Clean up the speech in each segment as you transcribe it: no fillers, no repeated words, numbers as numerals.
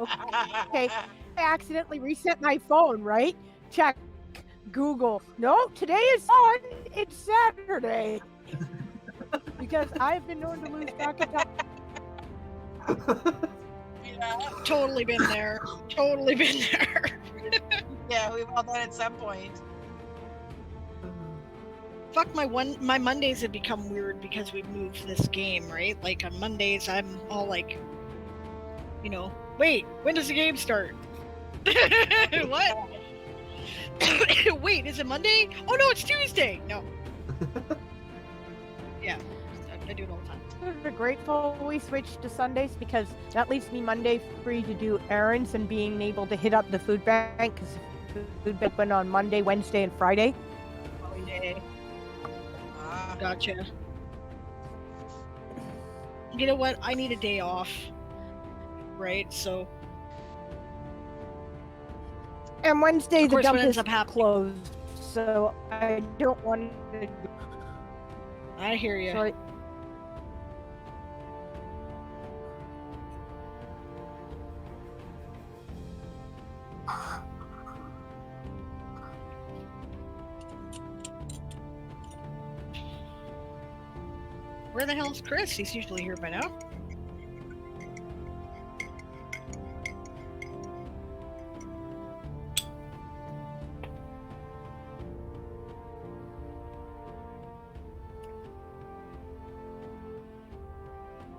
Okay, I accidentally reset my phone, right? Check Google. No, today is on. It's Saturday. Because I've been known to lose track of time. Yeah. Totally been there. Totally been there. Yeah, we've all done it at some point. Fuck, my Mondays have become weird because we moved this game, right? Like on Mondays, I'm all like, wait, when does the game start? What? Wait, is it Monday? Oh no, it's Tuesday. No. Yeah, I do it all the time. We're grateful we switched to Sundays because that leaves me Monday free to do errands and being able to hit up the food bank because food bank went on Monday, Wednesday, and Friday. Monday. Ah. Gotcha. You know what? I need a day off. Right, so. And Wednesday the dump is happening, closed, so I don't want to. I hear you. Sorry. Where the hell is Chris? He's usually here by now.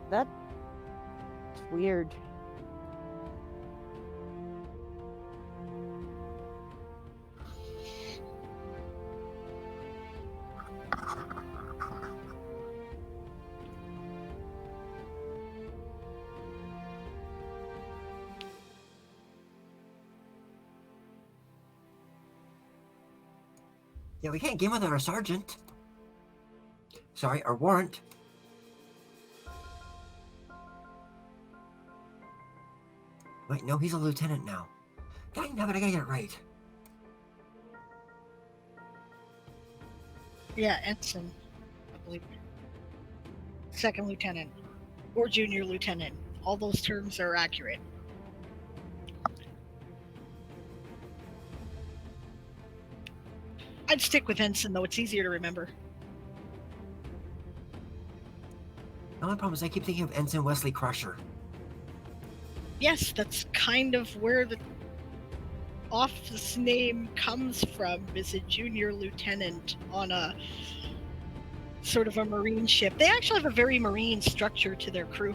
That's weird. Yeah, we can't game without our sergeant. Sorry, our warrant. Wait, no, he's a lieutenant now. Dang, no, but I gotta get it right. Yeah, ensign, I believe. Second lieutenant or junior lieutenant. All those terms are accurate. I'd stick with ensign, though. It's easier to remember. The only problem is I keep thinking of Ensign Wesley Crusher. Yes, that's kind of where the office name comes from, is a junior lieutenant on a sort of a marine ship. They actually have a very marine structure to their crew.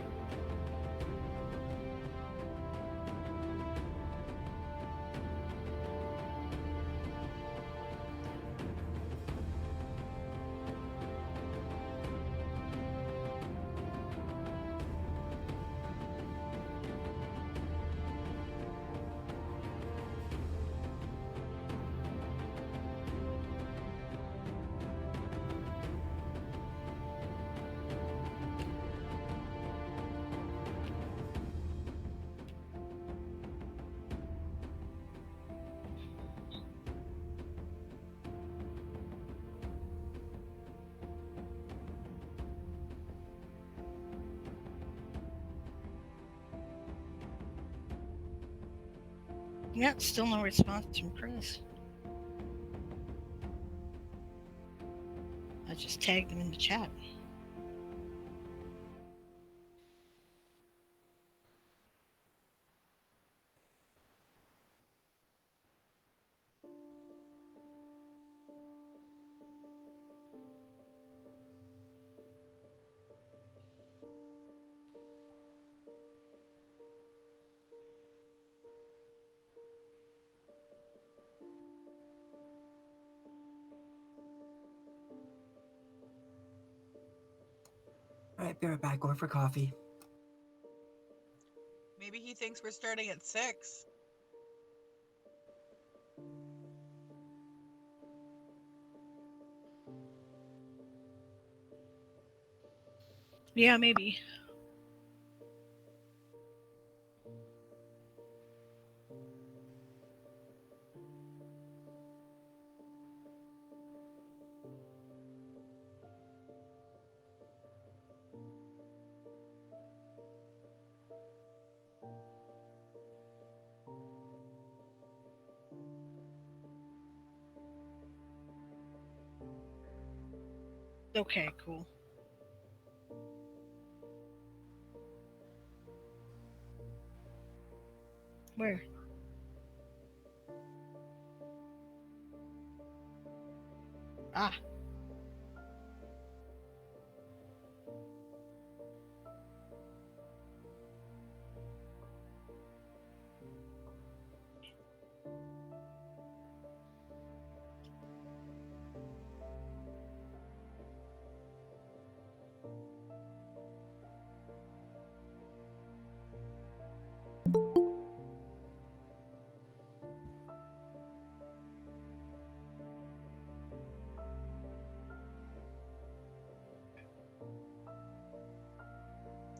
Yeah, still no response from Chris. I just tagged him in the chat. Alright, be right back. Going for coffee. Maybe he thinks we're starting at 6. Yeah, maybe. Okay, cool. Where? Ah.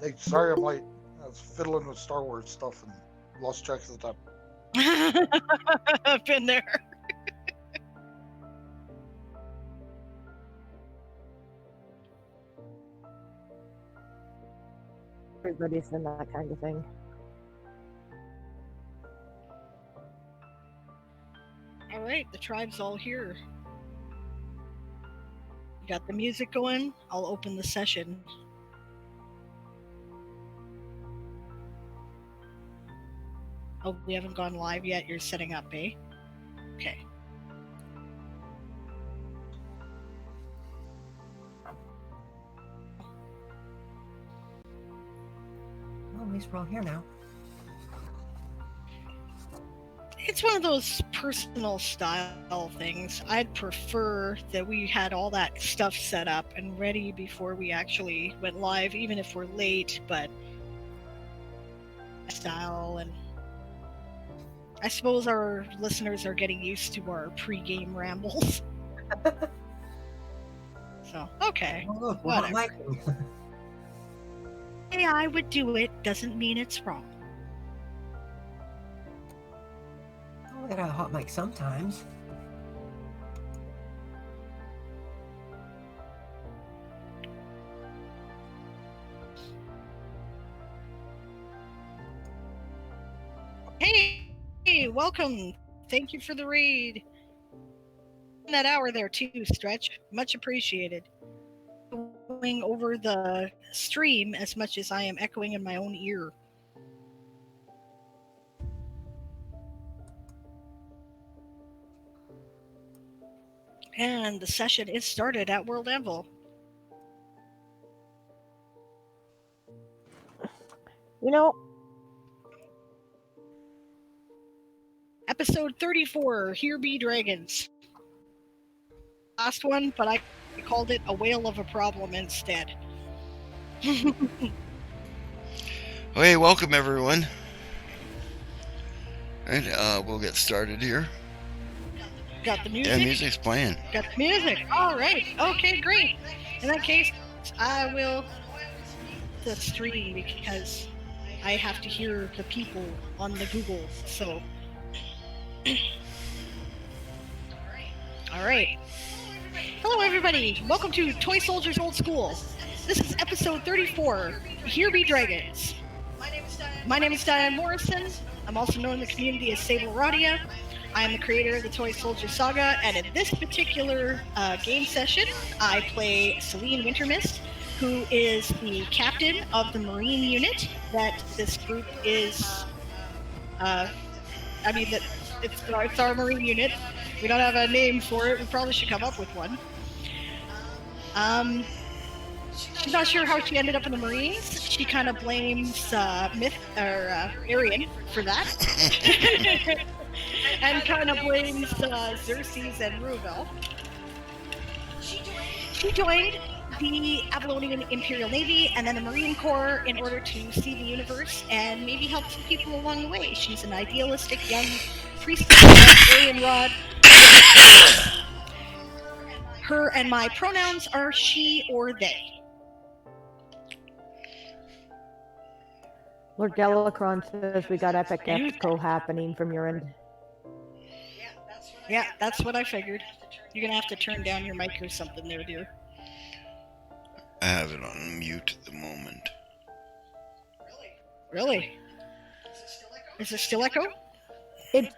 Hey, sorry, I'm late. I was fiddling with Star Wars stuff and lost track of the time. I've been there. Everybody's done that kind of thing. All right, the tribe's all here. You got the music going? I'll open the session. Oh, we haven't gone live yet. You're setting up, eh? Okay. Well, at least we're all here now. It's one of those personal style things. I'd prefer that we had all that stuff set up and ready before we actually went live, even if we're late, but style, and I suppose our listeners are getting used to our pre-game rambles. So, okay. Oh, look, we're not Whatever. miking. AI would do it doesn't mean it's wrong. Oh, we got a hot mic sometimes. Hey, welcome. Thank you for the raid. That hour there too, Stretch. Much appreciated. Going over the stream as much as I am echoing in my own ear. And the session is started at World Anvil. You know, Episode 34, Here Be Dragons. Last one, but I called it A Whale of a Problem instead. Hey, welcome everyone. And we'll get started here. Got the music? Yeah, music's playing. Got the music. All right. Okay, great. In that case, I will the stream because I have to hear the people on the Google. So, all right. Hello, everybody. Welcome to Toy Soldiers Old School. This is episode 34. Here Be Dragons. My name is Diane Morrison. I'm also known in the community as Sable Radia. I am the creator of the Toy Soldier Saga, and in this particular game session, I play Celine Wintermist, who is the captain of the Marine unit that this group is. It's our Marine unit. We don't have a name for it. We probably should come up with one. She's not sure how she ended up in the Marines. She kind of blames Arian for that. And kind of blames Xerxes and Ruvel. She joined the Avalonian Imperial Navy and then the Marine Corps in order to see the universe and maybe help some people along the way. She's an idealistic young priestess of Alien Rod. Her and my pronouns are she or they. Lord Galakrond says we got epic echo happening from your end. Yeah, that's what I figured. You're gonna have to turn down your mic or something there, dear. I have it on mute at the moment. Really? Is it still echo? It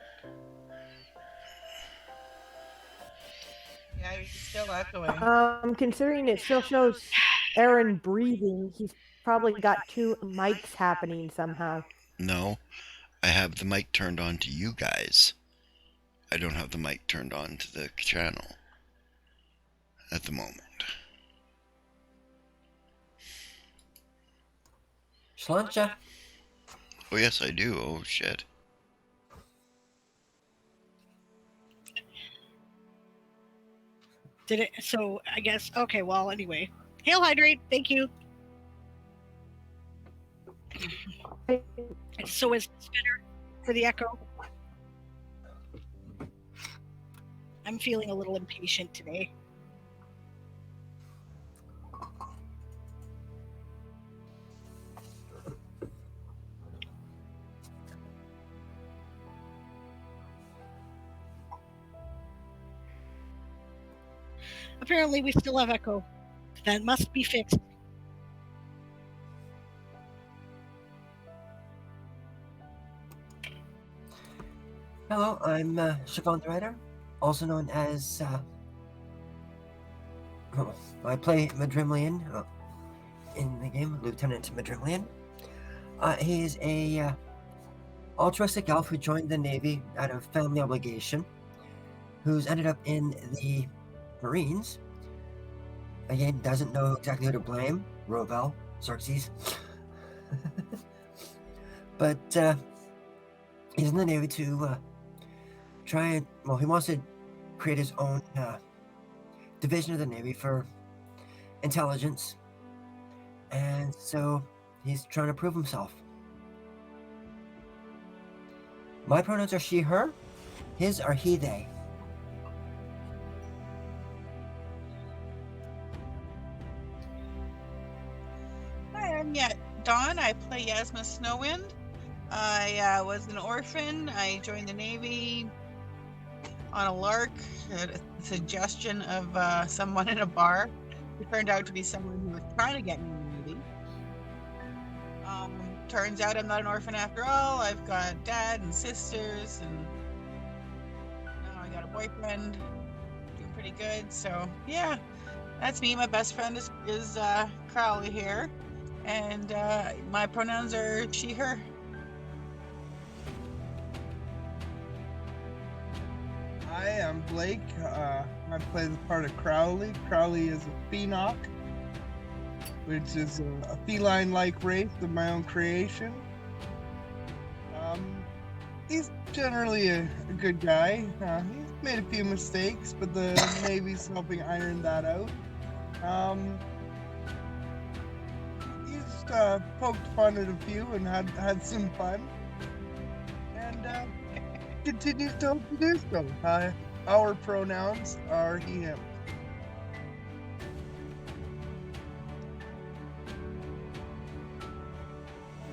Yeah, you're still echoing. Considering it still shows Aaron breathing, he's probably got two mics happening somehow. No, I have the mic turned on to you guys. I don't have the mic turned on to the channel at the moment. Slancha. Oh, yes, I do. Oh, shit. Did it? So I guess. Okay. Well, anyway. Hail hydrate. Thank you. So is this better for the echo? I'm feeling a little impatient today. Apparently, we still have echo. That must be fixed. Hello, I'm Siobhan the Writer, also known as, I play Madrimlian in the game, Lieutenant Madrimlian. He is a altruistic elf who joined the Navy out of family obligation, who's ended up in the Marines. Again, doesn't know exactly who to blame, Rovel, Xerxes. But he's in the Navy to try and, well, he wants to create his own division of the Navy for intelligence, and so he's trying to prove himself. My pronouns are she, her. His are he, they. Hi, I'm Dawn. I play Yasma Snowwind. I was an orphan. I joined the Navy on a lark at a suggestion of someone in a bar who turned out to be someone who was trying to get me in the Navy. Turns out I'm not an orphan after all. I've got dad and sisters, and now I got a boyfriend. Doing pretty good. So yeah, that's me. My best friend is Crowley here, and my pronouns are she, her. Hi, I'm Blake. I play the part of Crowley. Crowley is a Phoenok, which is a feline-like race of my own creation. He's generally a good guy. He's made a few mistakes, but the Navy's helping iron that out. He's poked fun at a few and had some fun. And continues to hope to do so. Our pronouns are he, him.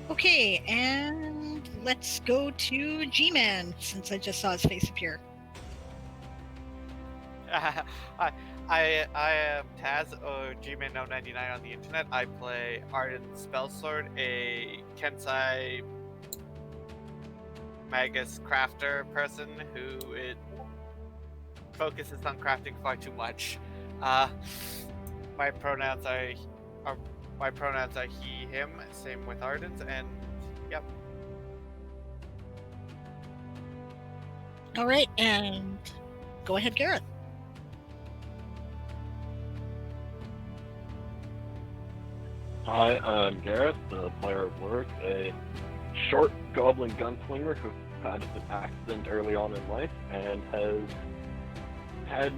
Okay, and let's go to G-Man, since I just saw his face appear. I am Taz, or G-Man 99 on the internet. I play Arden Spellsword, a Kensai Magus crafter person who it focuses on crafting far too much. My pronouns are he, him. Same with Arden's, and yep. All right, and go ahead, Gareth. Hi, I'm Gareth, the player of Lurk, a short goblin gunslinger who had an accident early on in life and has had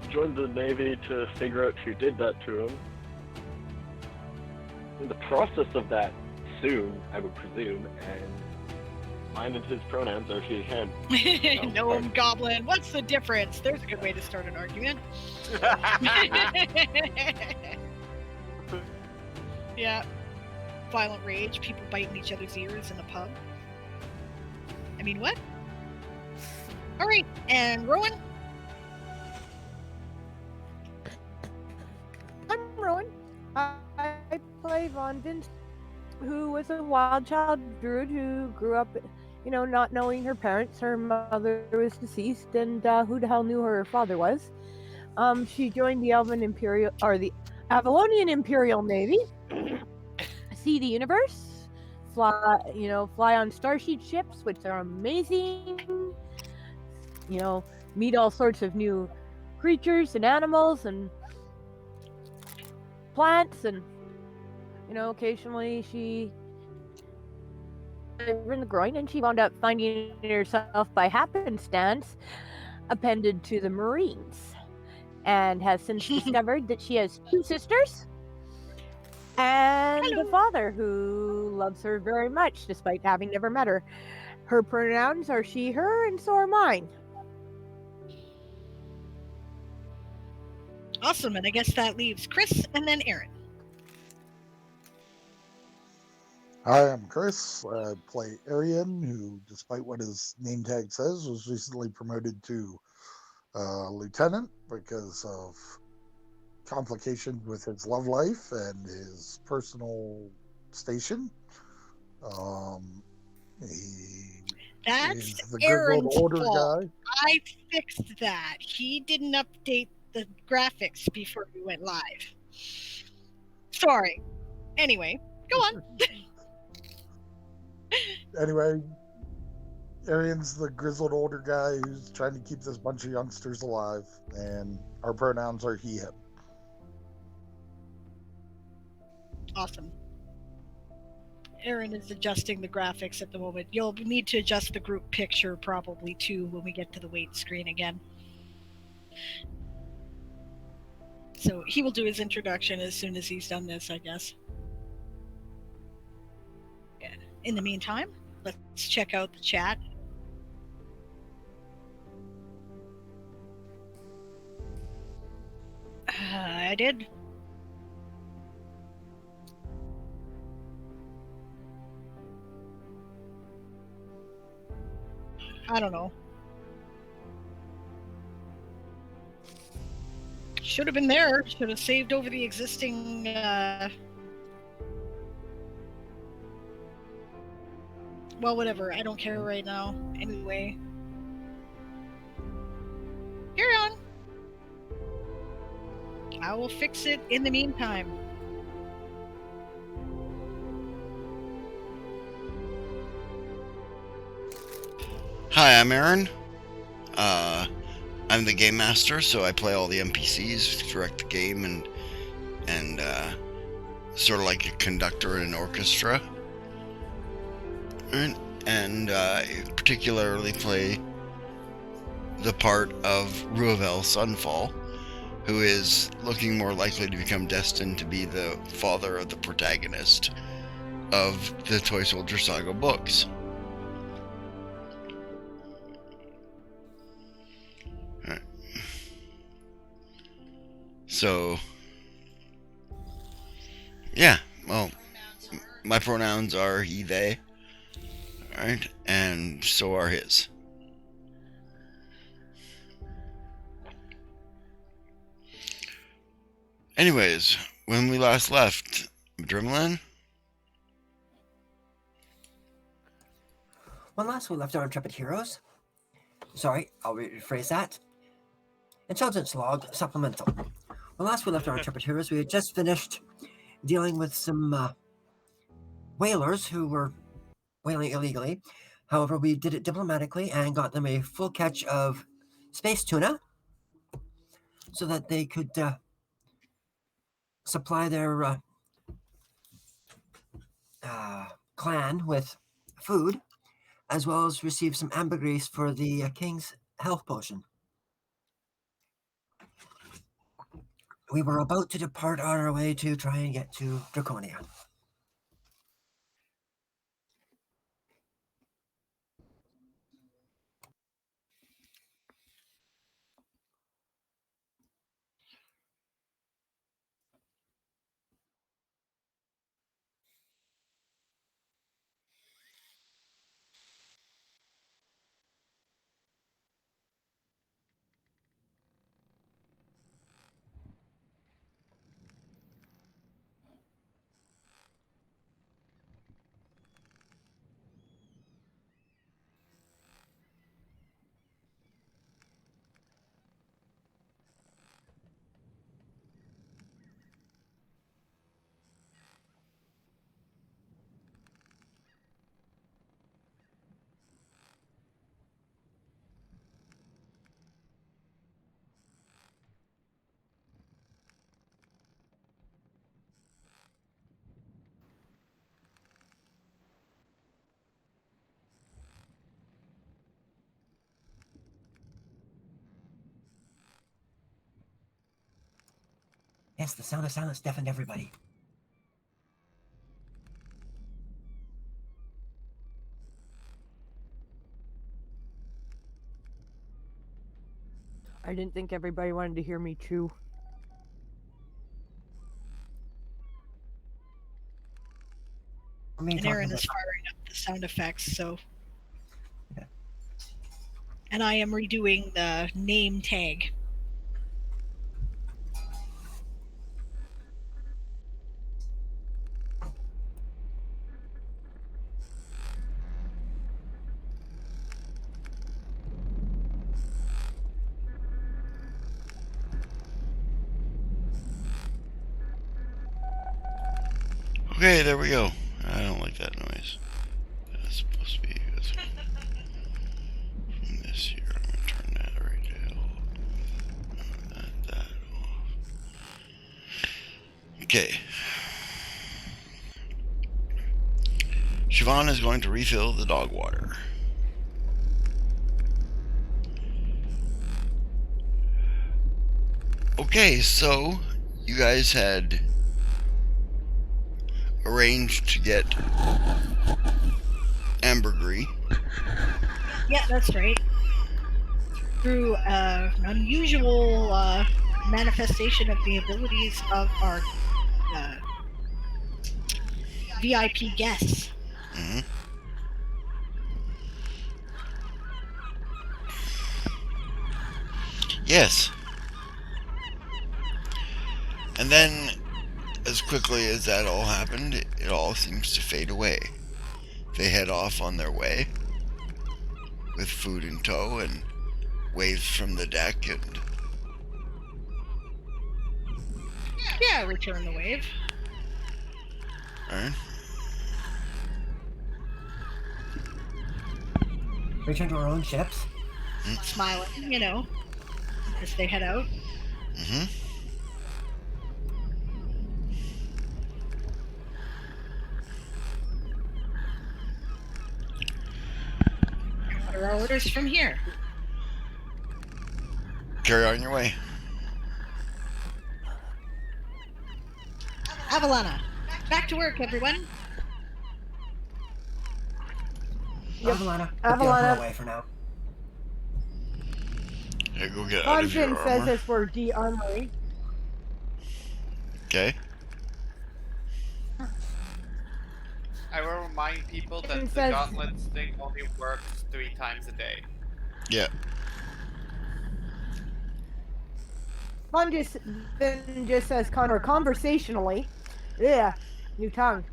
joined the Navy to figure out who did that to him. In the process of that soon, I would presume, and mine and his pronouns are he, him. Gnome goblin, what's the difference? There's a good way to start an argument. Yeah. Violent rage, people biting each other's ears in a pub. I mean, what? Alright, and Rowan? I'm Rowan. I play Von Vince, who was a wild child druid who grew up not knowing her parents. Her mother was deceased, and who the hell knew her father was? She joined the the Avalonian Imperial Navy, see the universe, fly on starship ships, which are amazing. Meet all sorts of new creatures and animals and plants, and occasionally she in the groin, and she wound up finding herself by happenstance appended to the Marines, and has since discovered that she has two sisters and a father who loves her very much despite having never met her. Her pronouns are she, her, and so are mine. Awesome, and I guess that leaves Chris and then Aaron. Hi, I'm Chris. I play Arian, who, despite what his name tag says, was recently promoted to lieutenant because of complications with his love life and his personal station. He That's is the Aaron's grizzled older fault. guy. I fixed that. He didn't update the graphics before we went live. Sorry. Anyway, go on. Anyway, Arian's the grizzled older guy who's trying to keep this bunch of youngsters alive, and our pronouns are he, him. Awesome. Aaron is adjusting the graphics at the moment. You'll need to adjust the group picture probably too when we get to the wait screen again. So he will do his introduction as soon as he's done this, I guess. Yeah. In the meantime, let's check out the chat. I did. I don't know. Should have been there. Should have saved over the existing. Well, whatever. I don't care right now. Anyway. Carry on. I will fix it in the meantime. Hi, I'm Aaron. I'm the game master, so I play all the NPCs, direct the game, and sort of like a conductor in an orchestra. And particularly play the part of Ruavel Sunfall, who is looking more likely to become destined to be the father of the protagonist of the Toy Soldier Saga books. Right. So, yeah, well, my pronouns are he, they, right, and so are his. Anyways, when we last left, Adrenaline? When last we left our intrepid heroes, sorry, I'll rephrase that. Intelligence log supplemental. When last we left our intrepid heroes, we had just finished dealing with some whalers who were whaling illegally. However, we did it diplomatically and got them a full catch of space tuna so that they could supply their clan with food, as well as receive some ambergris for the king's health potion. We were about to depart on our way to try and get to Draconia. Yes, the sound of silence deafened everybody. I didn't think everybody wanted to hear me chew. And Aaron is firing up the sound effects, so. Yeah. And I am redoing the name tag. Okay, there we go. I don't like that noise. That's supposed to be this one. From this here, I'm going to turn that right down. That off. Okay. Siobhan is going to refill the dog water. Okay, so you guys had arranged to get ambergris. Yeah, that's right. Through an unusual manifestation of the abilities of our VIP guests. Mm-hmm. Yes. And then, as quickly as that all happened, it all seems to fade away. They head off on their way with food in tow and waves from the deck and... Yeah, return the wave. Alright. Return to our own ships. Smiling, you know, as they head out. Mm-hmm. What are our orders from here? Carry on your way. Avalana, back to work, everyone. Yep. Avalana, away for now. Yeah, go get out of your Conjun armor. says it's for de-armoring. Okay. I will remind people that the gauntlets thing only works 3 times a day. Yeah. Conjun then just says, conversationally, yeah, new tongue.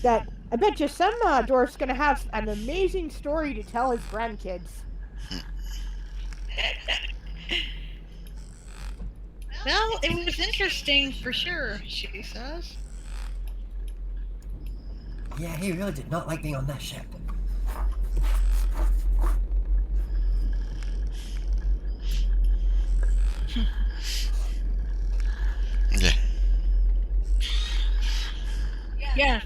That I bet you some dwarf's gonna have an amazing story to tell his grandkids. Well, it was interesting for sure, she says. Yeah, he really did not like being on that ship. Yeah. Yeah.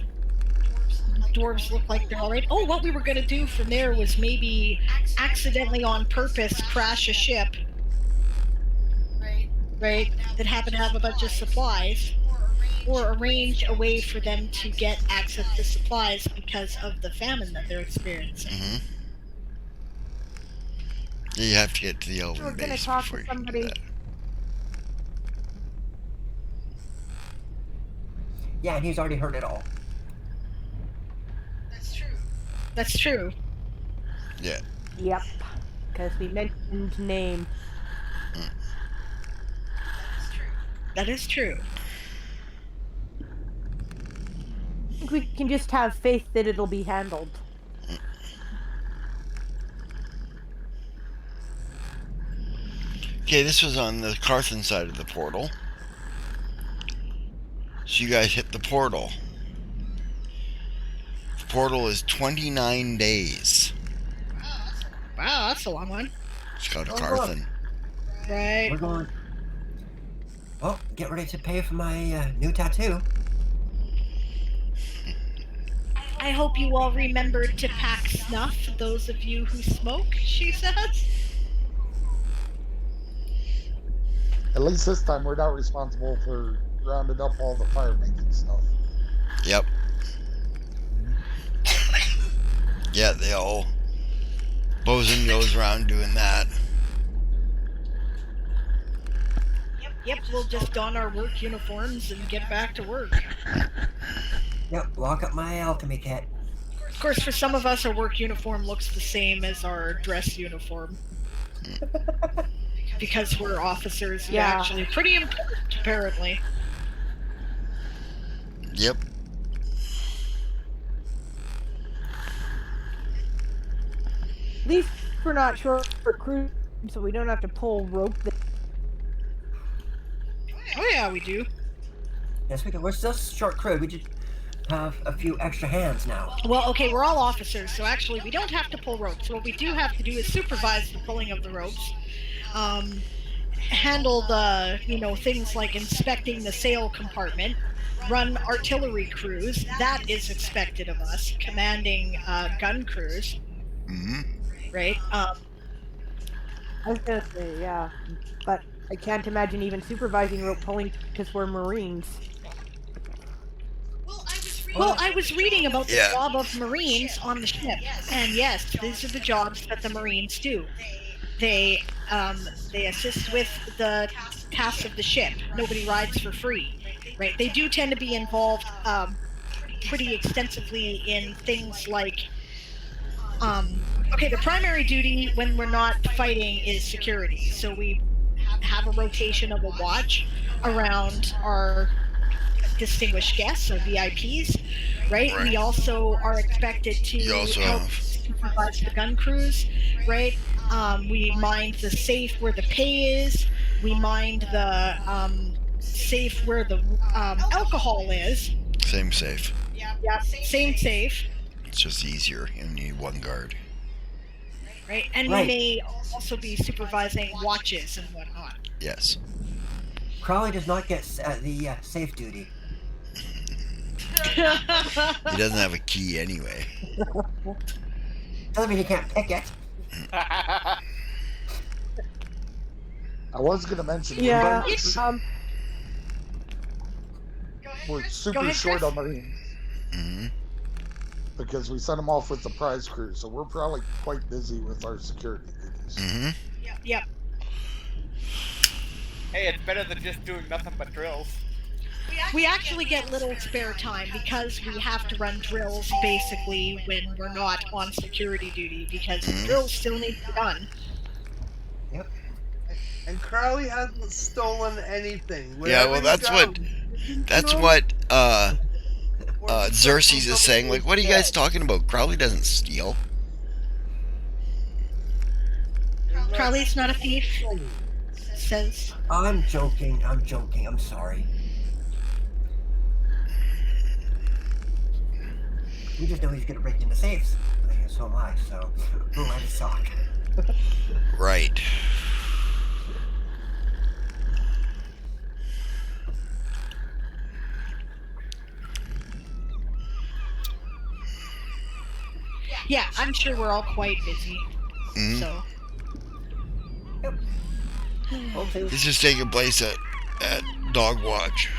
Dwarves look like they're all right. Oh, what we were going to do from there was maybe accidentally on purpose crash a ship. Right? That happened to have a bunch of supplies. Or arrange a way for them to get access to supplies because of the famine that they're experiencing. Mm-hmm. You have to get to the Elven We're gonna base talk before to you can do somebody. that. Yeah, and he's already heard it all. That's true. Yeah. Yep, because we mentioned name. That is true. I think we can just have faith that it'll be handled. Okay, this was on the Carthan side of the portal. So you guys hit the portal. The portal is 29 days. Wow, that's a long one. It's called a Oh, Carthan. Right. We're going. Well, get ready to pay for my new tattoo. I hope you all remembered to pack snuff, those of you who smoke, she says. At least this time we're not responsible for rounding up all the fire making stuff. Yep. Yeah, they all Bosun goes around doing that. Yep, we'll just don our work uniforms and get back to work. Yep, lock up my alchemy kit. Of course, for some of us, our work uniform looks the same as our dress uniform. Because we're officers, who Yeah. actually pretty important, apparently. Yep. At least we're not short for crew, so we don't have to pull rope. Oh yeah, we do. Yes, we can. We're still short crew. We just have a few extra hands now. Well, okay, we're all officers, so actually we don't have to pull ropes. What we do have to do is supervise the pulling of the ropes, handle the, things like inspecting the sail compartment, run artillery crews. That is expected of us. Commanding gun crews, Mm-hmm. right? I was gonna say, yeah, but I can't imagine even supervising rope pulling because we're Marines. Well, I was reading about the Yeah. job of Marines on the ship, and yes, these are the jobs that the Marines do. They assist with the tasks of the ship. Nobody rides for free, right? They do tend to be involved pretty extensively in things like, the primary duty when we're not fighting is security. So we have a rotation of a watch around our distinguished guests, or VIPs, right? Right. We also are expected You to also help have- supervise the gun crews, right? We mind the safe where the pay is. We mind the safe where the alcohol is. Same safe. Yeah, same safe, It's just easier. You need one guard. right? And Right. we may also be supervising watches and whatnot. Yes. Crowley does not get the safe duty. He doesn't have a key anyway. Doesn't mean he can't pick it. I was going to mention Yeah. we're super Go ahead, short Chris. on Marines Mm-hmm. because we sent them off with the prize crew, so we're probably quite busy with our security duties. Mm-hmm. Yep. Hey, it's better than just doing nothing but drills. We actually get little spare time because we have to run drills basically when we're not on security duty, because the drills still need to be done. And Crowley hasn't stolen anything. Yeah, well, Wherever he that's what- goes, That's No. what Or Xerxes is saying. Like, what are you guys talking about? Crowley doesn't steal. Crowley's not a thief, says. I'm joking. I'm sorry. We just know he's gonna break into safes. So am I, so who am I to talk? Right. Yeah, I'm sure we're all quite busy. Mhm. So Okay. This is taking place at Dog Watch.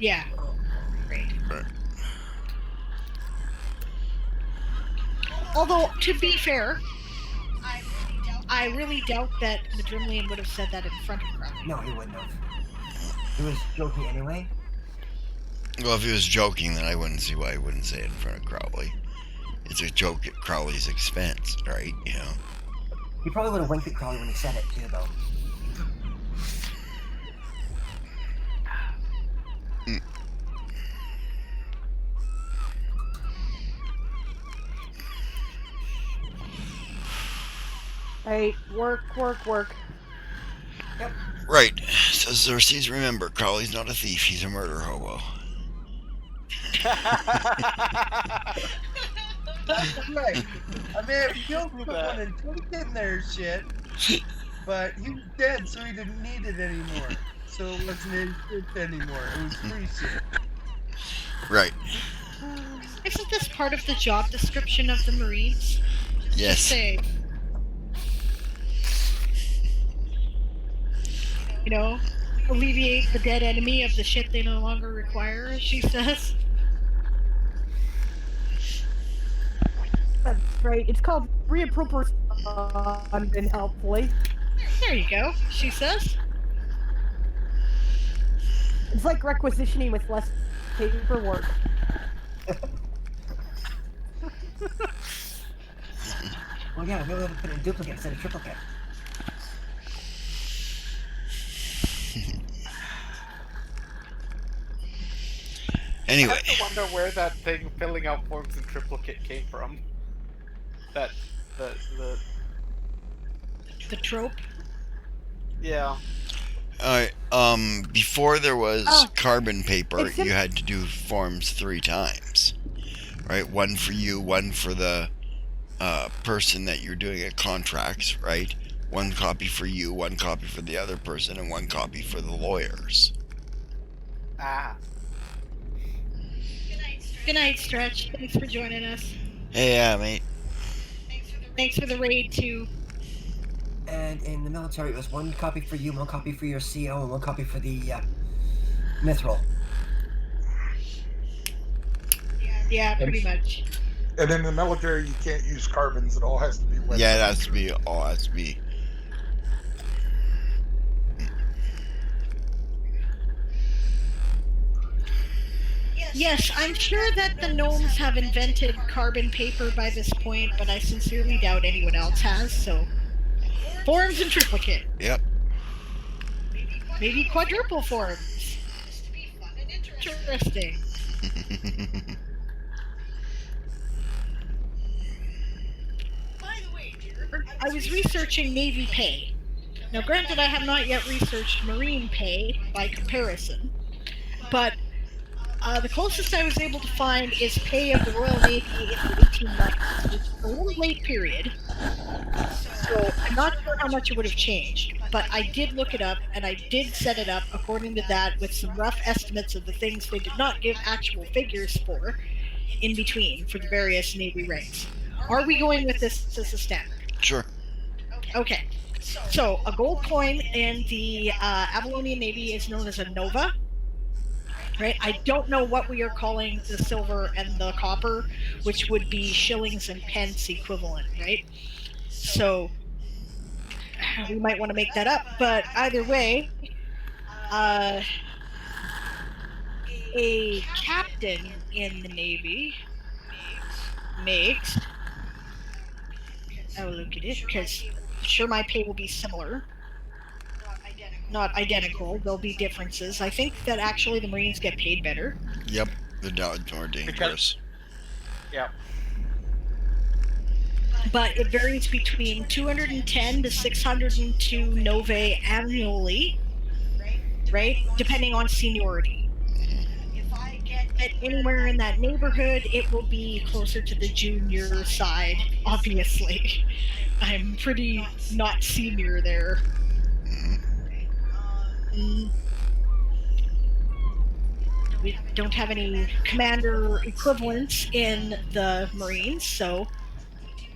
yeah. Great. Right. Although, to be fair, I really doubt that Madrimlian would have said that in front of Crowley. No, he wouldn't have. He was joking anyway. Well, if he was joking, then I wouldn't see why he wouldn't say it in front of Crowley. It's a joke at Crowley's expense, right? You know. He probably would have winked at Crowley when he said it too, though. Hey, work. Right. So Xerxes, remember, Crowley's not a thief. He's a murder hobo. Right. I may have killed someone and taken their shit, but he was dead, so he didn't need it anymore. So it wasn't his shit anymore. It was free shit. Right. Isn't this part of the job description of the Marines? Yes. Say, alleviate the dead enemy of the shit they no longer require, as she says. That's right. It's called reappropriation, helpfully. There you go, she says. It's like requisitioning with less paperwork. Well, yeah, we only have to put in duplicate instead of triplicate. Anyway, I have to wonder where that thing filling out forms in triplicate came from. That the trope. Yeah. alright, before there was carbon paper, it's you had to do forms 3 times. Right? One for you, one for the person that you're doing a contract, right? One copy for you, one copy for the other person, and one copy for the lawyers. Ah. Good night, Stretch. Thanks for joining us. Hey, yeah, mate. Thanks for the raid, too. And in the military, it was 1 copy for you, 1 copy for your CO, and 1 copy for the mithril. Yeah, pretty much. And in the military, you can't use carbons. It all has to be lead. Yeah, it has to be. All has to be. Yes, I'm sure that the gnomes have invented carbon paper by this point, but I sincerely doubt anyone else has, so... Forms in triplicate. Yep. Maybe quadruple forms. Interesting. I was researching Navy pay. Now, granted, I have not yet researched Marine pay by comparison, but the closest I was able to find is pay of the Royal Navy in the 1890s, which is a little late period. So I'm not sure how much it would have changed, but I did look it up, and I did set it up according to that with some rough estimates of the things they did not give actual figures for in between for the various Navy ranks. Are we going with this as a standard? Sure. Okay. So a gold coin in the Avalonian Navy is known as a nova. Right? I don't know what we are calling the silver and the copper, which would be shillings and pence equivalent, right? So we might want to make that up, but either way, a captain in the Navy makes... I'll look at it, because sure my pay will be similar. Not identical, there'll be differences. I think that actually the Marines get paid better. Yep. The Dodge more dangerous. Yeah. But it varies between 210 to 602 novae annually, right? Depending on seniority. If I get anywhere in that neighborhood, it will be closer to the junior side, obviously. I'm pretty not senior there. We don't have any commander equivalents in the Marines, so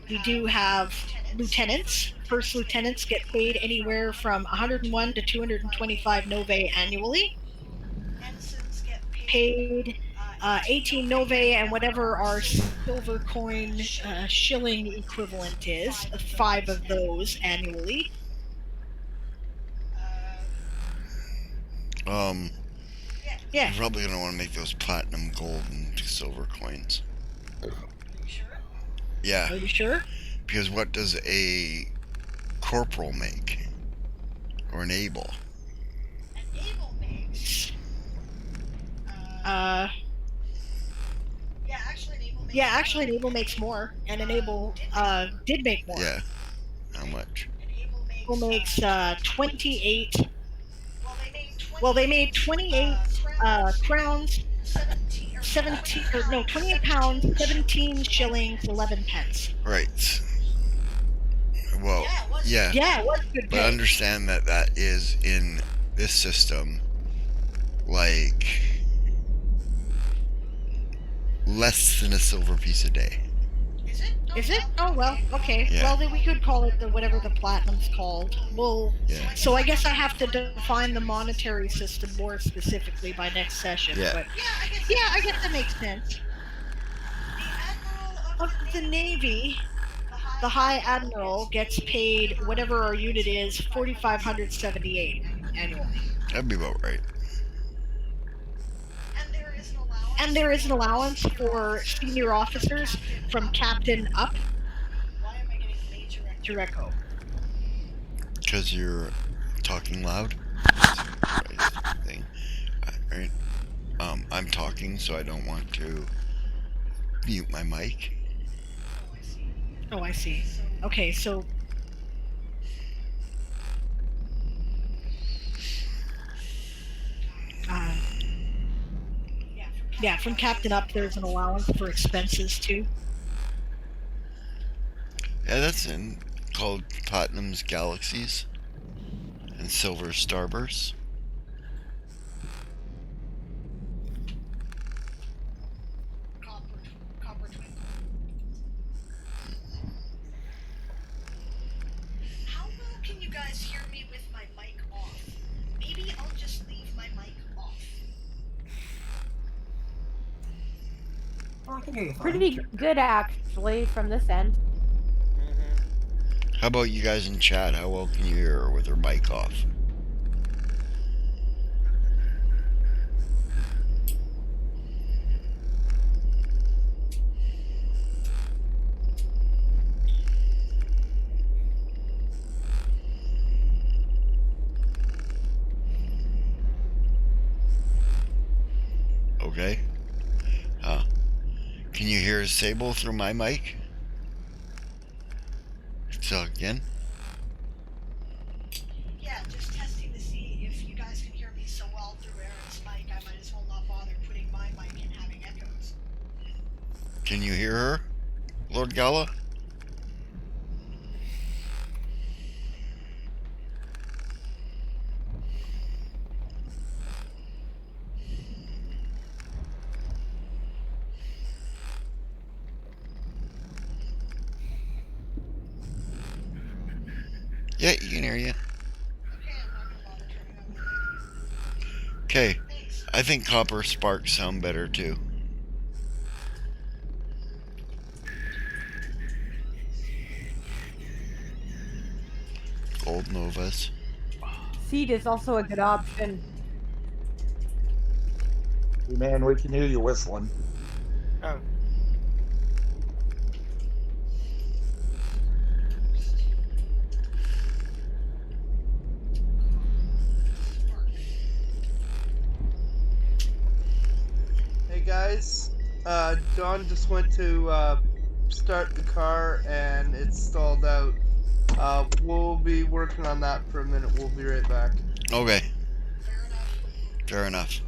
we do have lieutenants. First lieutenants get paid anywhere from 101 to 225 novae annually. Ensigns get paid 18 novae and whatever our silver coin shilling equivalent is, 5 of those annually. Yeah. You're probably going to want to make those platinum, gold, and silver coins. Yeah. Are you sure? Because what does a corporal make? Or an able? An able makes... Yeah, actually an able makes more, and an able did make more. Yeah. How much? An able makes 28... Well, they made 28 crowns, 28 pounds, 17 shillings, 11 pence. Right. Well, yeah. Yeah, it was good pay. But understand that that is in this system, like, less than a silver piece a day. Is it? Is it? Oh well, okay. Yeah. Well, then we could call it the whatever the platinum's called. Well, Yeah. so I guess I have to define the monetary system more specifically by next session. Yeah. But yeah, I guess that makes sense. Of the Navy, the High Admiral gets paid whatever our unit is, 4,578 annually. That'd be about right. And there is an allowance for senior officers from captain up. Why am I getting major echo? Because you're talking loud. Thing. Right? I'm talking, so I don't want to mute my mic. Oh, I see. Okay, so yeah, from captain up, there's an allowance for expenses too. Yeah, that's called Platinum's Galaxies and Silver Starbursts. Copper twinkle. How well can you guys hear me with my mic off? Maybe I'll just leave my mic off. Oh, I can hear you fine. Pretty good, actually, from this end. How about you guys in chat? How well can you hear her with her mic off? Okay. Can you hear Sable through my mic? So again? Yeah, just testing to see if you guys can hear me so well through Aaron's mic. I might as well not bother putting my mic and having echoes. Can you hear her, Lord Gala? Yeah, you can hear you. Okay, I think copper sparks sound better too. Gold Novas. Seed is also a good option. Hey, man, we can hear you whistling. Oh. Hey guys, Dawn just went to start the car and it's stalled out. We'll be working on that for a minute. We'll be right back. Okay. Fair enough.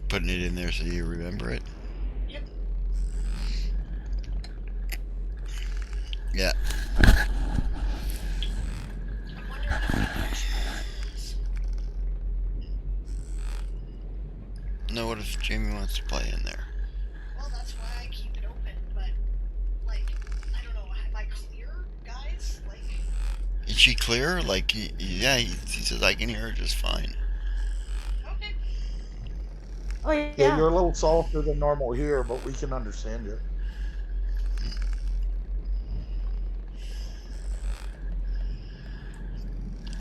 Putting it in there so you remember it. Yep. Yeah. No, what if Jamie wants to play in there? Well, that's why I keep it open, but, like, I don't know, am I clear, guys? Like... Is she clear? Like, yeah, he says I can hear her just fine. Okay. Oh, yeah. Yeah, you're a little softer than normal here, but we can understand you.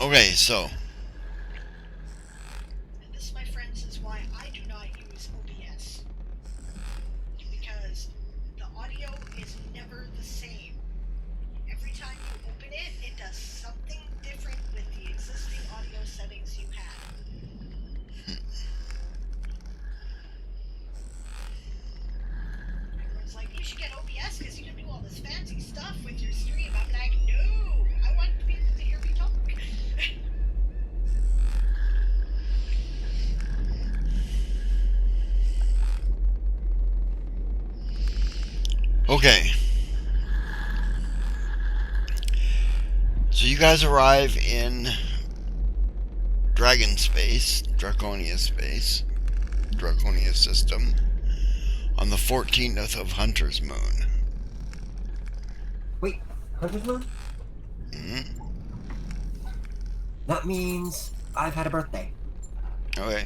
Okay, so. And this, my friends, is why I do not use OBS. Because the audio is never the same. Every time you open it, it does something different with the existing audio settings you had. Everyone's like, you should get OBS because you can do all this fancy stuff with your stream. I'm like, no! I want people to hear me talk. Okay. you guys arrive in Dragon Space, Draconia Space, Draconia System, on the 14th of Hunter's Moon. Wait, Hunter's Moon? Mm-hmm. That means I've had a birthday. Okay.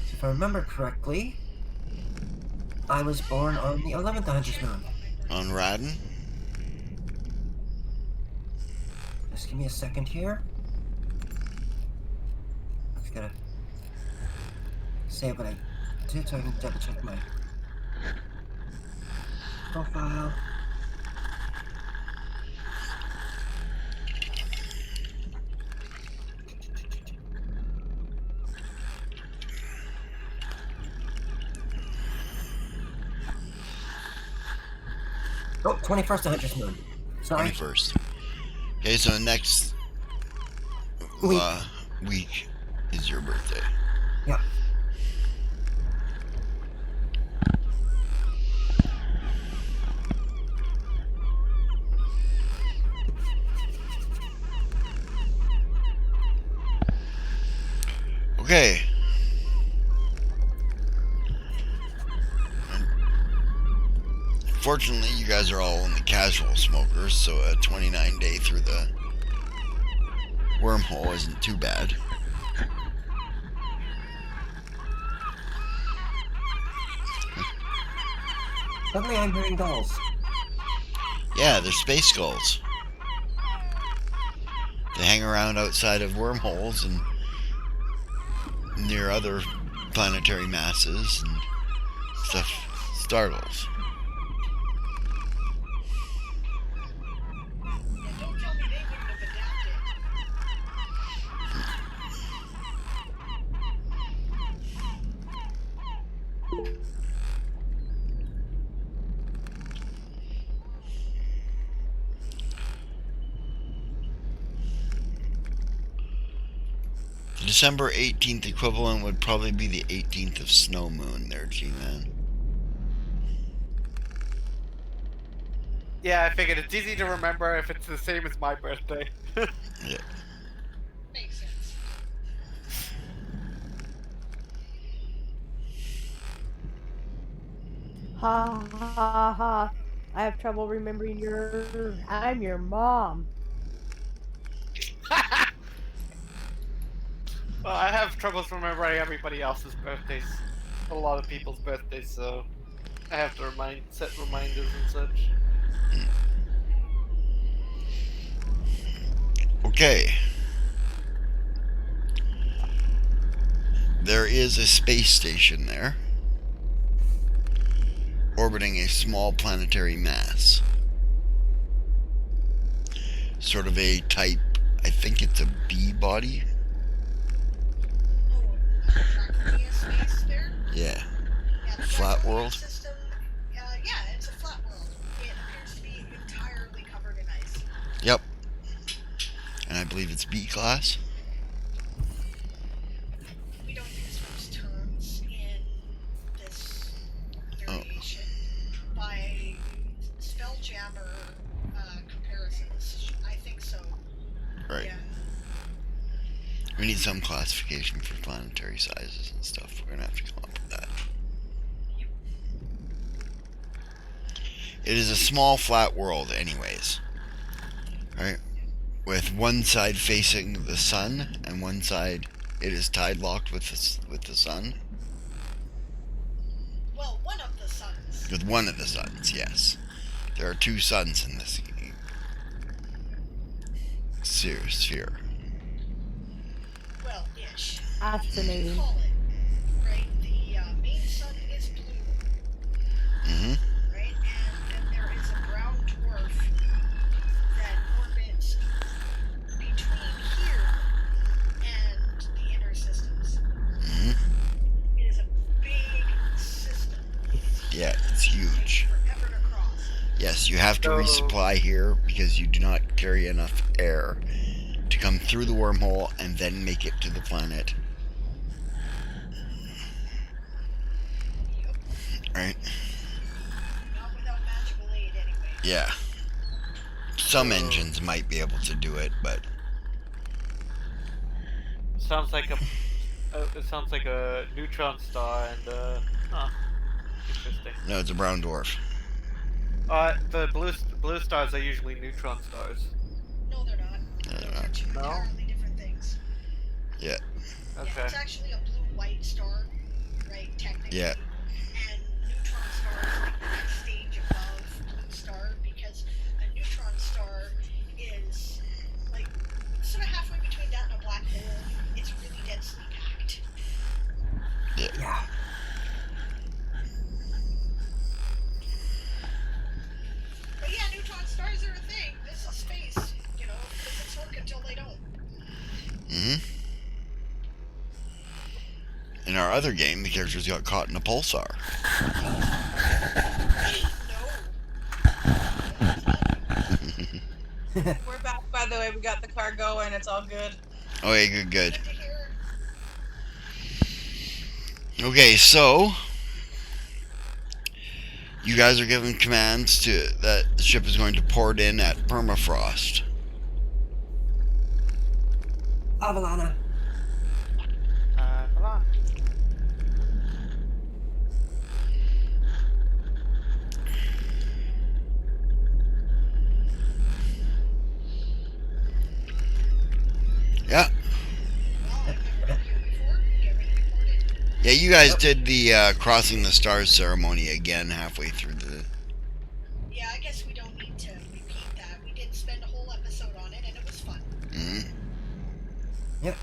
So if I remember correctly, I was born on the 11th of Hunter's Moon. On Radin? Just give me a second here. I just gotta say what I did so I can double check my profile. Oh, 21st of Hunter's Moon. Sorry. 21st. Okay, so the next week is your birthday. Yeah. Okay. Fortunately, you guys are all only casual smokers, so a 29-day through the wormhole isn't too bad. Suddenly I'm hearing dolls. Yeah, they're space skulls. They hang around outside of wormholes and near other planetary masses and stuff startles. Don't tell me they wouldn't have adapted. The December 18th equivalent would probably be the 18th of Snow Moon there, G-Man. Yeah, I figured it's easy to remember if it's the same as my birthday. Yeah. Makes sense. Ha ha ha. I have trouble remembering I'm your mom. Well, I have troubles remembering everybody else's birthdays. A lot of people's birthdays, so I have to set reminders and such. Okay. There is a space station there, orbiting a small planetary mass. Sort of a type, I think it's a B body. Draconia space there? Yeah. Yeah, the Flat Draconia world? System, yeah, it's a flat world. It appears to be entirely covered in ice. Yep. And I believe it's B class. We don't use those terms in this variation. By Spelljammer comparisons, I think so. Right. Yeah. We need some classification for planetary sizes and stuff. We're gonna have to come up with that. It is a small flat world anyways. Right? With one side facing the sun and one side it is tide locked with the sun. Well, one of the suns. With one of the suns, yes. There are two suns in this sphere. Well, ish. Fascinating. Call it. Right? The main sun is blue. Mm-hmm. Right? And then there is a brown dwarf that orbits between here and the inner systems. Mm-hmm. It is a big system. Yeah, it's huge. Forever to cross. Yes, you have to resupply here because you do not carry enough air to come through the wormhole and then make it to the planet. Yep. Right? Not without magical aid, anyway. Yeah. Some engines might be able to do it, but Sounds like it sounds like a neutron star and interesting. no, it's a brown dwarf. The blue stars are usually neutron stars. No, they're not. No, they're Those are not. two No? entirely different things. Yeah. Yeah, Okay. it's actually a blue-white star, right? Technically. Yeah. And neutron star is like the next stage above blue star because a neutron star is like sort of halfway between that and a black hole. It's really densely packed. Yeah. But yeah, neutron stars are a thing. This is space. You know, physics work until they don't. In our other game, the characters got caught in a pulsar. No. We're back, by the way. We got the car going. It's all good. Okay, good. Good to hear. Okay, so you guys are given commands that the ship is going to port in at permafrost. Avalana. Hold on. Yeah. Well, I've never been here before. Get ready to port in. Yeah, you guys did the crossing the stars ceremony again halfway through the... Yeah, I guess we don't need to repeat that. We did spend a whole episode on it, and it was fun. Yep.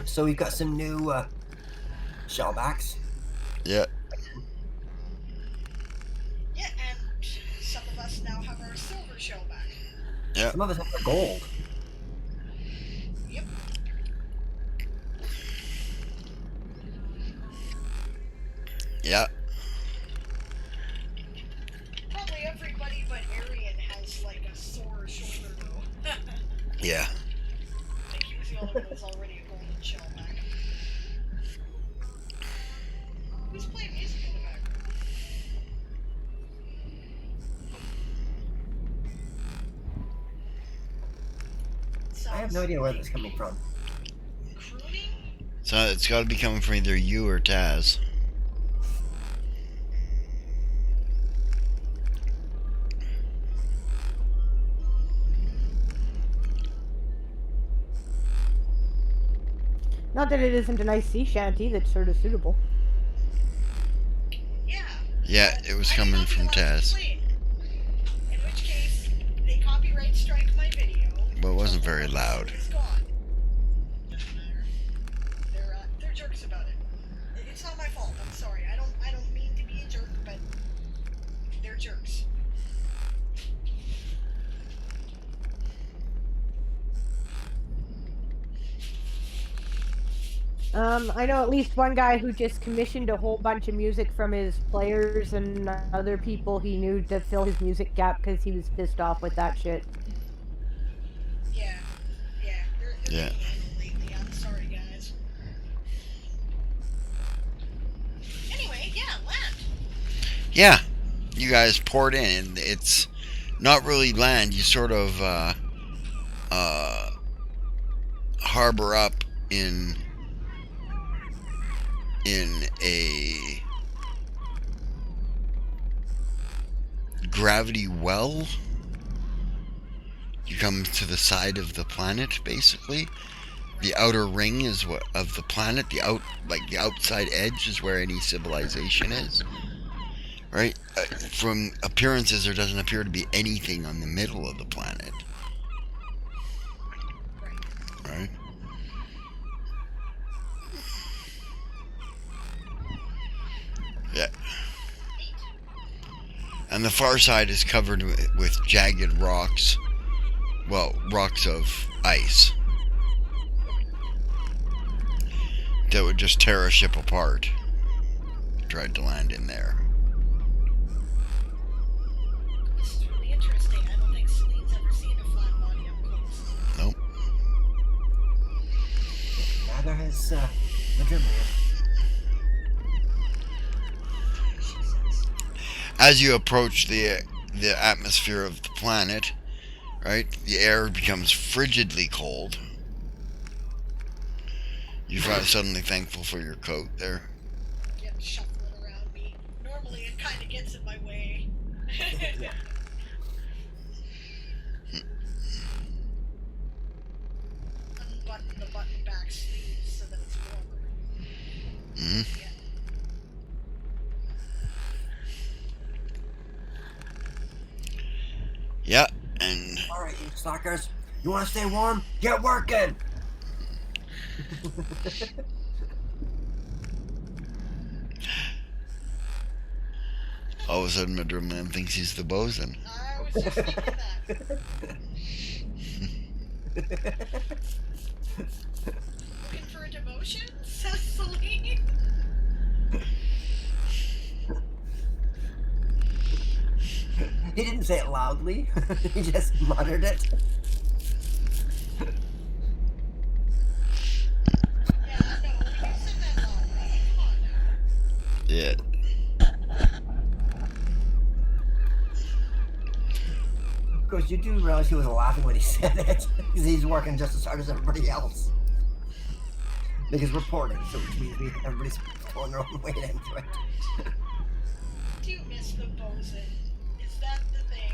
So we've got some new shellbacks. Yeah. Yeah, and some of us now have our silver shell back. Yeah. Some of us have the gold. Yep. Yeah. Probably everybody but Arian has like a sore shoulder though. Yeah. Like he was the only one that's already a golden shell back. Who's playing music in the background? I have no idea where that's coming from. Crooning? So it's got to be coming from either you or Taz. Not that it isn't a nice sea shanty that's sort of suitable. Yeah. Yeah, it was I coming thought from they wanted to Taz. play it. In which case, they copyright strike my video. But it wasn't very loud. It's gone. Doesn't matter. They're jerks about it. It's not my fault. I'm sorry. I don't mean to be a jerk, but they're jerks. I know at least one guy who just commissioned a whole bunch of music from his players and other people he knew to fill his music gap because he was pissed off with that shit. Yeah. They're Yeah. being anal lately. I'm sorry, guys. Anyway, yeah, land. Yeah. You guys poured in, and it's not really land. You sort of harbor up in a gravity well. You come to the side of the planet, basically. The outer ring is what of the planet. The outside edge is where any civilization is. Right? From appearances, there doesn't appear to be anything on the middle of the planet. Right? Yeah. And the far side is covered with jagged rocks. Well, rocks of ice. That would just tear a ship apart. Tried to land in there. This is really interesting. I don't think Celine's ever seen a flat body up close. Nope. Neither has the Dremel. As you approach the atmosphere of the planet, Right? The air becomes frigidly cold. You're suddenly thankful for your coat there. Get shuffling around me. Normally it kind of gets in my way. Yeah. Unbutton the button back sleeves so that it's warmer. Hmm. Yeah, and All right, you suckers. You want to stay warm? Get working. all of a sudden Madrimland thinks he's the bosun. I was just thinking that. Looking for a demotion? Says Celine. He didn't say it loudly. He just muttered it. Yeah, no, you said that loudly. Come on now. Yeah. Of course, you do realize he was laughing when he said it, because he's working just as hard as everybody else. Because reporting, so which means everybody's throwing their own weight into it. Do you miss the bosun? Is that the thing?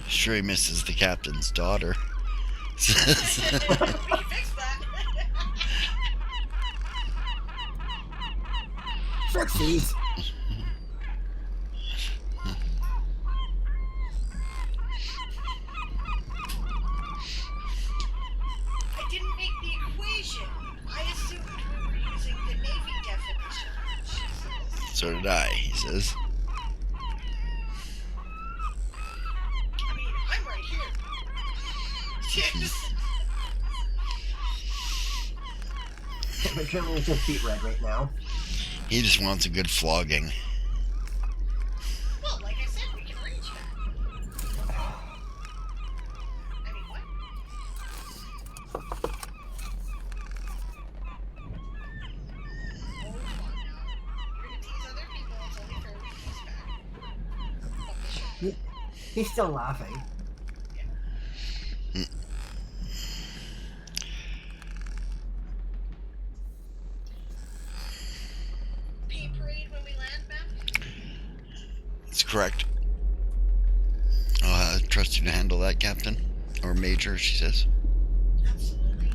Sure, he misses the captain's daughter. We can fix that. Fixties. I didn't make the equation. I assumed we were using the Navy definition. She says. So did I, he says. I mean, I'm right here. But Trevor with his feet red right now. He just wants a good flogging. Well, like I said, we can arrange that. I mean, what? Oh, come on now. You're gonna tease other people. It's only fair we tease back. Fuck the show. He's still laughing. Pay parade when we land, ma'am? That's correct. I'll trust you to handle that, Captain. Or Major, she says. Absolutely.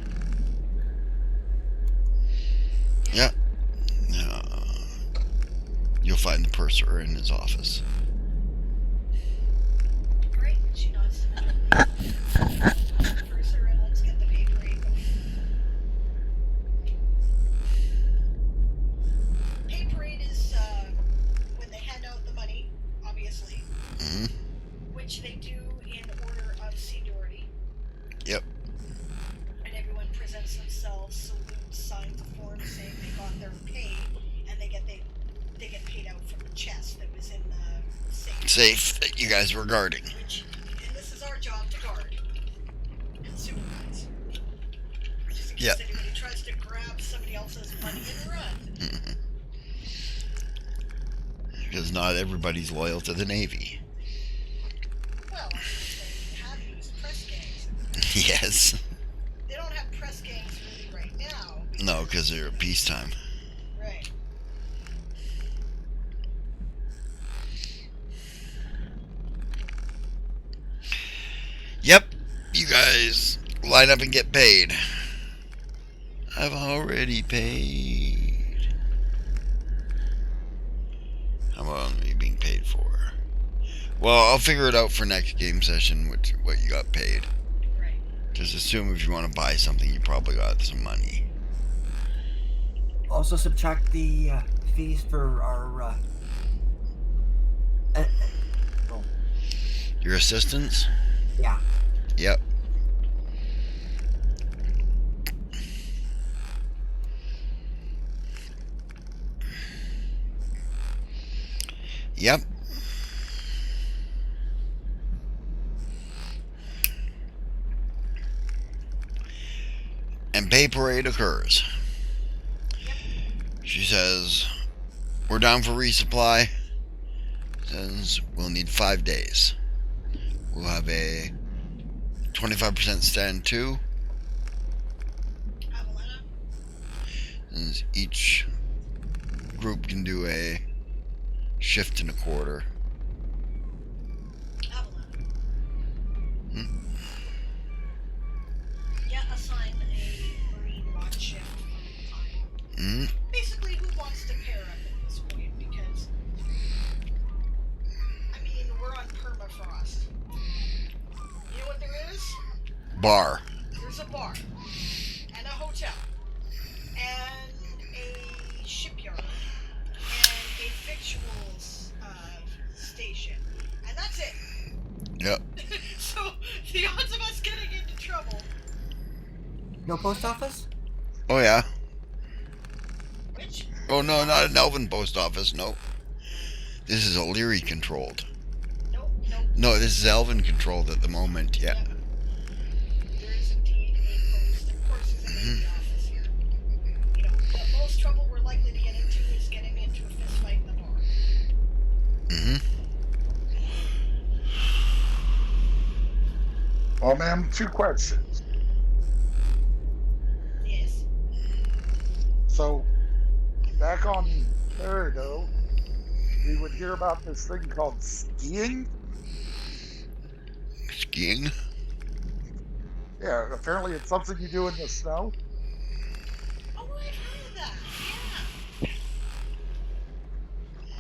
Yeah. You'll find the purser in his office. Great. She nods to the purser and let's get the pay parade going. Pay parade is when they hand out the money, obviously, Hmm. which they do in order of seniority. Yep. And everyone presents themselves, salutes, signs a form saying they got their pay, and they get paid out from the chest that was in the safe. Safe that you guys were guarding. And this is our job to guard and supervise. Just in case Yep. anybody tries to grab somebody else's money and run. Because not everybody's loyal to the Navy. Well, they have used press gangs. Yes. They don't have press gangs really right now. No, because they're at peacetime. Right. Yep. You guys line up and get paid. I've already paid. How much are you being paid for? Well, I'll figure it out for next game session what you got paid. Right. Just assume if you want to buy something, you probably got some money. Also subtract the fees for our Your assistants? yeah. Yep. Yep. And pay parade occurs. She says, we're down for resupply. Says we'll need 5 days. We'll have a 25% stand 2. Avalana. And each group can do a shift and a quarter. Avalana. Hmm? Yeah, assign a Marine watch shift from time. Hmm? Basically, who wants to pair up at this point? Because, I mean, we're on permafrost. You know what there is? Bar. There's a bar, and a hotel, and a shipyard, and a victuals station, and that's it. Yep. So, the odds of us getting into trouble... No post office? Oh, yeah. Which? Oh, no, not an Elven post office, no. This is O'Leary controlled. Nope. No, this is Elven controlled at the moment, yeah. Yep. There is indeed a post. Of course, there's a Navy office here. You know, the most trouble we're likely to get into is getting into a fist fight in the bar. Mm-hmm. Well, ma'am, 2 questions. Yes. So, back on Peridot, we would hear about this thing called skiing. Skiing? Yeah, apparently it's something you do in the snow. Oh, I've heard of that.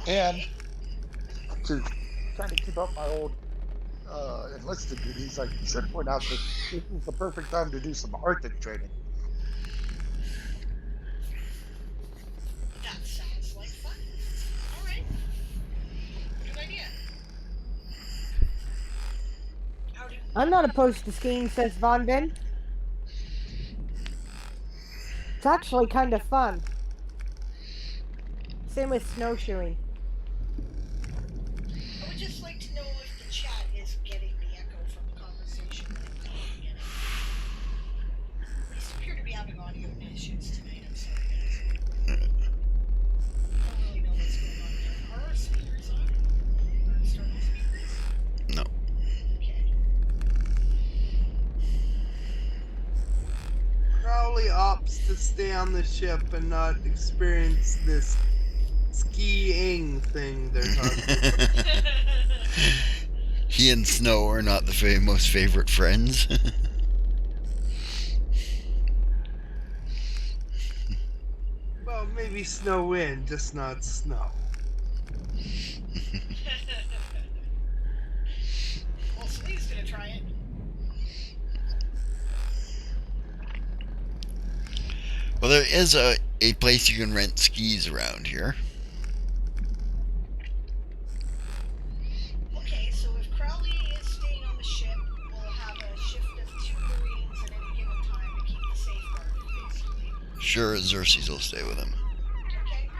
And Okay. to kind of keep up my old enlisted duties, I should point out that this is the perfect time to do some Arctic training. That sounds like fun. All right. Good idea. How do I'm not opposed to skiing, says Von Ben. It's actually kind of fun. Same with snowshoeing. I would just like to know if the chat is getting the echo from the conversation that I'm not getting. We appear to be having audio issues tonight. I'm sorry, guys. I don't really know what's going on there. Are our speakers on? Are external speakers? No. Okay. Crowley opts to stay on the ship and not experience this skiing thing they're talking about. He and Snow are not the most favorite friends. Well, maybe snow in, just not snow. Well, Sleeve's gonna try it. Well, there is a place you can rent skis around here. Okay, so if Crowley is staying on the ship, we'll have a shift of 2 Marines at any given time to keep the safeguard, basically. Sure, Xerxes will stay with him. Okay.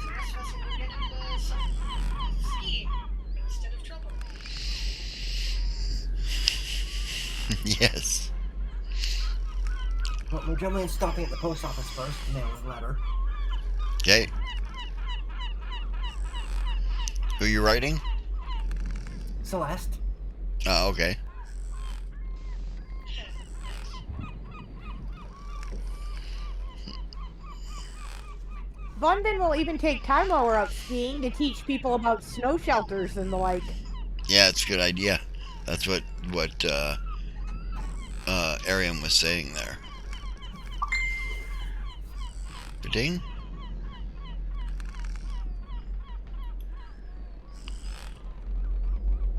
So the rest of us will go get into some skiing instead of trouble. Yes. Well, we're generally stopping at the post office first to mail a letter. Okay. Who you writing? Celeste. Oh, okay. Von Ben will even take time while we're out skiing to teach people about snow shelters and the like. Yeah, it's a good idea. That's what Ariam was saying there. Ding.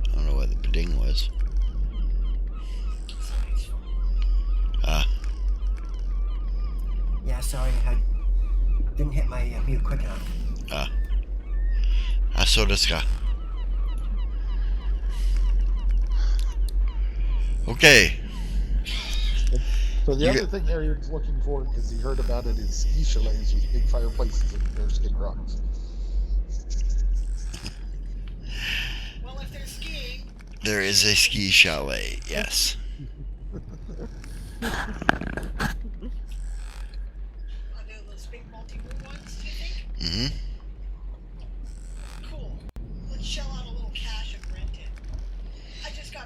I don't know what the ding was. Yeah, sorry, I didn't hit my mute quick enough. So desu ka. Okay. So the You other got- thing Arian's looking for, because he heard about it, is ski chalets with big fireplaces and bearskin rugs. Well, if they're skiing, There is a ski chalet, yes. are there those big multi-room ones, do you think? Mm-hmm. Cool. Let's shell out a little cash and rent it. I just got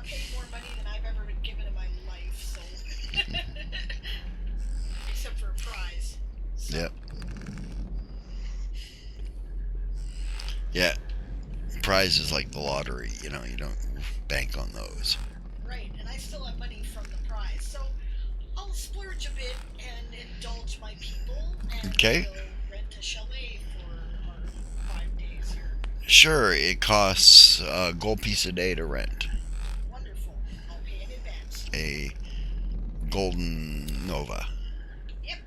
Yeah, prizes like the lottery, you know, you don't bank on those. Right, and I still have money from the prize, so I'll splurge a bit and indulge my people, and Okay. we'll rent a chalet for our 5 days here. Sure, it costs a gold piece a day to rent Wonderful. I'll pay in advance. a golden Nova. Yep,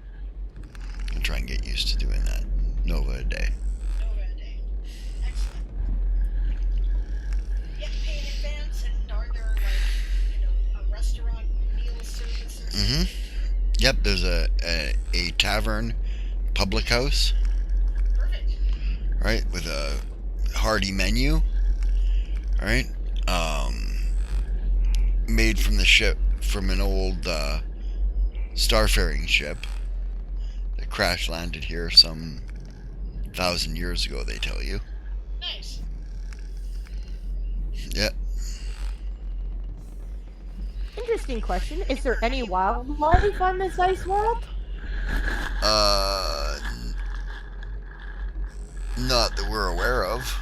I'll try and get used to doing that. Nova a day. Nova a day. Excellent. Yep, pay in advance, and are there, a restaurant meal services? Mm-hmm. Yep, there's a tavern public house. Perfect. Right, with a hearty menu. Right? Made from the ship, from an old starfaring ship that crash landed here some 1,000 years ago, they tell you. Nice. Yeah. Interesting question. Is there any wildlife on this ice world? Not that we're aware of.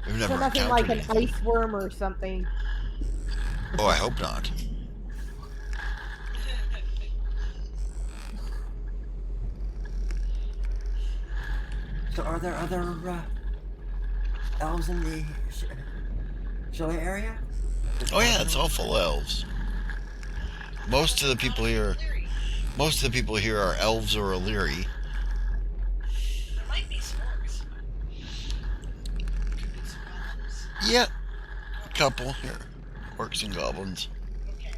We've never So nothing encountered like an anything. ice worm or something. Oh, I hope not. So are there other elves in the chalet area? Oh yeah, it's all full elves. Most of the people here are elves or Illyri. There might be some orcs. Could be some goblins. Yep. Couple here. Orcs and goblins. Okay.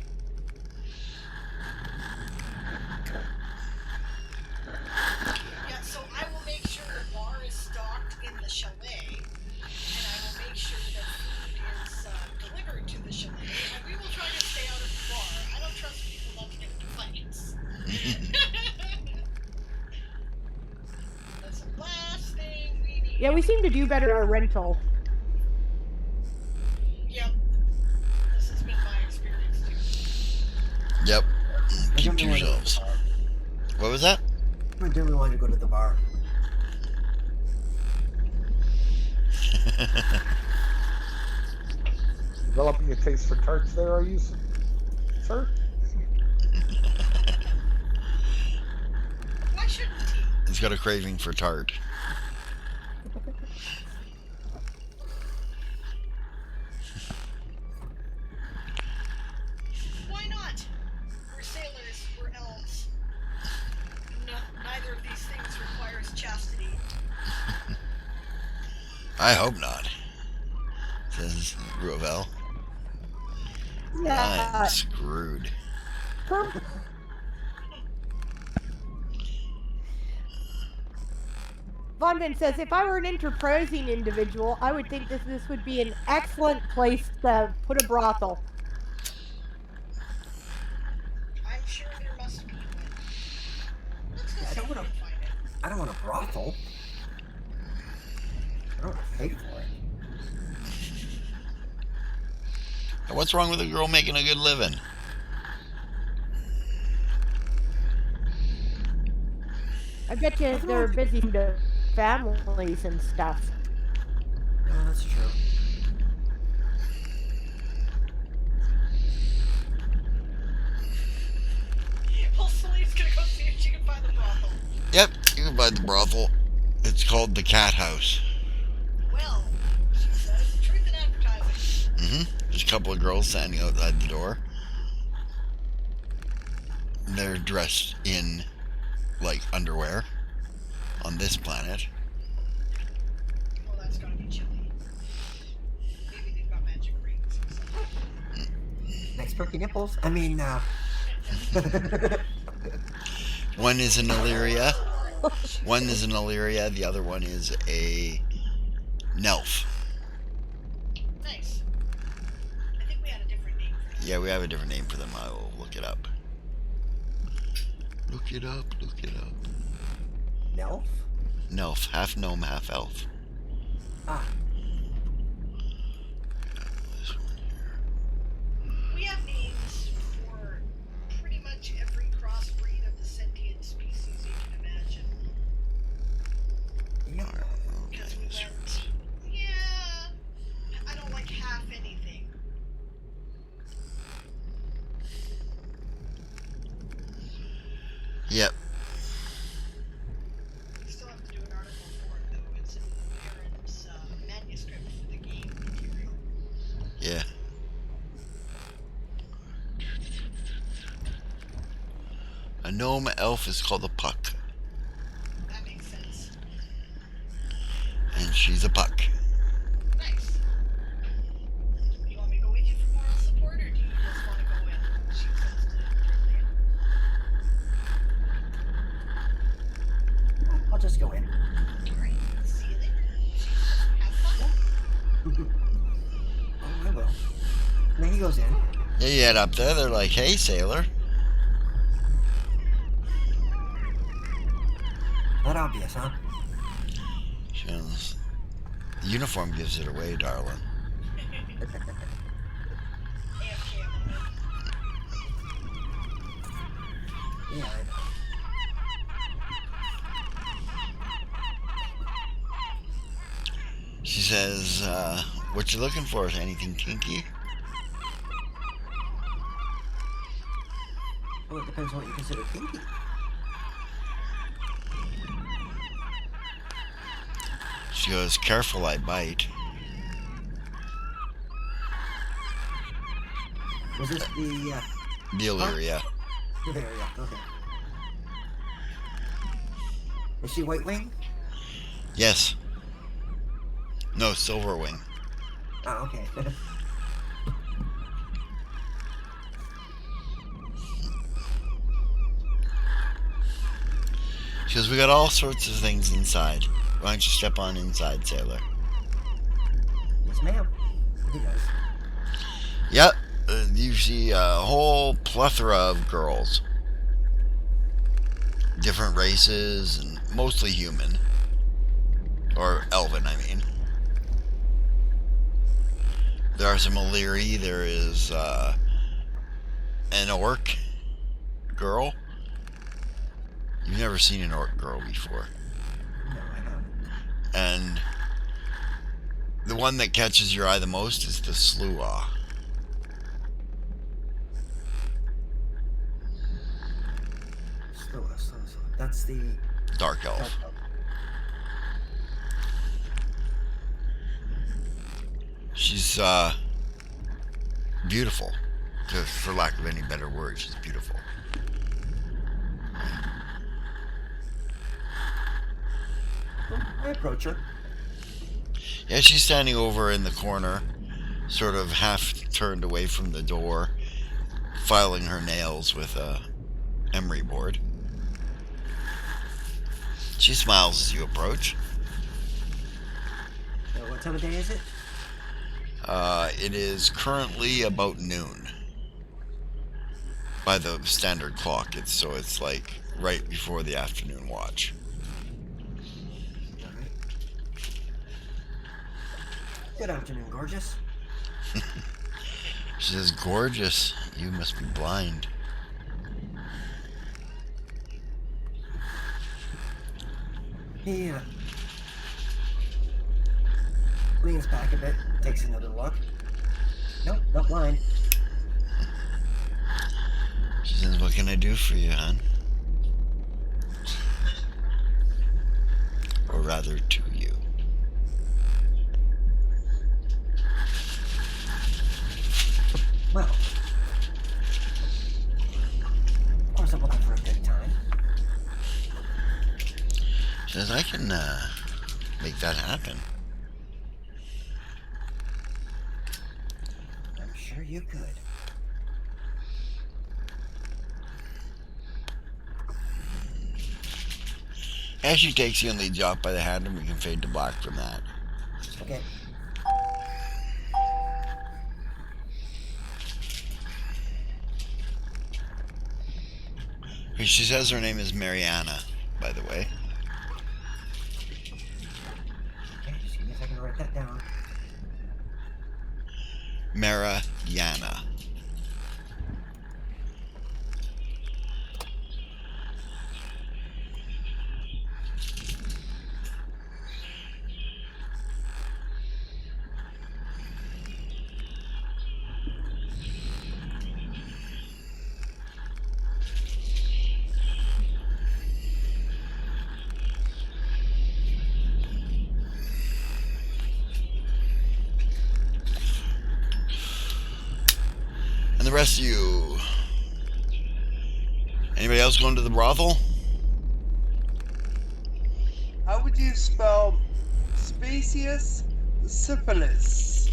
Yeah, so I will make sure the bar is stocked in the chalet, and I will make sure that food is delivered to the chalet, and we will try to stay out of the bar. I don't trust people not to get into fights. That's the last thing we need. Yeah, we seem to do better at our rental. Yep. This has been my experience too. Yep. I Keep don't to know where to go to yourselves. the bar. What was that? I do we want to go to the bar? Developing a taste for tarts there, are you, sir? Why shouldn't he? He's got a craving for tart. Why not? We're sailors, we're elves. No, neither of these things requires chastity. I hope not, says Ruvel. Yeah. I'm screwed. Vonvin says, if I were an enterprising individual, I would think this would be an excellent place to put a brothel. I'm sure there must be one. Let's go Yeah, I see don't if we wanna- can find it. I don't want a brothel. I don't want to pay for it. What's wrong with a girl making a good living? I bet you they're busy to families and stuff. No, that's true. Well, Celine's gonna go see if she can find the brothel. Yep, you can buy the brothel. It's called the Cat House. Well, she says, truth in advertising. There's a couple of girls standing outside the door. They're dressed in, like, underwear on this planet. Well, that's gotta be chilly. Maybe they've got magic rings or something. Nice perky nipples. I mean, One is an Illyria. One is an Illyria. The other one is a Nelf. Nice. I think we had a different name for them. Yeah, we have a different name for them. I will look it up. Look it up. Look it up. Nelf? Nelf. Half gnome, half elf. Ah, This one here. We have names for pretty much every crossbreed of the sentient species you can imagine. Yep. We still have to do an article for it, though. It's in Aaron's manuscript for the game material. Yeah. A gnome elf is called a puck. That makes sense. And she's a puck. Nice. Do you want me to go with you for moral support, or do you just want to go in? She says to Driflian. I'll just go in. Alright, see you later. Have fun. Oh, I will. And then he goes in. Yeah, you head up there. They're like, "Hey, sailor." That obvious, huh? The uniform gives it away, darling. AFK a moment. Yeah, I know. She says, "What you looking for? Is anything kinky?" Well, it depends on what you consider kinky. She goes, "Careful, I bite." Was this the, The Illyria. there, yeah, okay. Is she White Wing? Yes. No, Silverwing. Oh, okay. She goes, "We got all sorts of things inside. Why don't you step on inside, sailor?" Yes, ma'am. He does. Yep. You see a whole plethora of girls. Different races and mostly human. Or elven, I mean. There are some Illyri. There is an orc girl. You've never seen an orc girl before. No, I haven't. And the one that catches your eye the most is the Sluagh. Slow. That's the Dark elf. dark elf. She's beautiful. Just for lack of any better word, she's beautiful. Well, I approach her. Yeah, she's standing over in the corner, sort of half turned away from the door, filing her nails with a emery board. She smiles as you approach. What time of day is it? It is currently about noon. By the standard clock, it's like right before the afternoon watch. All right. Good afternoon, gorgeous. She says, "Gorgeous, you must be blind." He leans back a bit, takes another look. Nope, not blind. She says, "What can I do for you, hon?" Or rather, to you. Well, of course I'm looking for a good time. She says, "I can make that happen." I'm sure you could. As she takes you and leads you off by the hand, and we can fade to black from that. Okay. She says her name is Mariana, by the way. Okay, just give me a second to write that down. Mariana. Bless you. Anybody else going to the brothel? How would you spell Spacious Syphilis?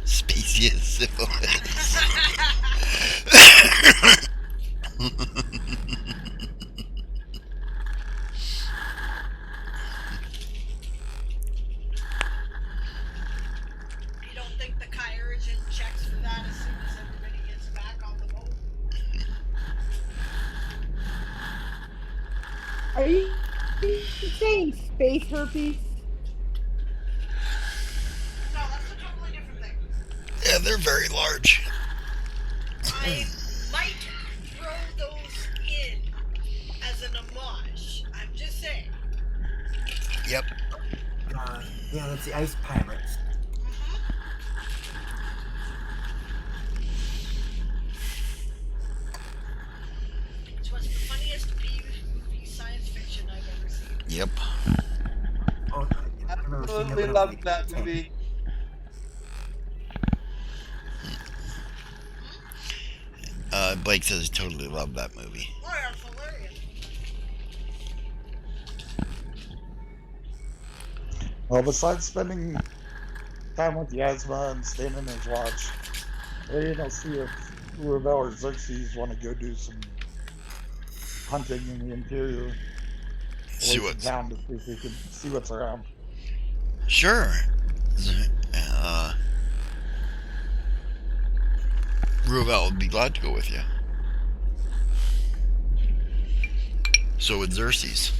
Spacious syphilis. You don't think the Kai urgent checks for that as soon as everybody gets back on the boat? Are you saying space herpes? No, that's a totally different thing. Yeah, they're very large. I might throw those in as an homage. I'm just saying. Yep. Yeah, that's the ice pirates. Which was the funniest movie science fiction I've ever seen. Yep. Oh, I remember seeing Absolutely it loved like that 10. movie. Blake says he totally loved that movie. Oh, yeah, it's hilarious. Well, besides spending time with Yasma and staying in his watch, we'll see if Ruabel or Xerxes want to go do some hunting in the interior, See away from what's town, to see if we can see what's around. sure. Ruvel would be glad to go with you. So would Xerxes.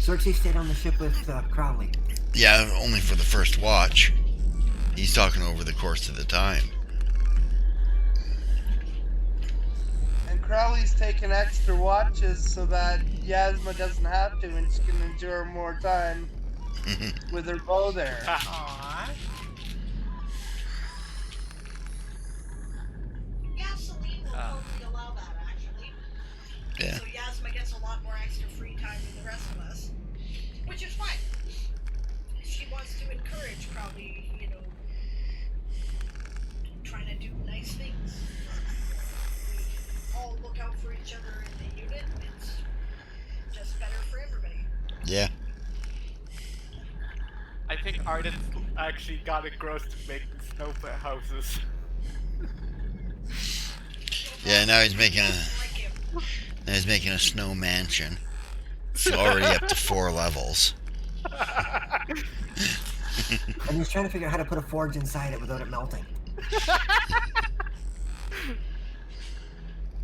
Xerxes stayed on the ship with Crowley. Yeah, only for the first watch. He's talking over the course of the time. And Crowley's taking extra watches so that Yasma doesn't have to and she can enjoy more time with her bow there. Aww. Yeah, Celine will totally allow that, actually. Yeah. So Yasma gets a lot more extra free time than the rest of us. Which is fine. She wants to encourage probably, trying to do nice things. We all look out for each other in the unit. It's just better for everybody. Yeah. I think Arden's actually got engrossed in making snow houses. Yeah, now he's making Like him. a snow mansion. It's already up to 4 levels. And he's trying to figure out how to put a forge inside it without it melting.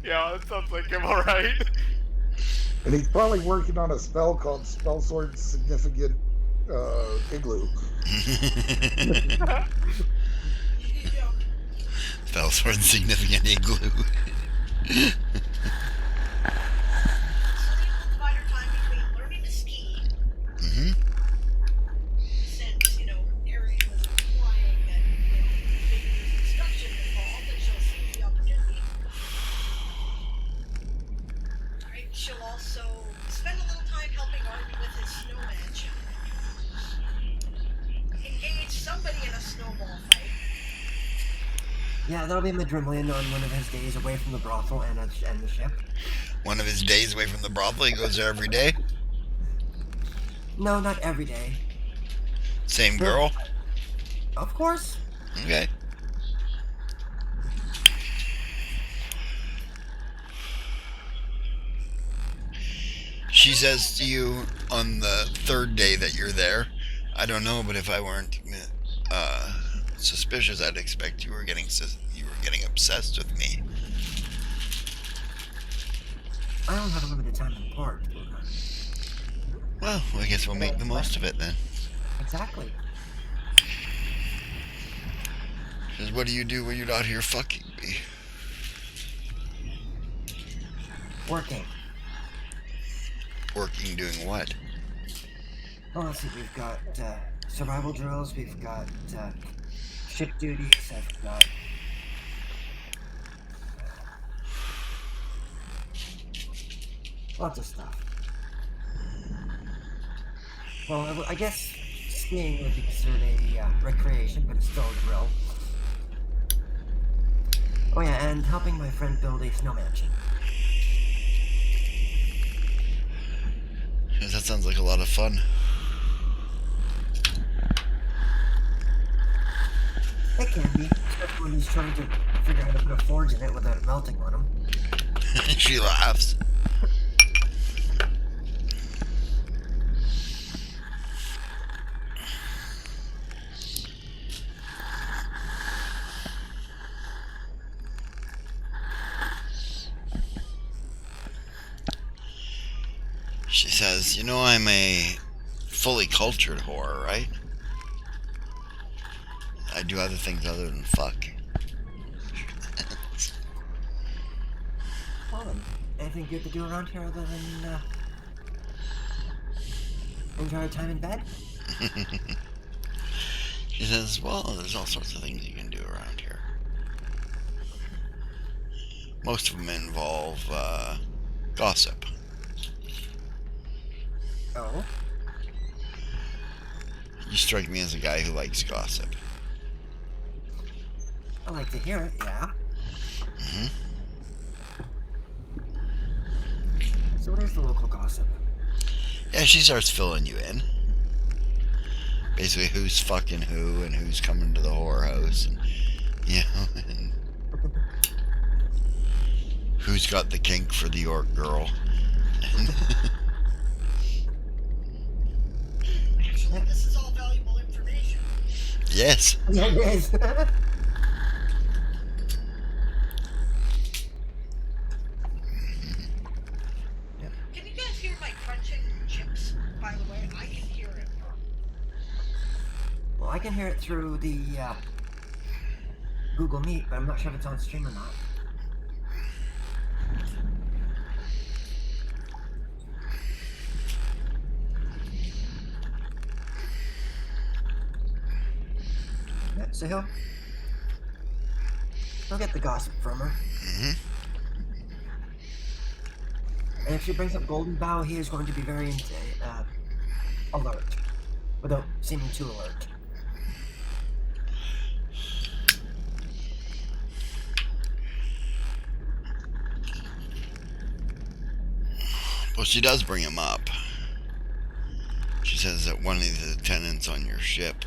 Yeah, that sounds like him, alright. And he's probably working on a spell called Spell Sword Significant Igloo. Spell sword significant igloo. Celine will divide her time between learning to ski, Mm-hmm. since, Arian was implying that maybe there's instruction involved and she'll seize the opportunity. Alright, she'll also spend a little time helping Arden with his snow mansion. Engage somebody in a snowball fight. Yeah, that'll be Madrimlian on one of his days away from the brothel and the ship. One of his days away from the brothel, he goes there every day. No, not every day. Same girl? Of course. Okay. She says to you on the 3rd day that you're there, I don't know, but if I weren't suspicious, I'd expect you were getting obsessed with me. I don't have a limited time in port. Well, I guess we'll make the most of it then. Exactly. Says, what do you do when you're not here fucking me? Working. Working doing what? Well, let's see. We've got survival drills. We've got ship duties. I've got lots of stuff. Well, I guess skiing would be considered a recreation, but it's still a drill. Oh yeah, and helping my friend build a snow mansion. That sounds like a lot of fun. It can be, especially when he's trying to figure out how to put a forge in it without it melting on him. She laughs. She says, you know I'm a fully cultured whore, right? I do other things other than fuck. Well, anything good to do around here other than enjoy our time in bed? She says, well, there's all sorts of things you can do around here. Most of them involve gossip. Oh? You strike me as a guy who likes gossip. I like to hear it, yeah. Hmm. So what is the local gossip? Yeah, she starts filling you in. Basically, who's fucking who and who's coming to the whorehouse, and you know, and who's got the kink for the York girl. Actually, this is all valuable information. Yes. Yeah, it is. Can you guys hear my crunching chips? By the way, I can hear it. Well, I can hear it through the Google Meet, but I'm not sure if it's on stream or not. Yeah, so he'll get the gossip from her. Hmm. And if she brings up Golden Bow, he is going to be very alert, without seeming too alert. Well, she does bring him up. She says that one of the tenants on your ship,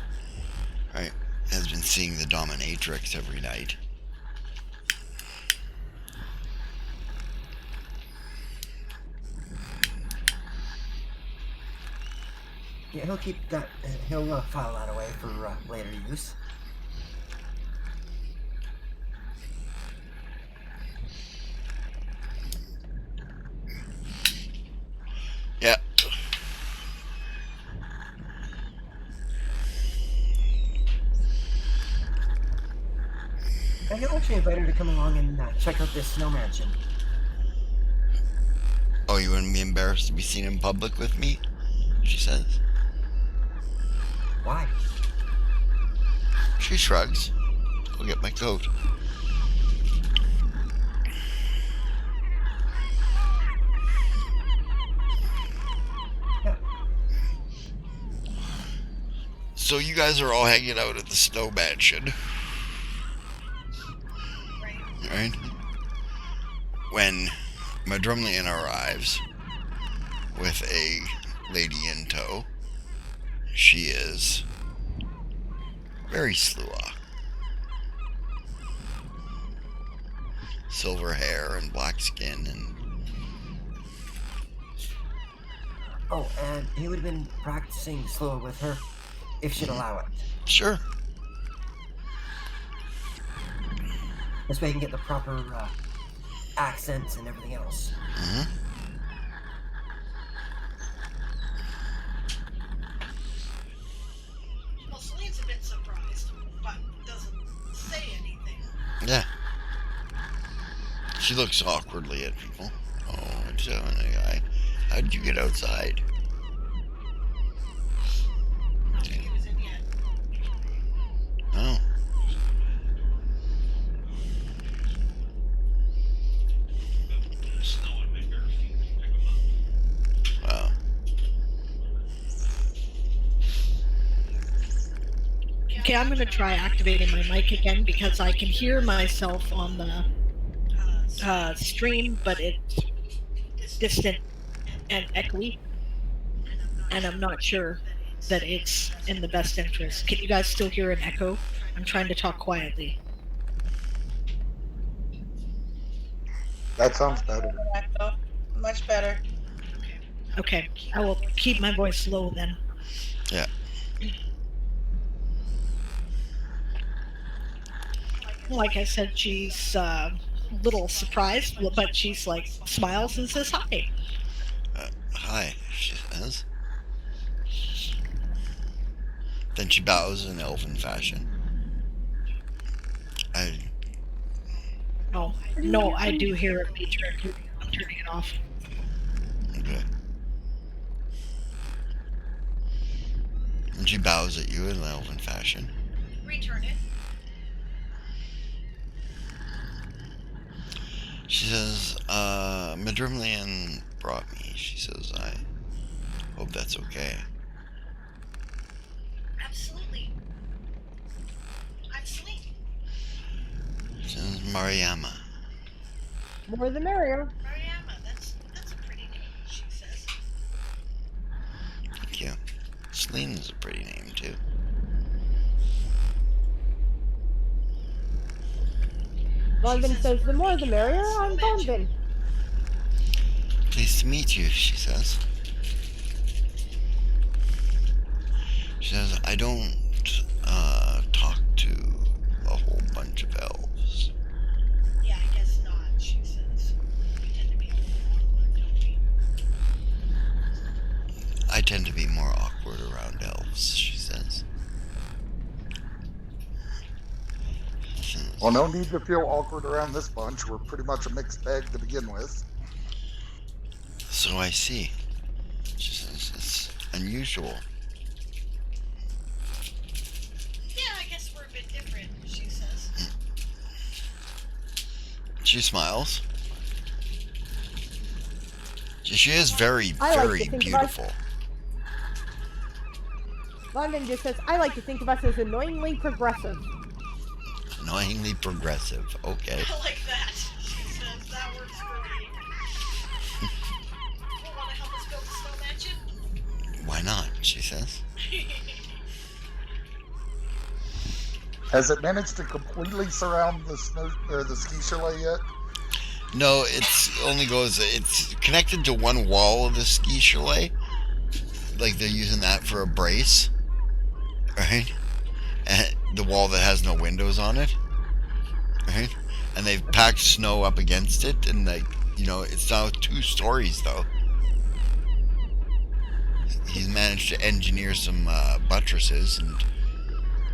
right, has been seeing the dominatrix every night. Yeah, he'll keep that. He'll file that away for later use. Yeah. And he'll actually invite her to come along and check out this snow mansion. Oh, you wouldn't be embarrassed to be seen in public with me? She says. Why? She shrugs. Go get my coat. Yeah. So you guys are all hanging out at the snow mansion. Right? When Madrumlian arrives with a lady in tow, she is very slua. Silver hair and black skin and... Oh, and he would have been practicing slow with her, if she'd allow it. Sure. This way he can get the proper accents and everything else. Mm-hmm. Well, Celine's a bit surprised, but doesn't say anything. Yeah. She looks awkwardly at people. Oh, it's a guy. How did you get outside? I don't think he was in yet. Oh. Yeah, Okay, I'm going to try activating my mic again because I can hear myself on the stream, but it's distant and echoey, and I'm not sure that it's in the best interest. Can you guys still hear an echo? I'm trying to talk quietly. That sounds better. Much better. Okay, I will keep my voice low then. Yeah. Like I said, she's a little surprised, but she's like smiles and says hi. Hi, she says. Then she bows in elven fashion. Oh, no, I do hear a meter. I'm turning it off. Okay. And she bows at you in elven fashion. Return it. She says, Madrimlian brought me. She says, I hope that's okay. Absolutely. I'm Celine. She says, Mariama. More the merrier. Mariama, that's a pretty name, she says. Thank you. Celine is a pretty name, too. Vonvin says, the more the merrier. I'm Vonvin. Pleased to meet you, she says. She says, I don't talk to a whole bunch of elves. Yeah, I guess not, she says. We tend to be a little awkward, don't we? I tend to be more awkward around elves, she says. Well, no need to feel awkward around this bunch. We're pretty much a mixed bag to begin with. So I see. She says, it's unusual. Yeah, I guess we're a bit different, she says. She smiles. She is very, I like very to think beautiful. Vonvin just says, I like to think of us as annoyingly progressive. Annoyingly progressive. Okay. I like that, she says. That works for me. You want to help us build the snow mansion? Why not? She says. Has it managed to completely surround the snow or the ski chalet yet? No, it's connected to one wall of the ski chalet. Like they're using that for a brace. Right? And the wall that has no windows on it. Right? And they've packed snow up against it, and it's now 2 stories though. He's managed to engineer some buttresses and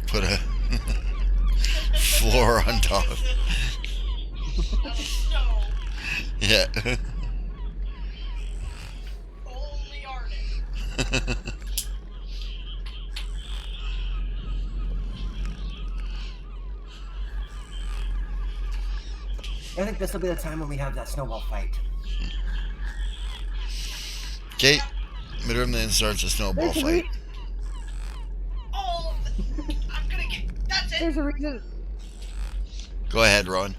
put a floor on top. Yeah. Only Arden. I think this will be the time when we have that snowball fight. Okay. Madrimlian starts a snowball fight. Oh, I'm gonna get. That's it. There's a reason. Go ahead, Ron.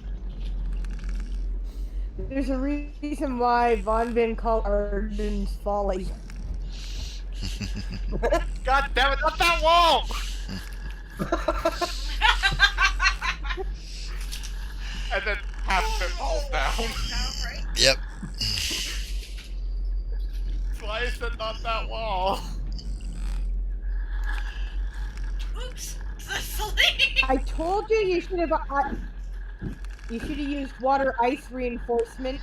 There's a reason why Vonvin called Arden's Folly. God damn it, not that wall! And then half of it falls down. Yep. Why is it not that wall? Oops. I told you you should have used water ice reinforcement.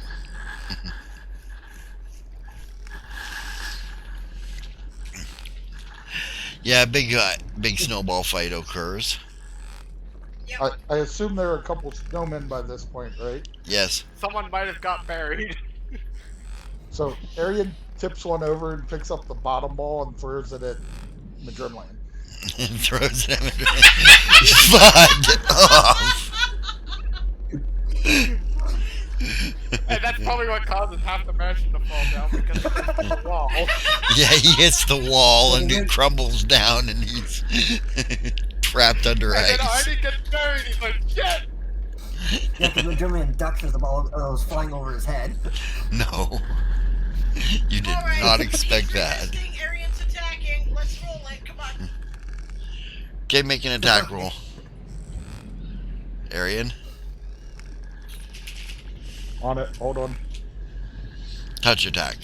Yeah, big snowball fight occurs. I assume there are a couple snowmen by this point, right? Yes. Someone might have got buried. So Arian tips one over and picks up the bottom ball and throws it at Madrimlian. And throws it at Madrimlian. Fuck off. And that's probably what causes half the mansion to fall down, because it hits the wall. Yeah, he hits the wall and it crumbles down and he's trapped under And then ice. Artie gets buried. He's like, shit! Yeah, because Madrimlian ducks as the ball was flying over his head. No. You did All right, not expect he's that. resisting, Arian's attacking. Let's roll it. Come on. Okay, make an attack roll. Arian, On it. Hold on. touch attack.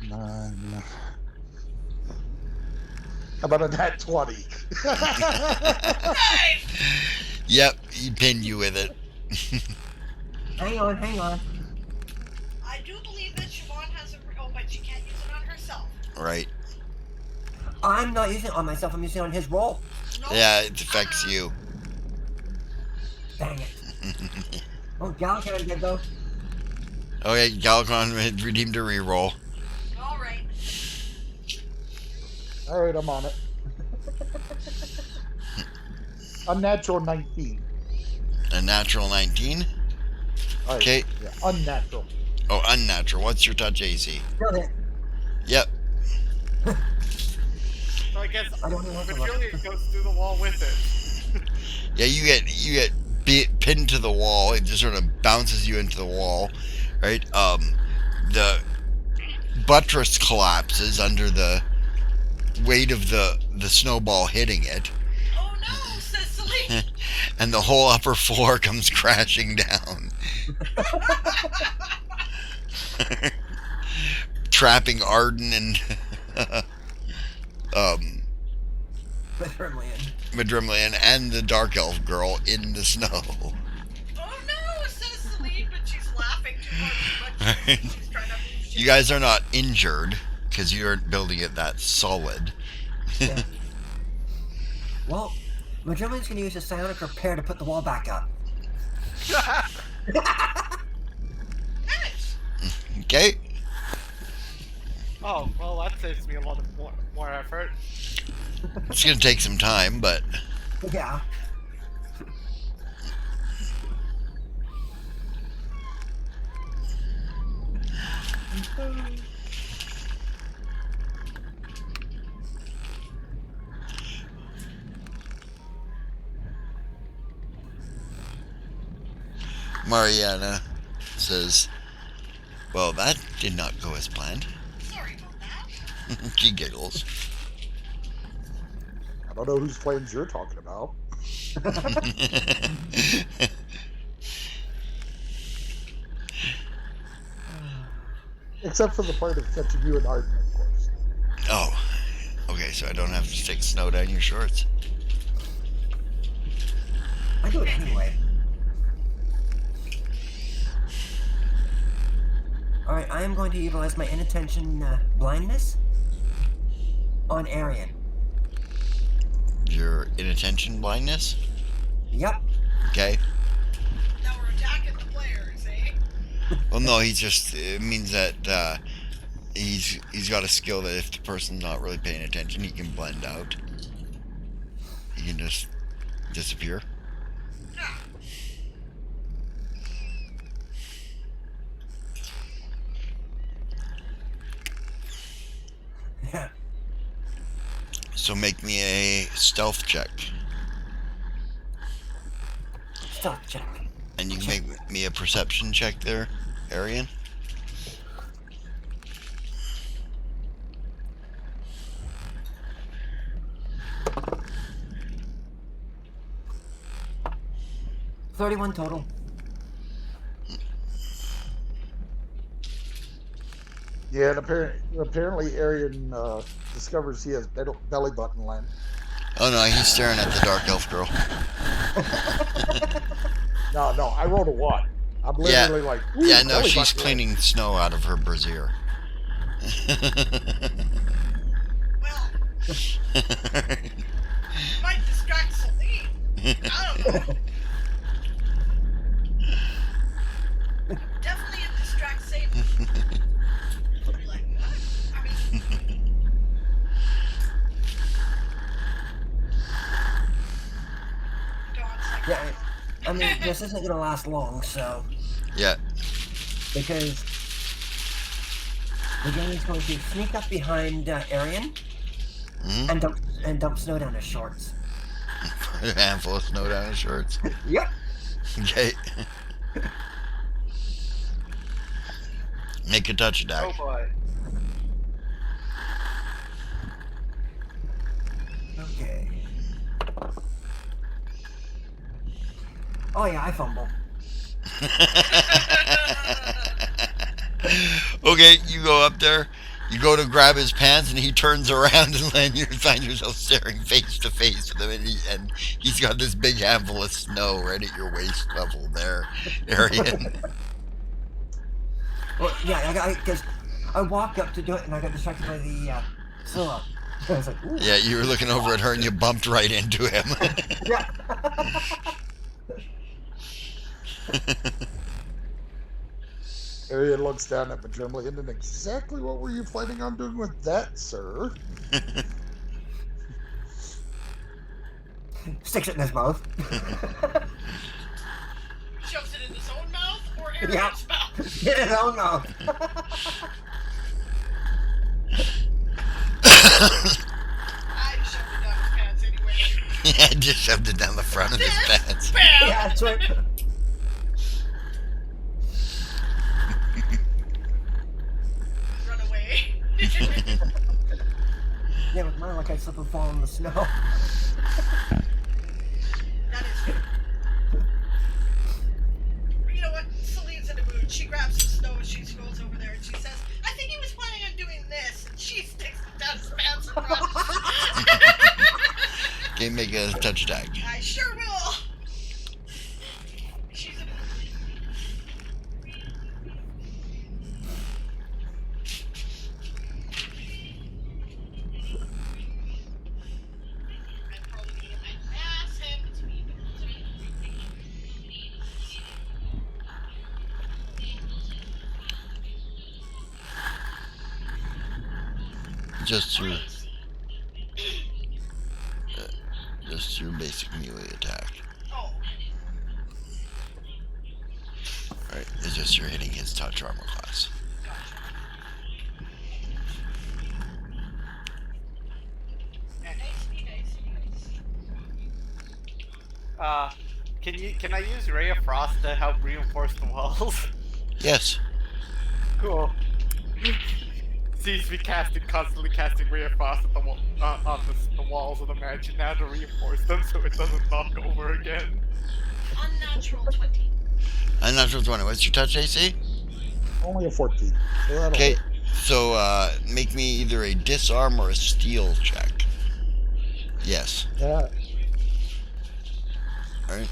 9. How about a nat 20? Nice. Yep, he pinned you with it. Hang on. I do believe that Siobhan has a. Oh, but she can't use it on herself. Right. I'm not using it on myself. I'm using it on his roll. No. Yeah, it affects you. Dang it. Oh, Gallican did though. Okay, Galacon had redeemed a reroll. All right. All right, I'm on it. Unnatural 19. A natural 19. All right. Okay. Yeah, unnatural. Oh, unnatural. What's your touch AC? Still hit. Yep. So I guess I don't know what to look. Matillion goes through the wall with it. Yeah, you get pinned to the wall. It just sort of bounces you into the wall, right? The buttress collapses under the weight of the snowball hitting it, Oh no, Cecily. and the whole upper floor comes crashing down, trapping Arden and Madrimlian and the Dark Elf girl in the snow. Oh no, Cecily. But she's laughing too much. But she's trying to move shit. You guys are not injured because you aren't building it that solid. Yeah. Well, Madrimlian's going to use a psionic repair to put the wall back up. Nice. Okay. Oh, well, that saves me a lot of more effort. It's gonna take some time, but Yeah. Mariana says, well, that did not go as planned. Sorry about that. She giggles. I don't know whose plans you're talking about. Except for the part of catching you in Arden, of course. Oh, okay, so I don't have to stick snow down your shorts. I do it anyway. Alright, I am going to utilize my inattention blindness on Arian. Your inattention blindness? Yep. Okay. Now we're attacking the players, eh? Well, no, it means that he's got a skill that if the person's not really paying attention, he can blend out. He can just disappear. Yeah. So make me a stealth check. Stop, check. And you can make me a perception check there, Arian. $31 total. Yeah, and apparently Arian discovers he has belly button land. Oh no, he's staring at the Dark Elf girl. No, I rolled a 1. I'm literally like, ooh, Yeah, no, belly she's button land. cleaning snow out of her brassiere. Well, might distract Celine. I don't know. Definitely a distract Satan. I'll be like, what? I mean, Dawn's like, Yeah, I mean, this isn't gonna last long, so Yeah. because The gang is going to sneak up behind Arian Hmm? and dump snow down his shorts. A handful of snow down his shorts. Yep. Okay. Make a touch attack. Oh boy. Okay. Oh yeah, I fumble. Okay, you go up there. You go to grab his pants, and he turns around, and then you find yourself staring face to face with him, and he's got this big handful of snow right at your waist level there, Arian. Well, yeah, because I walked up to do it and I got distracted by the snow. I was like, ooh. Yeah, you were looking over at her, and you bumped right into him. Yeah. Arian looks down at Madrimlian and exactly what were you planning on doing with that, sir? Sticks it in his mouth. Shoves it in his own mouth or Arian's Yeah. mouth? In his own mouth. I shoved it down his pants anyway. Yeah, just shoved it down the front of his pants. Bam! Yeah, that's right. Run away. Yeah, with mine, like I slip and fall in the snow. That is good. You know what? Celine's in the mood. She grabs some snow and she goes over there and she says, I think he was planning on doing this. And she sticks it down his pants and runs. Okay, make a touch attack. I sure will. She's in I'm probably gonna get my ass handed to me. Just your basic melee attack. Oh, Right, it's just you're hitting his touch armor class. Can I use Ray of Frost to help reinforce the walls? Yes. Cool. Seems me constantly casting Ray of Frost at on the walls of the mansion now to reinforce them so it doesn't knock over again. unnatural 20. Unnatural 20. What's your touch AC? Only a 14. So that'll Okay, hit. so make me either a disarm or a steal check. Yes. Yeah. Alright.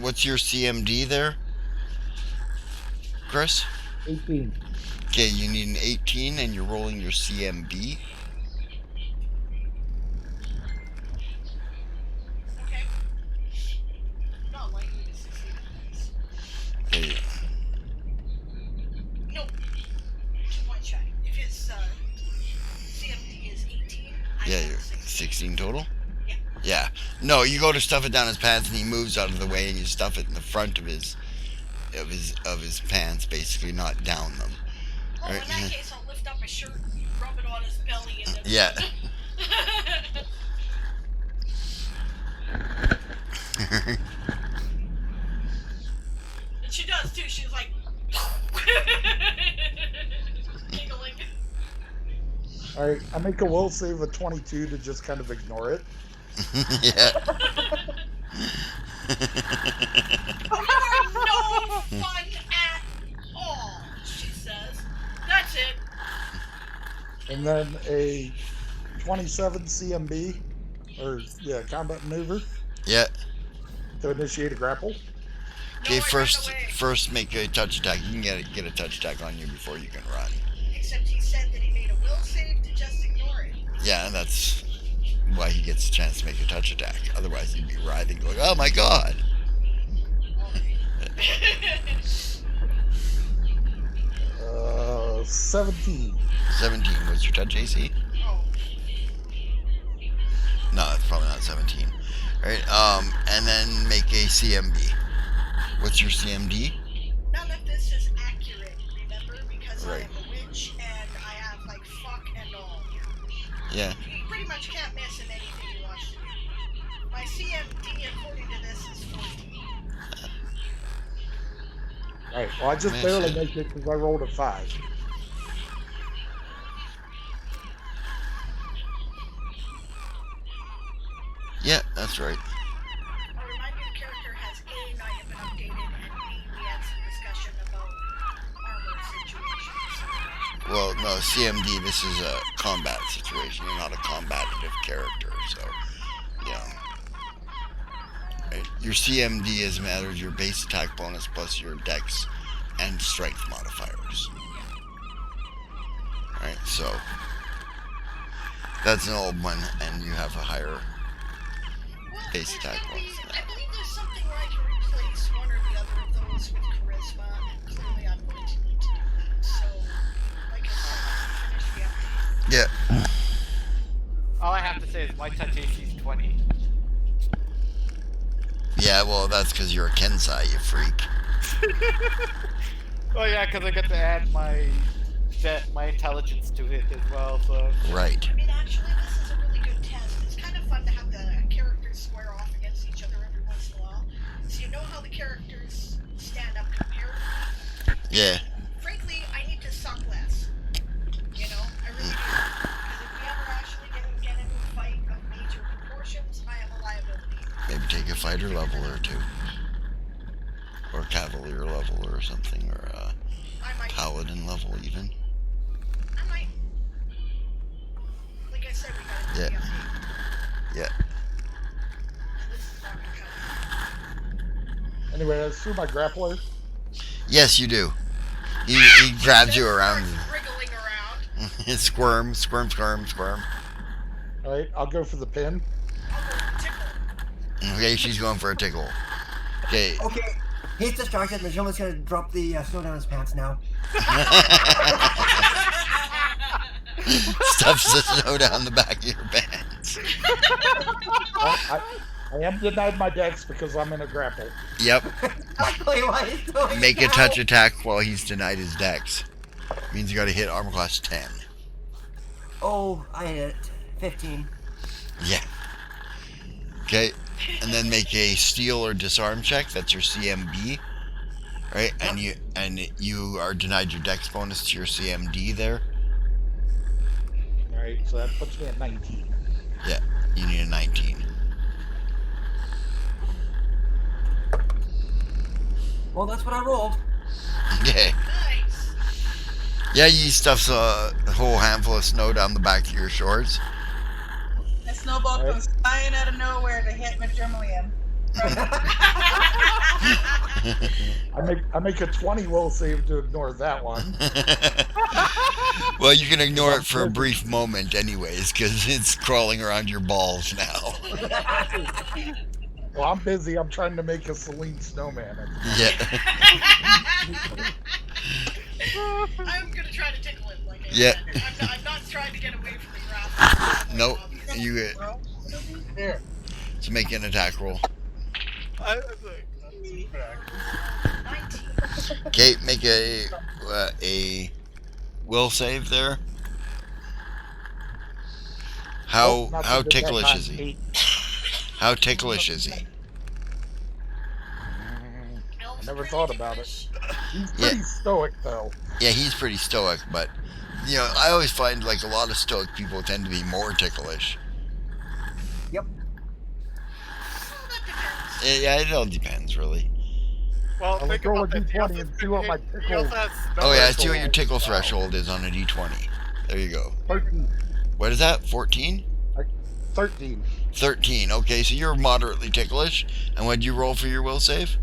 What's your CMD there, Chris? 18. Okay, you need an 18 and you're rolling your CMB. Okay. Not likely to succeed in this. Okay. Nope. 2 point shy. If his CMD is 18, I Yeah, have you're 16. 16 total? Yeah. Yeah. No, you go to stuff it down his pants and he moves out of the way and you stuff it in the front of his pants, basically, not down them. Oh, in Right. that case, I'll lift up his shirt, rub it on his belly, and then. Yeah. And she does too. She's like. Giggling. Alright, I make a will save of 22 to just kind of ignore it. Yeah. You are no fun at all, she says. That's it. And then a 27 CMB, or yeah, combat maneuver Yeah. to initiate a grapple. Okay, No, I ran away. first make a touch attack. You can get a touch attack on you before you can run. Except he said that he made a will save to just ignore it. Yeah, that's why he gets a chance to make a touch attack. Otherwise, he'd be writhing, going, "Oh my god!" Okay. 17. 17. What's your touch AC? Oh. No, that's probably not 17. All right. And then make a CMB. What's your CMD? None of this is accurate, remember? Because Right. I am a witch Yeah. He pretty much can't miss in anything he wants to do. My CMD, according to this, is 14. Right. Well, I just Miss barely it. make it because I rolled a 5. Yeah, that's right. I'll remind you the character has A, not yet been updated, and B, we had some discussion about armor situations. Well, no, CMD, this is a combat situation. You're not a combative character, so, yeah. Right. Your CMD is a matter of your base attack bonus plus your dex and strength modifiers. Right, so that's an old one, and you have a higher base attack bonus now. I believe there's something where I can replace one or the other of those with charisma, and clearly I'm going to need to do that. So, like I said, finish the update. Yeah. All I have to say is my touch AC is 20. Yeah, well, that's because you're a Kensai, you freak. Oh yeah, because I get to add my intelligence to it as well, so... Right. I mean, actually, this is a really good test. It's kind of fun to have the characters square off against each other every once in a while, so you know how the characters stand up comparatively. Yeah. Frankly, I need to suck less. You know, I really do. Because if we ever actually get into a fight of major proportions, I am a liability. Maybe take a fighter level or two. Or cavalier level or something, or I might. paladin level even. I might. Like I said, we gotta do Yeah. the update. Yeah. This is not gonna cut. Anyway, I threw my grappler. Yes, you do. He grabs you around. Wriggling around. Squirm, squirm, squirm, squirm. All right, I'll go for the pin. I'll go with tickle. Okay, she's going for a tickle. Okay. Okay, he's distracted. The gentleman's gonna drop the snow down his pants now. Stuffs the snow down the back of your pants. I am denied my dex because I'm in a grapple. Yep. Exactly what he's doing Make a now. touch attack while he's denied his dex. Means you gotta hit armor class 10. Oh, I hit it. 15. Yeah. Okay. And then make a steal or disarm check. That's your CMB. Right? And you are denied your dex bonus to your CMD there. All right, so that puts me at 19. Yeah. You need a 19. Well, that's what I rolled. Yeah. Nice. Yeah, you stuffs a whole handful of snow down the back of your shorts. A snowball Right. comes flying out of nowhere to hit Madrimlian. I make a 20 will save to ignore that one. Well, you can ignore it for a brief moment anyways, because it's crawling around your balls now. Well, I'm busy. I'm trying to make a Celine snowman. Yeah. I'm gonna try to tickle it like I Yeah. said. I'm not trying to get away from the ground. Nope. You There. to make an attack roll. I was like, 19. Okay, make a will save there. Oh, not How so good that ticklish time. is he? 8. How ticklish is he? I never thought about it. He's Yeah. pretty stoic, though. Yeah, he's pretty stoic, but you know, I always find like a lot of stoic people tend to be more ticklish. Yep. Well, that depends. Yeah, it all depends, really. well, I'll think roll about a this. D20 and see what my He tickle- also has Oh yeah, snow- see what your tickle Wow. threshold is on a D20. There you go. 13. What is that? 14? 13. 13. Okay, so you're moderately ticklish. And what did you roll for your will save?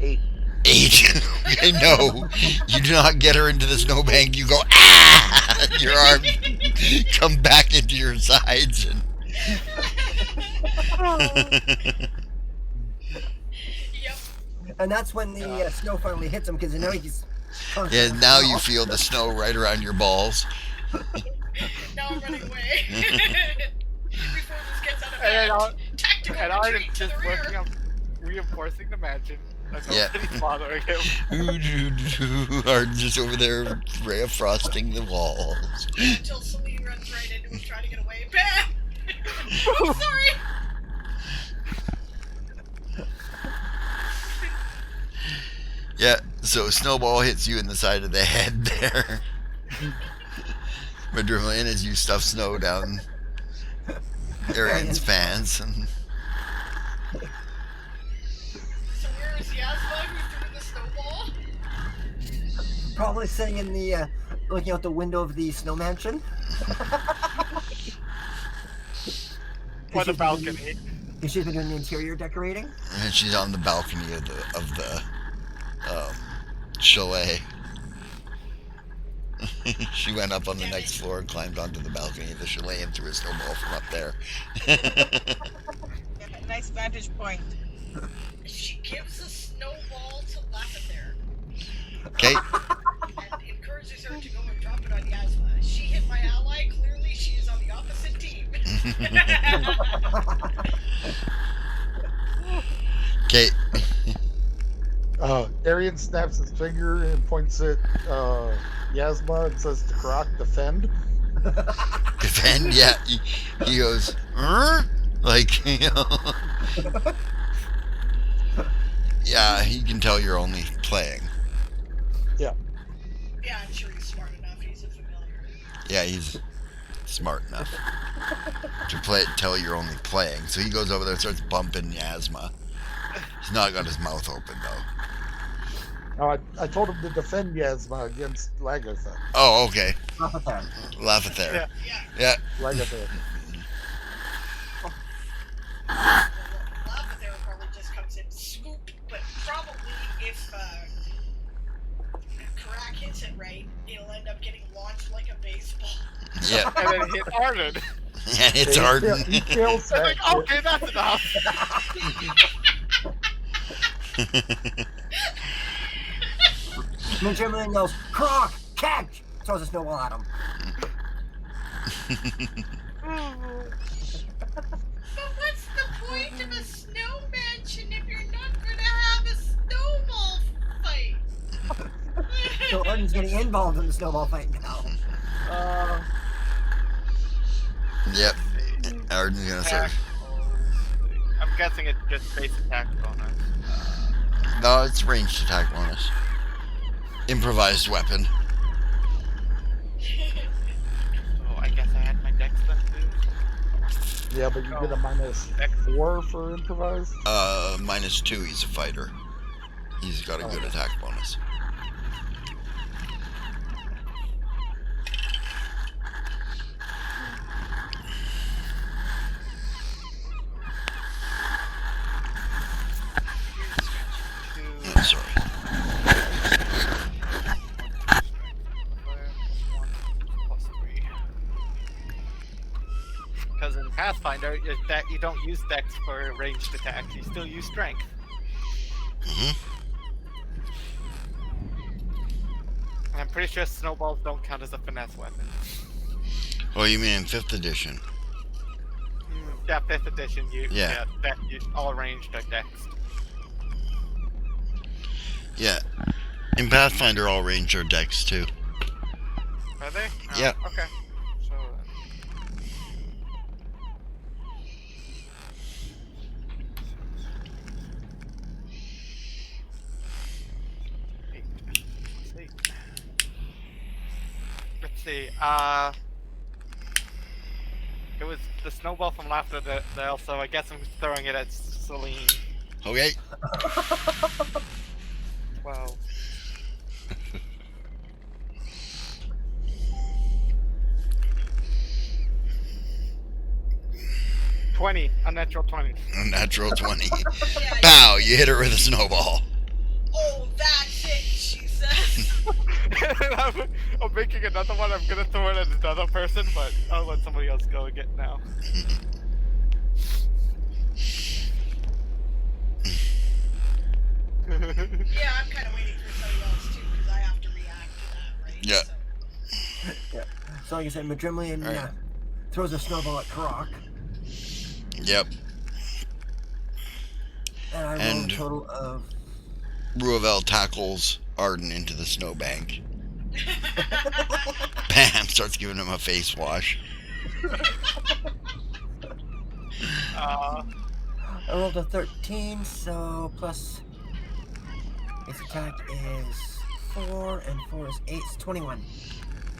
8. 8. Okay, no. You do not get her into the snowbank. You go, ah! Your arms come back into your sides. And Yep. And that's when the snow finally hits him because now he's. yeah, now you feel the snow right around your balls. Now I'm running away. Before this gets out of And hand. Tactical and I'm retreat to just the rear. working on reinforcing the mansion. And Yeah. nobody's bothering him. Are just over there frosting the walls. Until Celine runs right into was trying to get away. Bam! I'm sorry! Yeah, so Snowball hits you in the side of the head there. Madrimlian, as you stuff snow down Arian's pants. So where is Yasma who threw the snowball? Probably sitting in the, looking out the window of the snow mansion. Or the balcony. Because she's been doing the interior decorating. And she's on the balcony of the chalet. She went up on the next floor and climbed onto the balcony of the chalet and threw a snowball from up there. Yeah, nice vantage point. She gives a snowball to Lavender Okay. and encourages her to go and drop it on Yasma. She hit my ally. Clearly, she is on the opposite team. Okay. Arian snaps his finger and points at Yasma and says to Croc, defend. Defend? Yeah. He goes, like, you know. Yeah, he can tell you're only playing. Yeah. Yeah, I'm sure he's smart enough. He's a familiar. Yeah, he's smart enough to tell you're only playing. So he goes over there and starts bumping Yasma. He's not got his mouth open, though. No, I told him to defend Yasma against Lagatha. Oh, okay. Lavender. Lavender. Yeah. Lagatha. Lavender probably just comes in swoop, but probably if Karak hits it right, it'll end up getting launched like a baseball. Yeah. And then hit Arden. Yeah, it's Arden. He fails I'm like, that. okay, that's enough. Madrimlian yells, Croc, catch! Throws a snowball at him. But what's the point of a snow mansion if you're not gonna have a snowball fight? So Arden's getting involved in the snowball fight now. Yep. Arden's gonna start. I'm guessing it's just base attack bonus. No, it's ranged attack bonus. Improvised weapon. Oh, I guess I had my dex then too. Yeah, but you get a -4 for improvised. -2. He's a fighter. He's got a good attack bonus. Oh, sorry. Because in Pathfinder, you don't use dex for ranged attacks. You still use strength. Mm-hmm. And I'm pretty sure snowballs don't count as a finesse weapon. Oh, you mean in 5th edition? Yeah, 5th edition. Yeah. All ranged are dexed. Yeah. In Pathfinder, all range are dex too. Are they? Oh, Yeah. Okay. So. Let's see. It was the snowball from Laughter Dale, so I guess I'm throwing it at Celine. Okay. 12. Unnatural 20. Unnatural 20. Yeah, Pow! You hit her with a snowball. oh, that's it, she says. I'm making another one. I'm gonna throw it at another person, but I'll let somebody else go again now. Yeah, I'm kind of waiting for somebody else too, because I have to react to that, right? Yeah. So, Yeah. So like I said, Madrimlian Right. throws a snowball at Croc. Yep. And I roll And- a total of... Ruavel tackles Arden into the snowbank. Bam! Starts giving him a face wash. Uh, I rolled a 13, so plus his attack is 4, and 4 is 8, it's 21.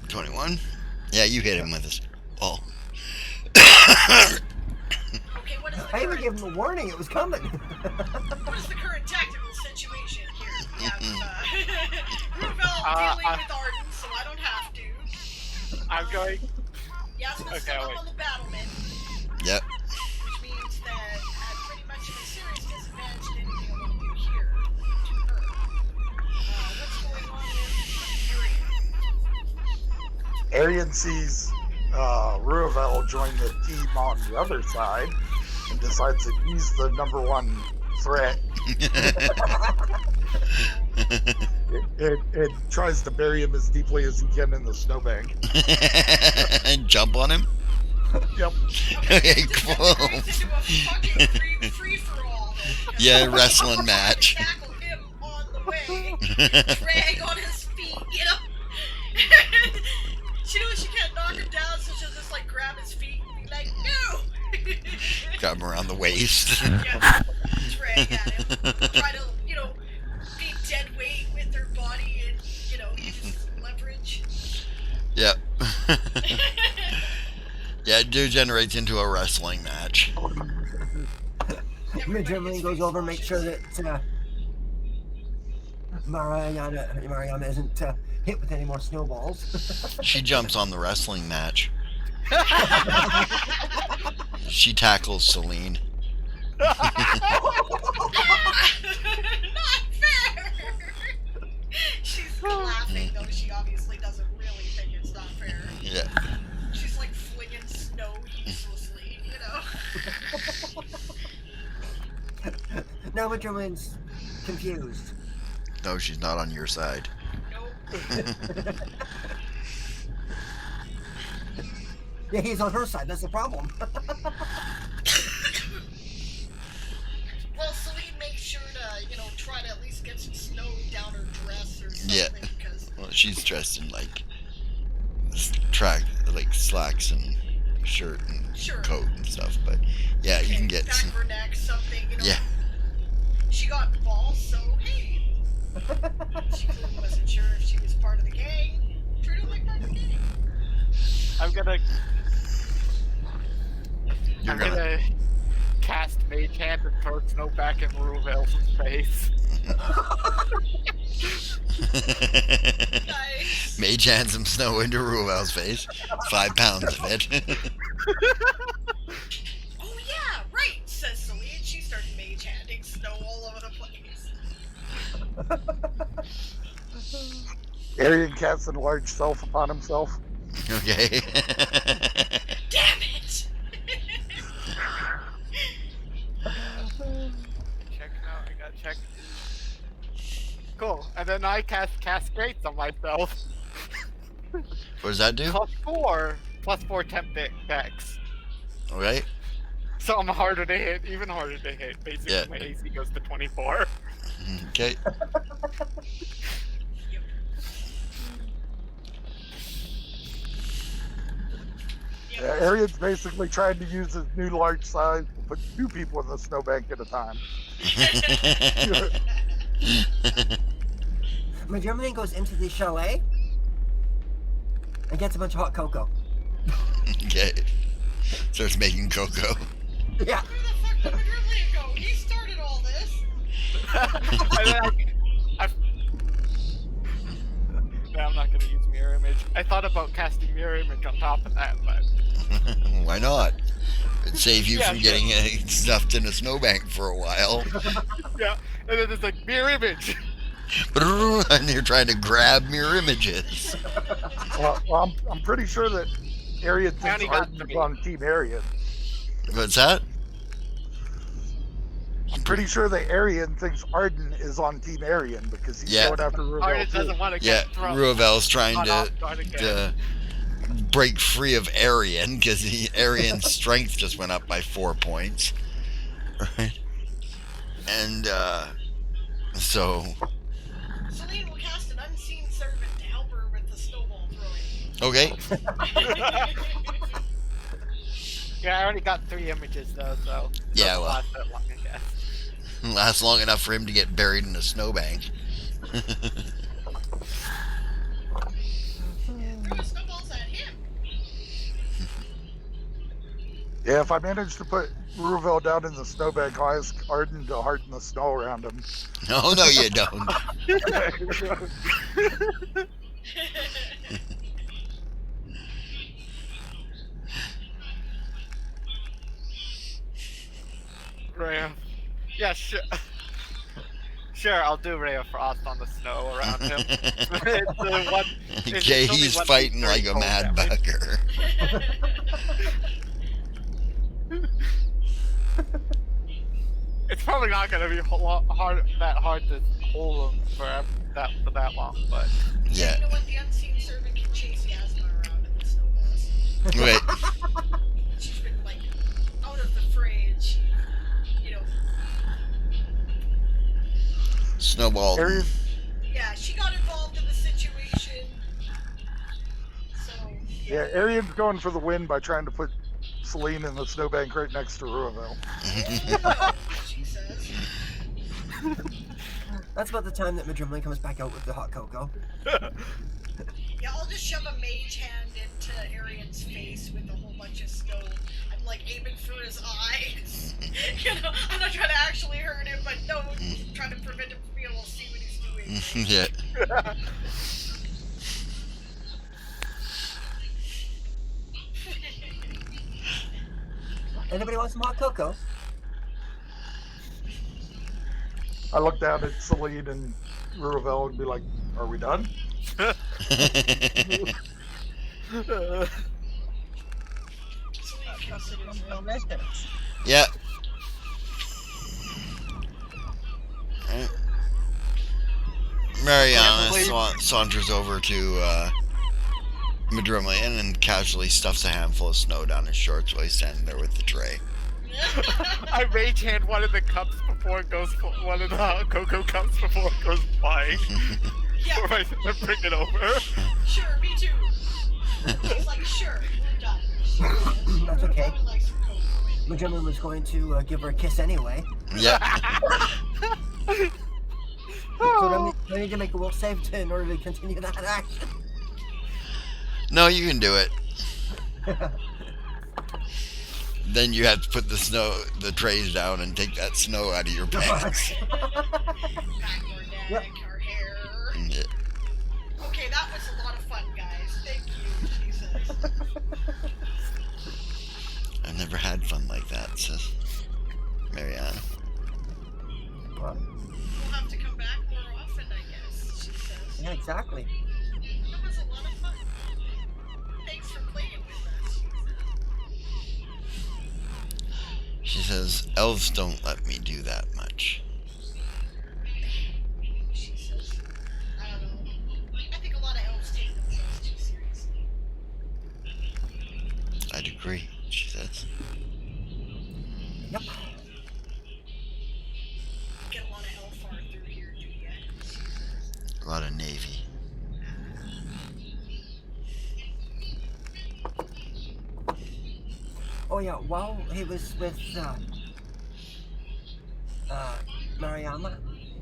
21. Yeah, you hit him with his ball. Okay, what is the I even current? gave him a warning, it was coming. What is the current tactical situation here? We have Ruvel Uh, dealing with Arden, so I don't have to. I'm going. Yasmin's Okay, still wait. up on the battlement, Yep. which means that at pretty much a serious disadvantage to anything I'm going to do here to her. What's going on with Arian sees Ruavel join the team on the other side and decides that he's the number one threat. It tries to bury him as deeply as he can in the snowbank. And jump on him? Yep. Okay, Just cool. turns into a fucking free-for-all then. because Yeah, someone's wrestling trying to match. Tackle him on the way, drag on his feet, you know? She knows she can't knock him down, so she'll just like grab his feet and be like, no! Got him around the waist. Yeah, drag at him. Try to, you know, be dead weight with her body and, you know, use leverage. Yep. Yeah, it degenerates into a wrestling match. Midgermaline goes over and makes sure that Mariana isn't hit with any more snowballs. She jumps on the wrestling match. She tackles Celine. Not fair! She's laughing, though she obviously doesn't really think it's not fair. Yeah. She's like flinging snow uselessly, you know? Now Midgermaline's confused. No, she's not on your side. Nope. Yeah, he's on her side, that's the problem. Well, Celine makes sure to, you know, try to at least get some snow down her dress or something, Yeah. because Well, she's dressed in like slacks and shirt and Sure. coat and stuff. But yeah, you can get back some. of her neck, something, you know. Yeah. She got balls, so hey. She clearly wasn't sure if she was part of the gang. Treat her like part of the gang. I'm gonna. You're I'm gonna. gonna cast Mage Hand and throw snow back in Ruvel's face. Nice. Mage hands some snow into Ruel's face. 5 pounds of it. Oh yeah, right, says Celine. She started mage handing snow all over the place. Arian casts an enlarged self upon himself. Okay. Damn it! Check now. I gotta check. Cool. And then I cast Cascades on myself. What does that do? +4 temp dex. Okay. So I'm harder to hit, even harder to hit. Basically, Yeah. my AC goes to 24. Okay. Arian's basically trying to use his new large size to put 2 people in the snowbank at a time. Midgermaline goes into the chalet and gets a bunch of hot cocoa. Okay. Starts making cocoa. Yeah. Where the fuck did Madrid go? He started all this. And then yeah, I'm not gonna use Mirror Image. I thought about casting Mirror Image on top of that, but Why not? It'd save you Yeah, from sure. getting stuffed in a snowbank for a while. yeah. And then it's like Mirror Image. And you're trying to grab mirror images. Well, I'm pretty sure that Arian I only thinks got Arden's 3. on Team Arian. What's that? I'm pretty sure that Arian thinks Arden is on Team Arian because he's Yeah. going after Ruvel Arden too. doesn't want to Yeah, get thrown. Ruvel's trying on to off guard again. break free of Arian because Arian's strength just went up by 4 points. Right? And so Celine will cast an unseen servant to help her with the snowball throwing. okay. Yeah, I already got 3 images though, so it Yeah, doesn't well, last that long, I guess. lasts long enough for him to get buried in a snowbank. Throwing snowballs at him. Yeah, if I manage to put Ruvel down in the snowbank, I'll ask Arden to harden the snow around him. No, no, you don't. Ray of... Yeah, sure. Sure, I'll do Ray of Frost on the snow around him. It's one. Okay, he's fighting like a mad bugger. It's probably not gonna be that hard to hold him for that long, but Yeah. You know what? The unseen servant can chase Yasma around in the snowballs. Wait. She's been like out of the fray, and she, you know. Snowball. Yeah, she got involved in the situation. So Yeah, Arian's going for the win by trying to put Celine in the snowbank right next to Ruvel. she says. That's about the time that Madrimlin comes back out with the hot cocoa. Yeah, I'll just shove a mage hand into Arian's face with a whole bunch of snow. I'm like aiming for his eyes. You know, I'm not trying to actually hurt him, but no, trying to prevent him from being able to see what he's doing. Yeah. Anybody want some hot cocoa? I look down at Celine and Ruvel and be like, "Are we done?" Yeah. Mariana saunters over to Madrimlian and casually stuffs a handful of snow down his shorts while he's standing there with the tray. I rage hand one of the cups before it goes. One of the hot cocoa cups before it goes flying. Yeah. Before I bring it over. Sure, me too. He's like, sure, we're done. That's okay. I would like some cocoa. Madrimlin was going to give her a kiss anyway. Yeah. So I need to make a will save in order to continue that action. No, you can do it. Then you have to put the trays down and take that snow out of your pants. Back or neck or hair. Yeah. Okay, that was a lot of fun, guys. Thank you, Jesus. I've never had fun like that, says Mariana. Well, We'll have to come back more often, I guess, she says. yeah, exactly. That was a lot of fun. Thanks for playing with us, She says, elves don't let me do that much. she says. I don't know. I think a lot of elves take themselves too seriously. I'd agree, she says. Yep. Get a lot of elf art through here, do ya? A lot of navy. Oh yeah, while he was with Mariama,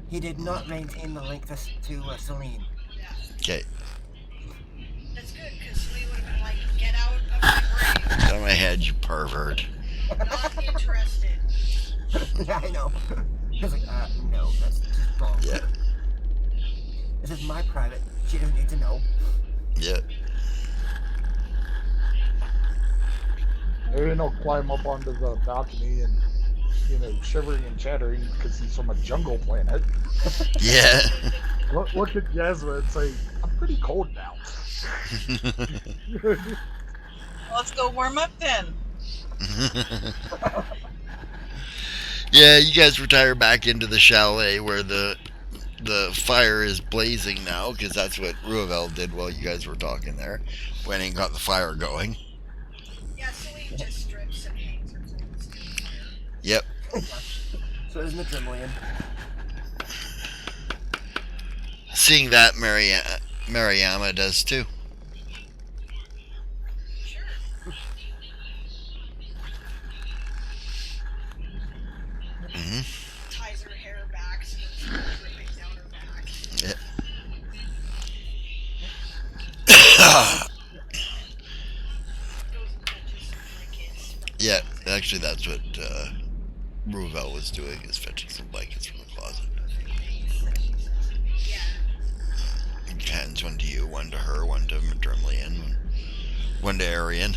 he did not maintain the link to Celine. Yeah. Okay. That's good, because Celine would have been like, get out of my brain. Out of my head, you pervert. Not interested. Yeah, I know. He was like, no, that's just wrong. Yeah. This is my private. She doesn't need to know. Yeah. Arian will climb up onto the balcony and, shivering and chattering because he's from a jungle planet. Yeah. Look at Yasma and say, "I'm pretty cold now." Let's go warm up then. Yeah, you guys retire back into the chalet where the fire is blazing now, because that's what Ruvel did while you guys were talking there. Went and got the fire going. Yeah, Celine just strips and hangs her clothes to the fire. Yep. So does Madrimlian. Seeing that, Mariama does too. Sure. Goes and fetches some blankets from the Yeah, closet. actually, that's what Ruvel was doing, is fetching some blankets from the closet. Perfect, thanks, she says. Yeah. He hands one to you, one to her, one to Madrimlian, one to Arian.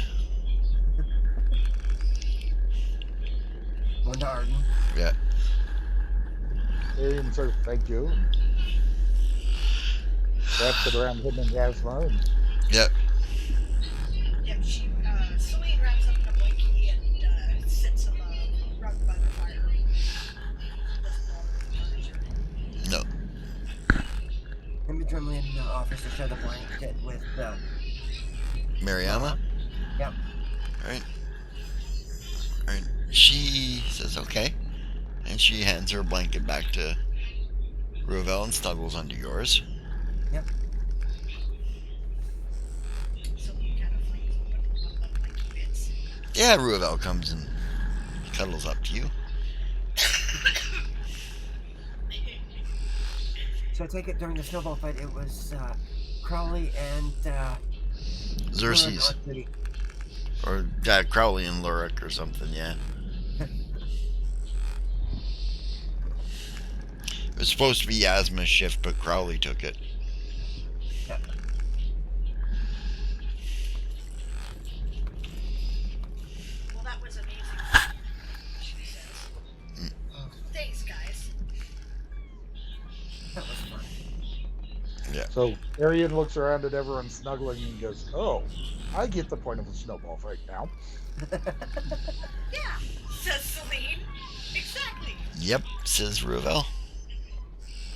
One to Arden. Yeah. Arian sort of thank you and wraps it around him and Yasma. And Yep. Yep, Celine wraps up in a blankie and sits him a rug by the fire. Doesn't bother with the furniture. No. And Madrimlian offers to share the blanket with Mariama? Yep. Alright. Alright. She says okay. And she hands her blanket back to Ruvel and snuggles under yours. Yep. Celine kind of flings open one of the blankie bits. Yeah, Ruvel comes and cuddles up to you. So I take it during the snowball fight, it was Crowley and Xerxes. Or Crowley and Lurik or something, yeah. It was supposed to be Yasma's shift, but Crowley took it. Yeah. Well, that was amazing, she says. Thanks, guys. That was fun. Yeah. so Arian looks around at everyone snuggling and goes, "Oh, I get the point of a snowball fight now." Yeah, says Celine. Exactly. Yep, says Ruvel.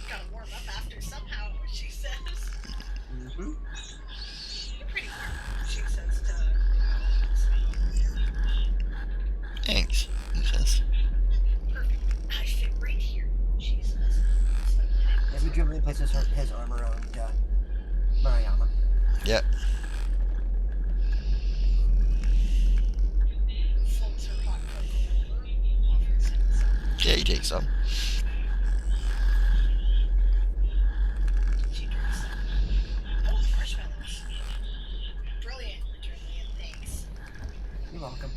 Gotta warm up after somehow, she says. Mm-hmm. You're pretty warm, she says to Ruvel. Thanks, he says. Perfect. I fit right here, she says. And Madrimlian places his arm around Mariama. Yep. Floats her hot cocoa over, offers him some. Yeah, he takes some. She drinks some. Oh, marshmallows. Brilliant, Madrimlian, thanks. You're welcome.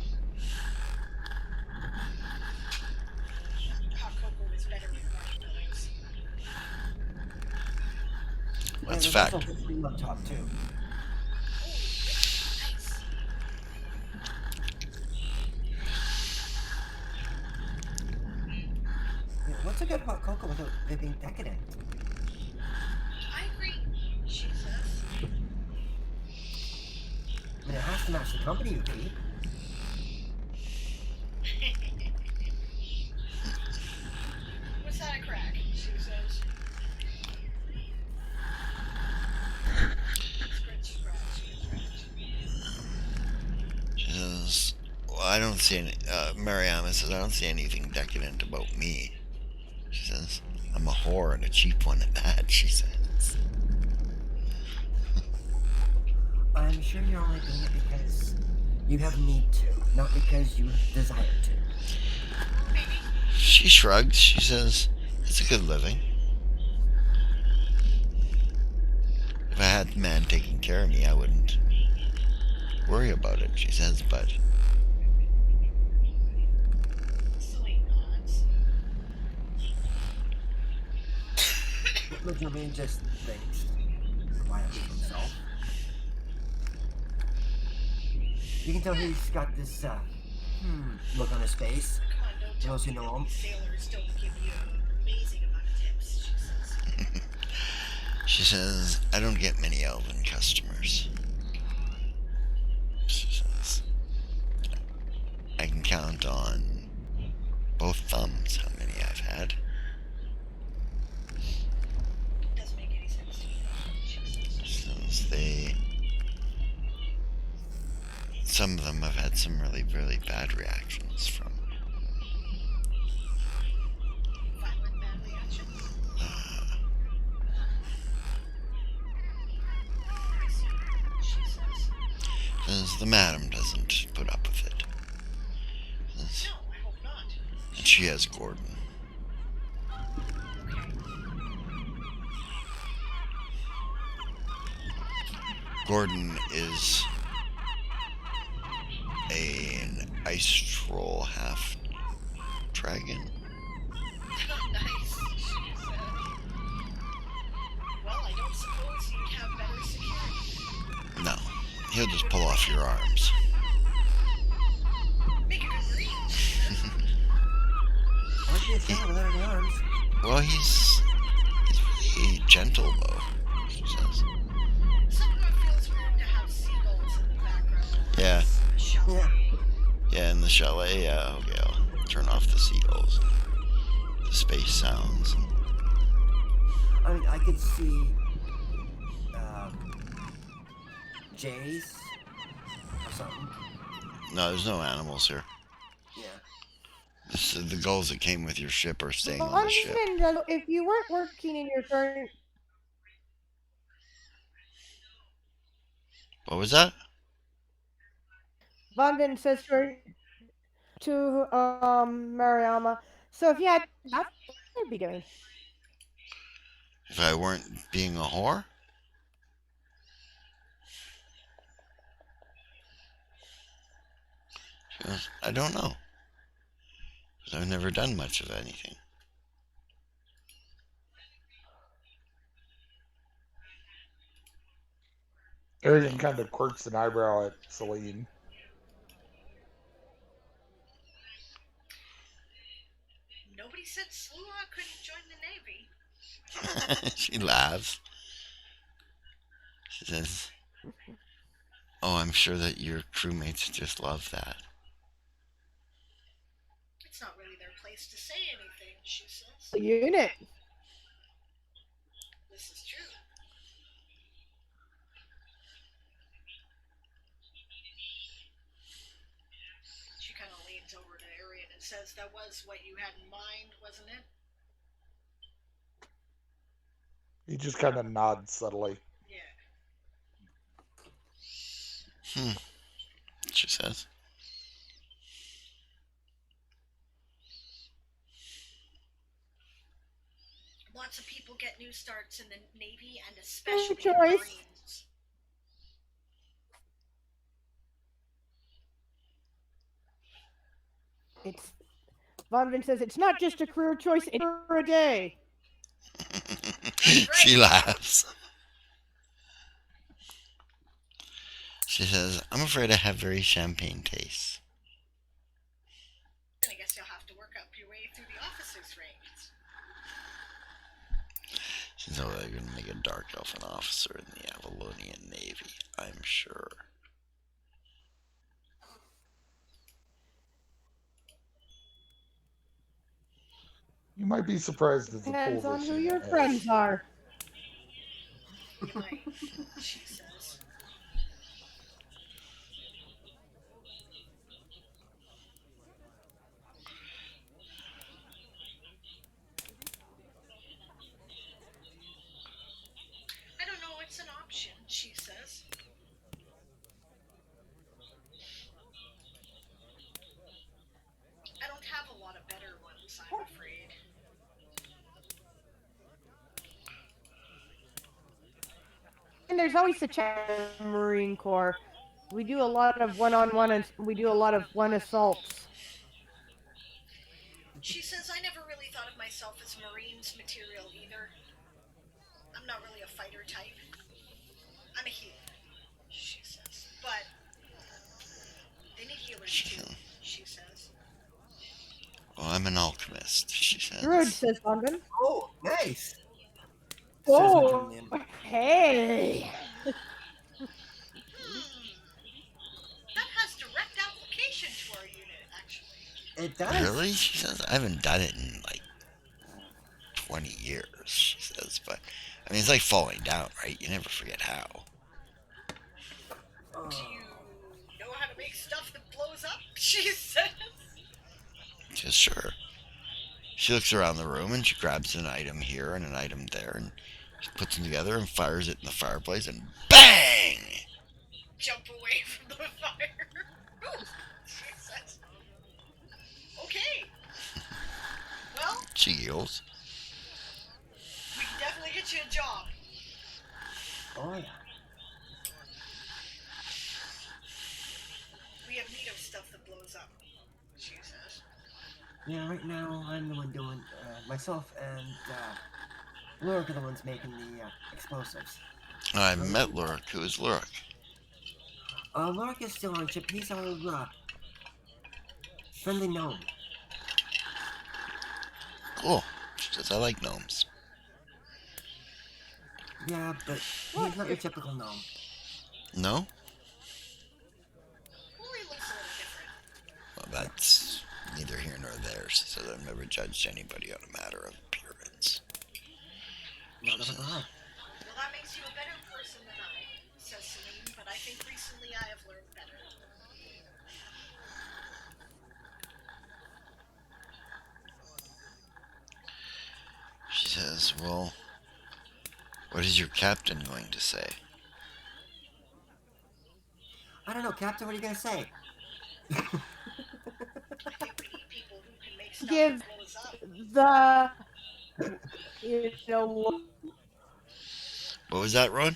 Hot cocoa is better with marshmallows. That's a there's fact. also whipped cream on top too. Oh, nice. Yeah, what's a good hot cocoa without it being decadent? I agree, she says. I mean, it has to match the company you keep. What's that a crack? She says. Scratch, scratch, scratch. She says, well, I don't see any, Mariama says, I don't see anything decadent about me. She says, I'm a whore and a cheap one at that, she says. I'm sure you're only doing it because you have need to, not because you desire to. Maybe. She shrugs. She says, it's a good living. If I had a man taking care of me, I wouldn't worry about it, she says, but Celine nods. Madrimlian just thinks quietly to himself. You can tell he's got this look on his face. Come on, don't tell Those who me know that him. these sailors don't give you an amazing amount of tips, she says. she says, I don't get many elven customers. She says, I can count on both thumbs how many I've had. Doesn't make any sense to me, she says. Since some of them have had some really, really bad reactions from. Violent bad reactions? I see, she says. Says the madam doesn't put up with it. Says, No, I hope not. and she has Gordon. Gordon is an ice troll half dragon. Nice. Well, I don't suppose you'd have better security. No, he'll just pull off your arms. Make a good breed. Why do you say without any arms? Well, he's really gentle, though, she says. Somehow it feels weird to have seagulls in the background. Yeah. Yeah. Yeah, in the chalet, yeah, okay, I'll turn off the seagulls. The space sounds. I mean, I could see jays or something. No, there's no animals here. Yeah. The gulls that came with your ship are staying on the ship. Husband, if you weren't working in your current, What was that? Vonvin says to Mariama. So if you had that, what would you be doing? If I weren't being a whore? She goes, I don't know. Because I've never done much of anything. Arian kind of quirks an eyebrow at Celine. Nobody said Slua couldn't join the Navy. She laughs. She says, oh, I'm sure that your crewmates just love that. It's not really their place to say anything, she says. The unit. This is true. She kind of leans over to Arian and says, that was what you had in mind, wasn't it? He just kind of nods subtly. Yeah. She says. Lots of people get new starts in the Navy and especially Good choice. Marines. It's Vonvin says it's not just a career choice; it's for a day. She laughs. She says, I'm afraid I have very champagne tastes. I guess you'll have to work up your way through the officers' ranks. She's already going to make a dark elfin officer in the Avalonian Navy, I'm sure. You might be surprised at the Depends pool on this who unit your has. friends are. You might, she says. I don't know, it's an option, she says. I don't have a lot of better ones, I'm afraid. And there's always the Marine Corps. We do a lot of one-on-one, and we do a lot of one assaults. She says, I never really thought of myself as Marines material either. I'm not really a fighter type. I'm a healer, she says. But they need healers too, she says. Well, I'm an alchemist, she says. Good, says Vonvin. Oh, nice. Oh, Madrimlian. hey. That has direct application to our unit, actually. It does. Really? She says, I haven't done it in like 20 years, she says. But, I mean, it's like falling down, right? You never forget how. Do you know how to make stuff that blows up? She says. She says, sure. She looks around the room and she grabs an item here and an item there and she puts them together and fires it in the fireplace and BANG! Jump away from the fire. Ooh, she says. Okay. Well, She giggles. we can definitely get you a job. Oh, yeah. Yeah, right now I'm the one doing myself and Lurk are the ones making the explosives. I met Lurik. Who is Lurik? Lurk is still on ship. He's our friendly gnome. Cool. She says, I like gnomes. Yeah, but Look, he's not your if typical gnome. No? Well, he looks a little different. Well, that's neither here nor there. She says, I've never judged anybody on a matter of appearance. Not have I. Well, that makes you a better person than I, says Celine, but I think recently I have learned better. She says, well, what is your captain going to say? I don't know, Captain. What are you gonna say? I think we need people who can make stuff give that blows up. the, you know, What was that, Ron?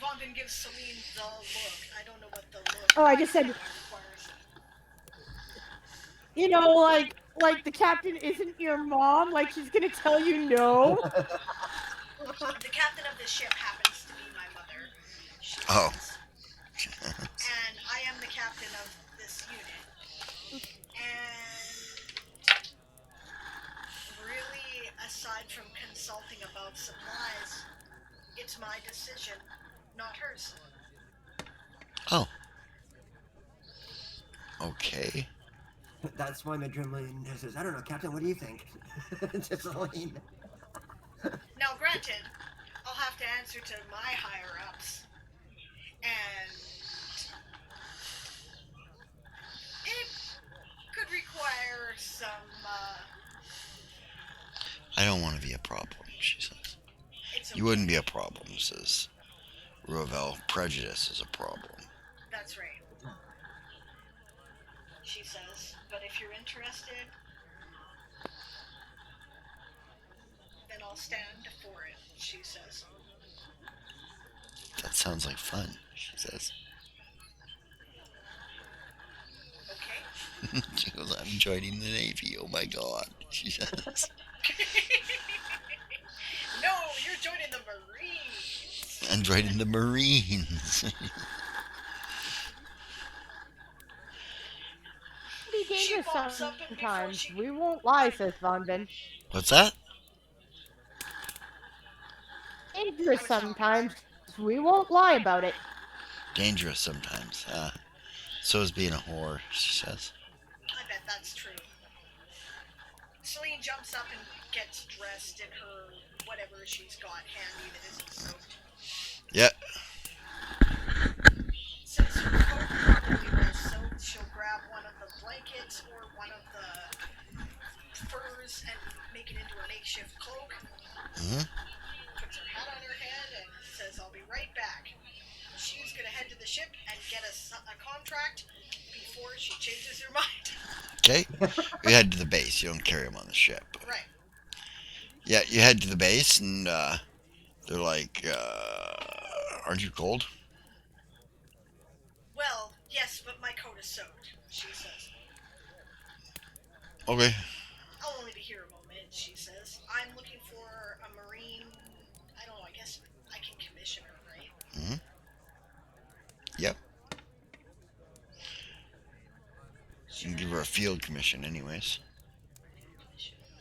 Vondon gives Celine the look. I don't know what the look oh, I just said, requires. you know, like the captain isn't your mom. Like she's gonna tell you no. The captain of this ship happens to be my mother. She Oh. says. And I am the captain of this unit. And really, aside from consulting about supplies, it's my decision, not hers. Oh. Okay. That's why Madrimlin says, I don't know, Captain. What do you think? Just Celine. Now, granted, I'll have to answer to my higher ups, and it could require some. I don't want to be a problem, she says. It's You wouldn't be a problem, says Rovel. Prejudice is a problem. That's right. She says, but if you're interested, then I'll stand for it, she says. That sounds like fun, she says. Okay. She goes, I'm joining the Navy. Oh my god, she says. No, you're joining the Marines. I'm joining the Marines. Be dangerous pops up and before sometimes. she- We won't lie, says Vonben. What's that? Dangerous sometimes. We won't lie about it. Dangerous sometimes. So is being a whore, she says. I bet that's true. Celine jumps up and gets dressed in her whatever she's got handy that isn't soaked. Yep. Since her coat probably was soaked, she'll grab one of the blankets or one of the furs and make it into a makeshift cloak. Mm-hmm. Puts her hat on her head and says, I'll be right back. She's going to head to the ship and get a contract before she changes her mind. Okay. You head to the base. You don't carry them on the ship. Right. Yeah, you head to the base and they're like, aren't you cold? Well, yes, but my coat is soaked, she says. Okay. I'll only be here a moment, she says. I'm looking for a Marine. I don't know, I guess I can commission her, right? Mm-hmm. Yep. You can give her a field commission anyways.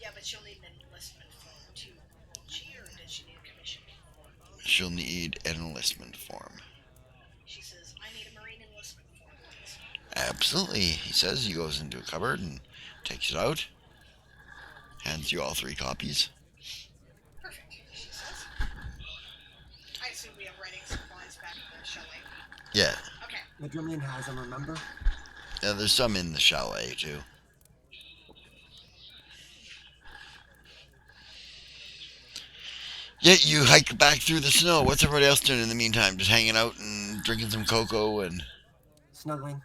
Yeah, but she'll need an enlistment form too, won't she? Or does she need a commission? She'll need an enlistment form. She says, I need a Marine enlistment form, please. Absolutely, he says. He goes into a cupboard and takes it out. Hands you all 3 copies. Perfect, she says. I assume we have writing supplies back in the chalet. Yeah. Okay. Madrimlin has them, remember? Yeah, there's some in the chalet too. Yeah, you hike back through the snow. What's everybody else doing in the meantime? Just hanging out and drinking some cocoa and... Snuggling.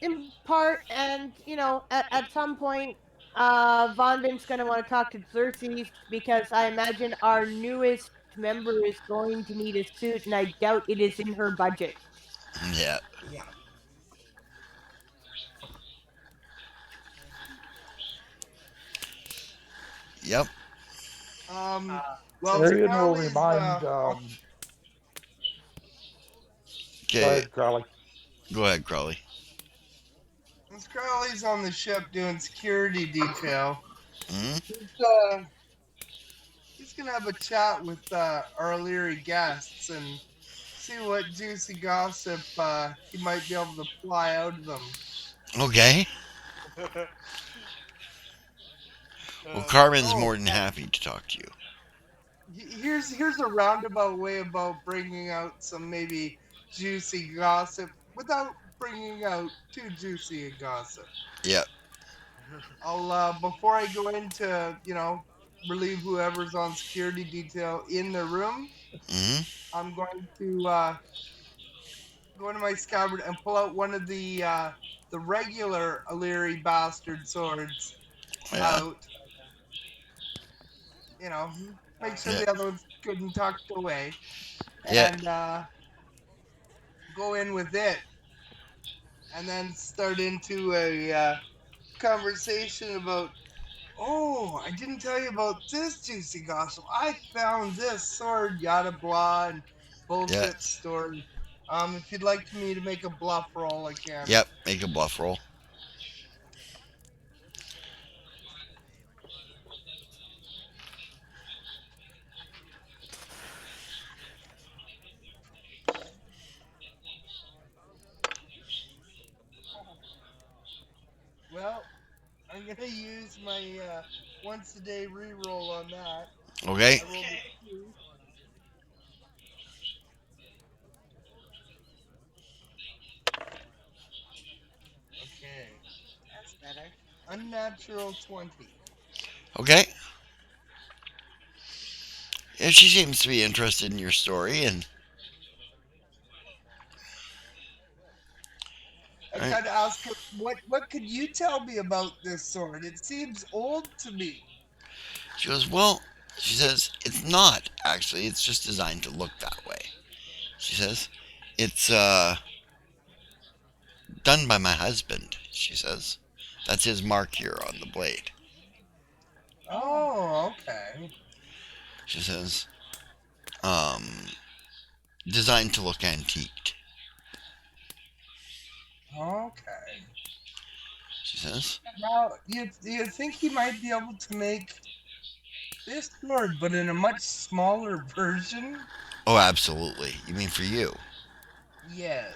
In part, and you know, at some point, Vonben's gonna want to talk to Xerxes because I imagine our newest member is going to need a suit, and I doubt it is in her budget. Yeah. Yeah. Yep. Well, Arian will Crowley's remind. Go Okay. ahead, Crowley. Go ahead, Crawley. since Crowley's on the ship doing security detail, Hmm. he's, he's gonna have a chat with our Leary guests and see what juicy gossip he might be able to fly out of them. Okay. Well, uh, Carmen's Oh, more than happy to talk to you. here's a roundabout way about bringing out some maybe juicy gossip without bringing out too juicy a gossip. Yep. I'll before I go into relieve whoever's on security detail in the room. Hmm. I'm going to go into my scabbard and pull out one of the regular Illyri bastard swords Yeah. out. You know, make sure Yeah. the other one's good and tucked away, Yeah. and go in with it, and then start into a conversation about. Oh, I didn't tell you about this juicy gossip. I found this sword, yada blah, and Yeah. bullshit story. If you'd like me to make a bluff roll, I can. Yep. Make a bluff roll. Well, I'm gonna use my once a day re-roll on that. Okay. I rolled a 2. Okay. That's better. Unnatural 20. Okay. Yeah, she seems to be interested in your story, and I right. kind of asked her, what could you tell me about this sword? It seems old to me. She goes, well, she says, it's not, actually. It's just designed to look that way. She says, it's, done by my husband, she says. That's his mark here on the blade. Oh, okay. She says, um, designed to look antiqued. Okay. She says, Now, you think he might be able to make this sword, but in a much smaller version? oh, absolutely. You mean for you? Yes.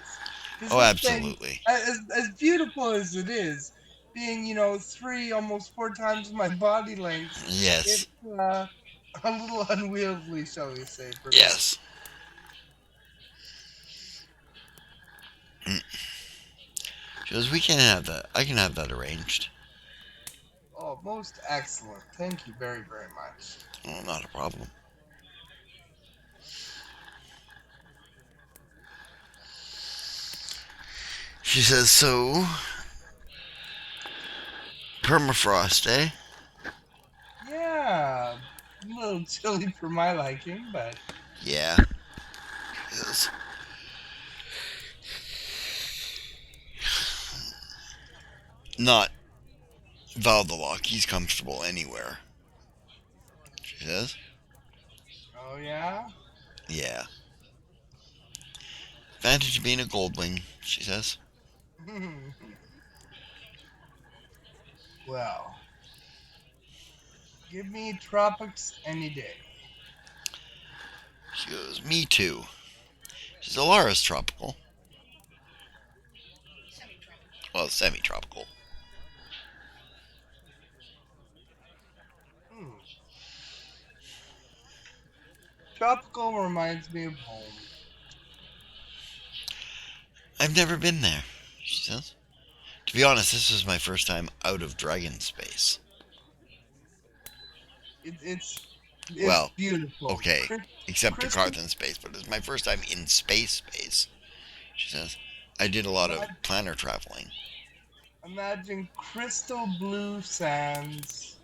Because Oh, this thing, absolutely. as beautiful as it is, being, 3, almost 4 times my body length, it's Yes. a little unwieldy, shall we say, for me. Yes. Mm. She goes, we can have that. I can have that arranged. Oh, most excellent. Thank you very, very much. Oh, not a problem. She says, so, permafrost, eh? Yeah, a little chilly for my liking, but Yeah. Yes. Not Valdalock. He's comfortable anywhere. She says, oh yeah? yeah. Advantage of being a goldling, she says. Well, give me tropics any day. She goes, me too. She says, Alara's tropical. Well, semi-tropical. Hmm. Tropical reminds me of home. I've never been there, she says. To be honest, this was my first time out of dragon space. It's Well, beautiful. okay, except to crystal- Carthan space, but it's my first time in space, she says. I did a lot of planner traveling. Imagine crystal blue sands,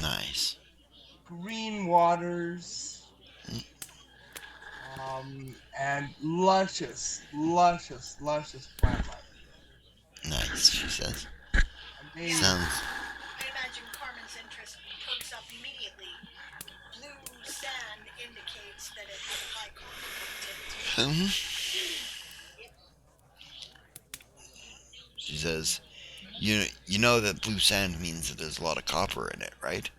Nice. green waters, Mm. and luscious plant life. Nice, she says. Amazing. Sounds. I imagine Carmen's interest perks immediately. Blue sand indicates that it has a high copper content. She says, you know that blue sand means that there's a lot of copper in it, right?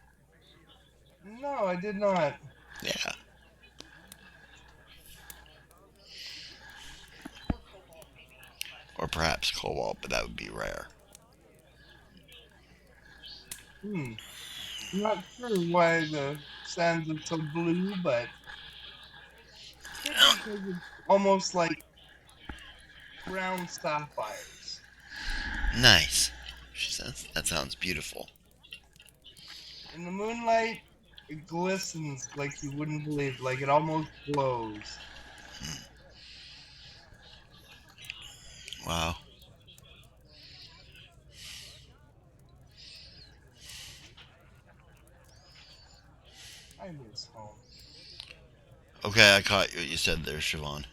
No, I did not. Yeah. Or cobalt, maybe. Or perhaps cobalt, but that would be rare. Not sure why the sands are so blue, but could be because it's almost like brown sapphires. Nice. She says, that sounds beautiful. In the moonlight, it glistens like you wouldn't believe, like it almost glows. Wow. I miss home. Okay, I caught what you said there, Siobhan.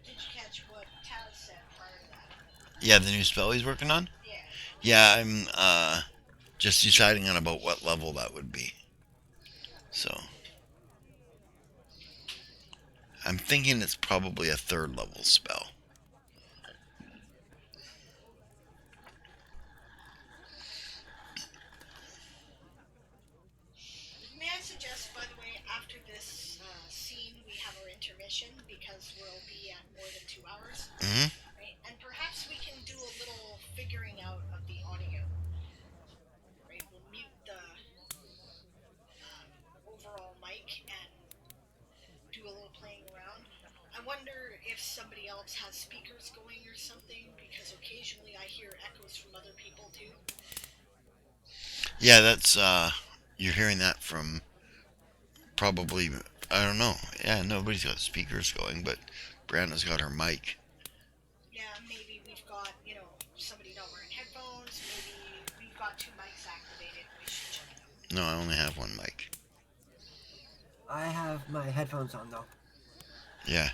Did you catch what Taz said prior to that? Yeah, the new spell he's working on? Yeah. Yeah, I'm just deciding on about what level that would be. So I'm thinking it's probably a 3rd level spell. May I suggest, by the way, after this scene, we have our intermission because we'll be at more than 2 hours. Mm-hmm. Right? And perhaps we can do a little figuring out of the audio. Right? We'll mute the overall mic and do a little playing around. I wonder if somebody else has speakers going or something, because occasionally I hear echoes from other people too. Yeah, that's you're hearing that from probably, I don't know. Yeah, nobody's got speakers going, but Brianna's got her mic. Yeah, maybe we've got, somebody not wearing headphones. Maybe we've got 2 mics activated. We should check it out. No, I only have one mic. I have my headphones on though. Yeah.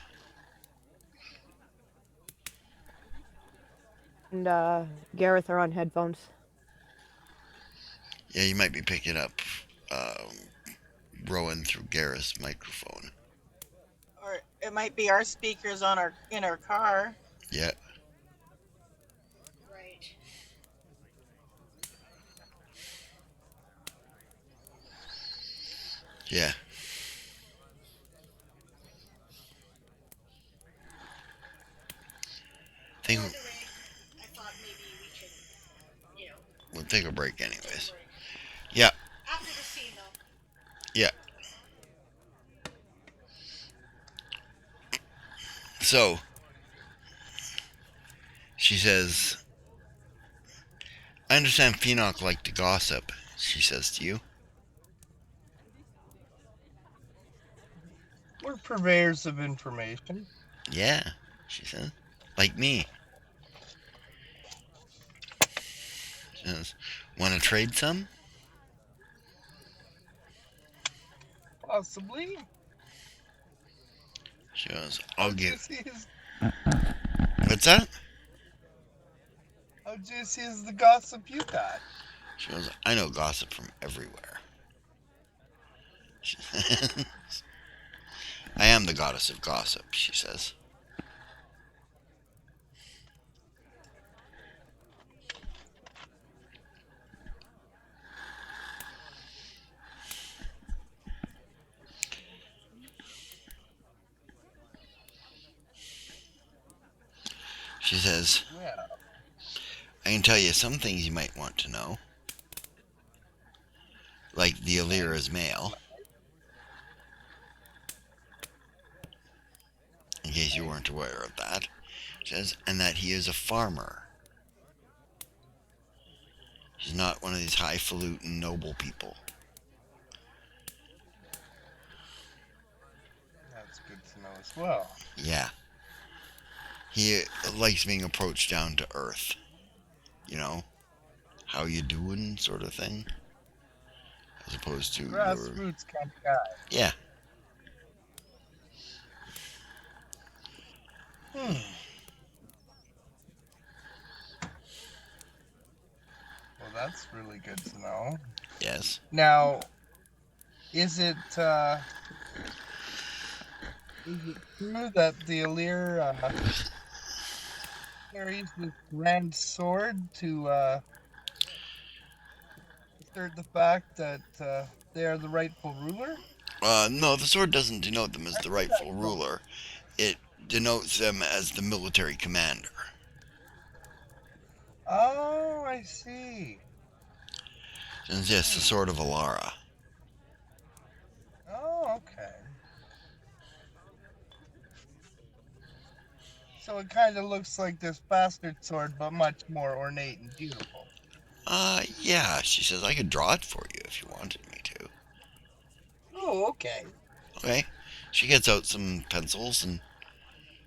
And Gareth are on headphones. Yeah, you might be picking up Rowan through Gareth's microphone. Or it might be our speakers in our car. Yeah. Right. Yeah. By the way, I thought maybe we could, we'll take a break anyways. break. Yeah. After the scene, though. Yeah. So, she says, I understand Phoenix liked to gossip, she says to you. We're purveyors of information. Yeah, she says. Like me. She says, want to trade some? Possibly. She goes, I'll give... Is, What's that? how juicy is the gossip you got? She goes, I know gossip from everywhere. She says, I am the goddess of gossip, she says. She says, Yeah. I can tell you some things you might want to know. Like the Allure is male. In case you weren't aware of that. She says, and that he is a farmer. He's not one of these highfalutin noble people. That's good to know as well. Yeah. He likes being approached down to earth. You know? How you doing sort of thing. As opposed to Grassroots kind of guy. Yeah. Well, That's really good to know. Yes. Now, is it true that the Alir carries this grand sword to assert the fact that they are the rightful ruler? No, the sword doesn't denote them as I the heard that rightful from. ruler. It denotes them as the military commander. Oh, I see. And yes, the sword of Alara. Oh, okay. So it kind of looks like this bastard sword, but much more ornate and beautiful. Yeah, she says I could draw it for you if you wanted me to. Oh, okay. Okay. She gets out some pencils and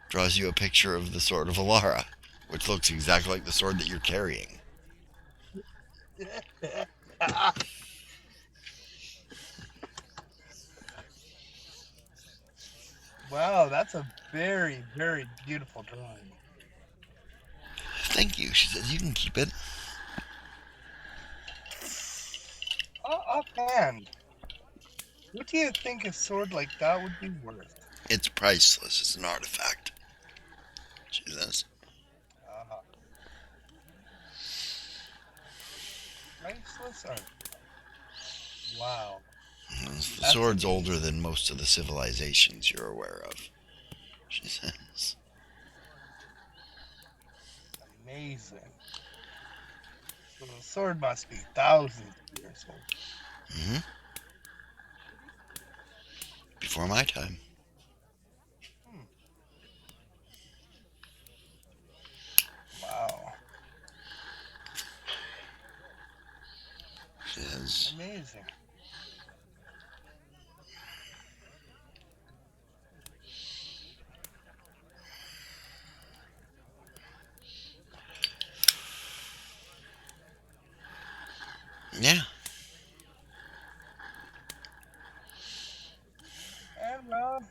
draws you a picture of the sword of Alara, which looks exactly like the sword that you're carrying. Wow, that's a very, very beautiful drawing. Thank you, she says. You can keep it. Offhand, what do you think a sword like that would be worth? It's priceless. It's an artifact, she says. Uh, Priceless art. Wow, The that's sword's older amazing. than most of the civilizations you're aware of, she says. Amazing. So the sword must be thousands of years old. Hmm. Before my time. Hmm. Wow. She says, Amazing. yeah. And well,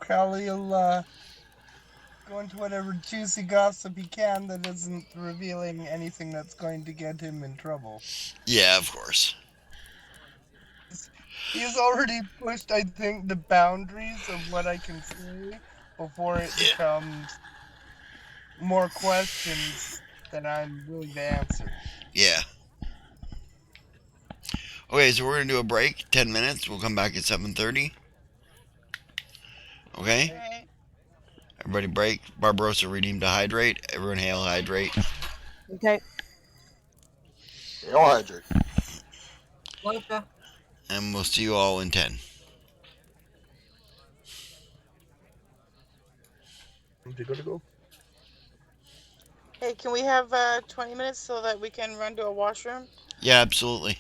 Crowley'll go into whatever juicy gossip he can that isn't revealing anything that's going to get him in trouble. Yeah, of course. He's already pushed, I think, the boundaries of what I can say before it Yeah. becomes more questions than I'm willing to answer. Yeah. Okay, so we're gonna do a break, 10 minutes. We'll come back at 7:30. Okay? Okay. Okay. Everybody break. Barbarossa redeemed to hydrate. Everyone hail hydrate. Okay. Hail hydrate. Blanca. And we'll see you all in 10. They gotta go. Hey, can we have 20 minutes so that we can run to a washroom? Yeah, absolutely.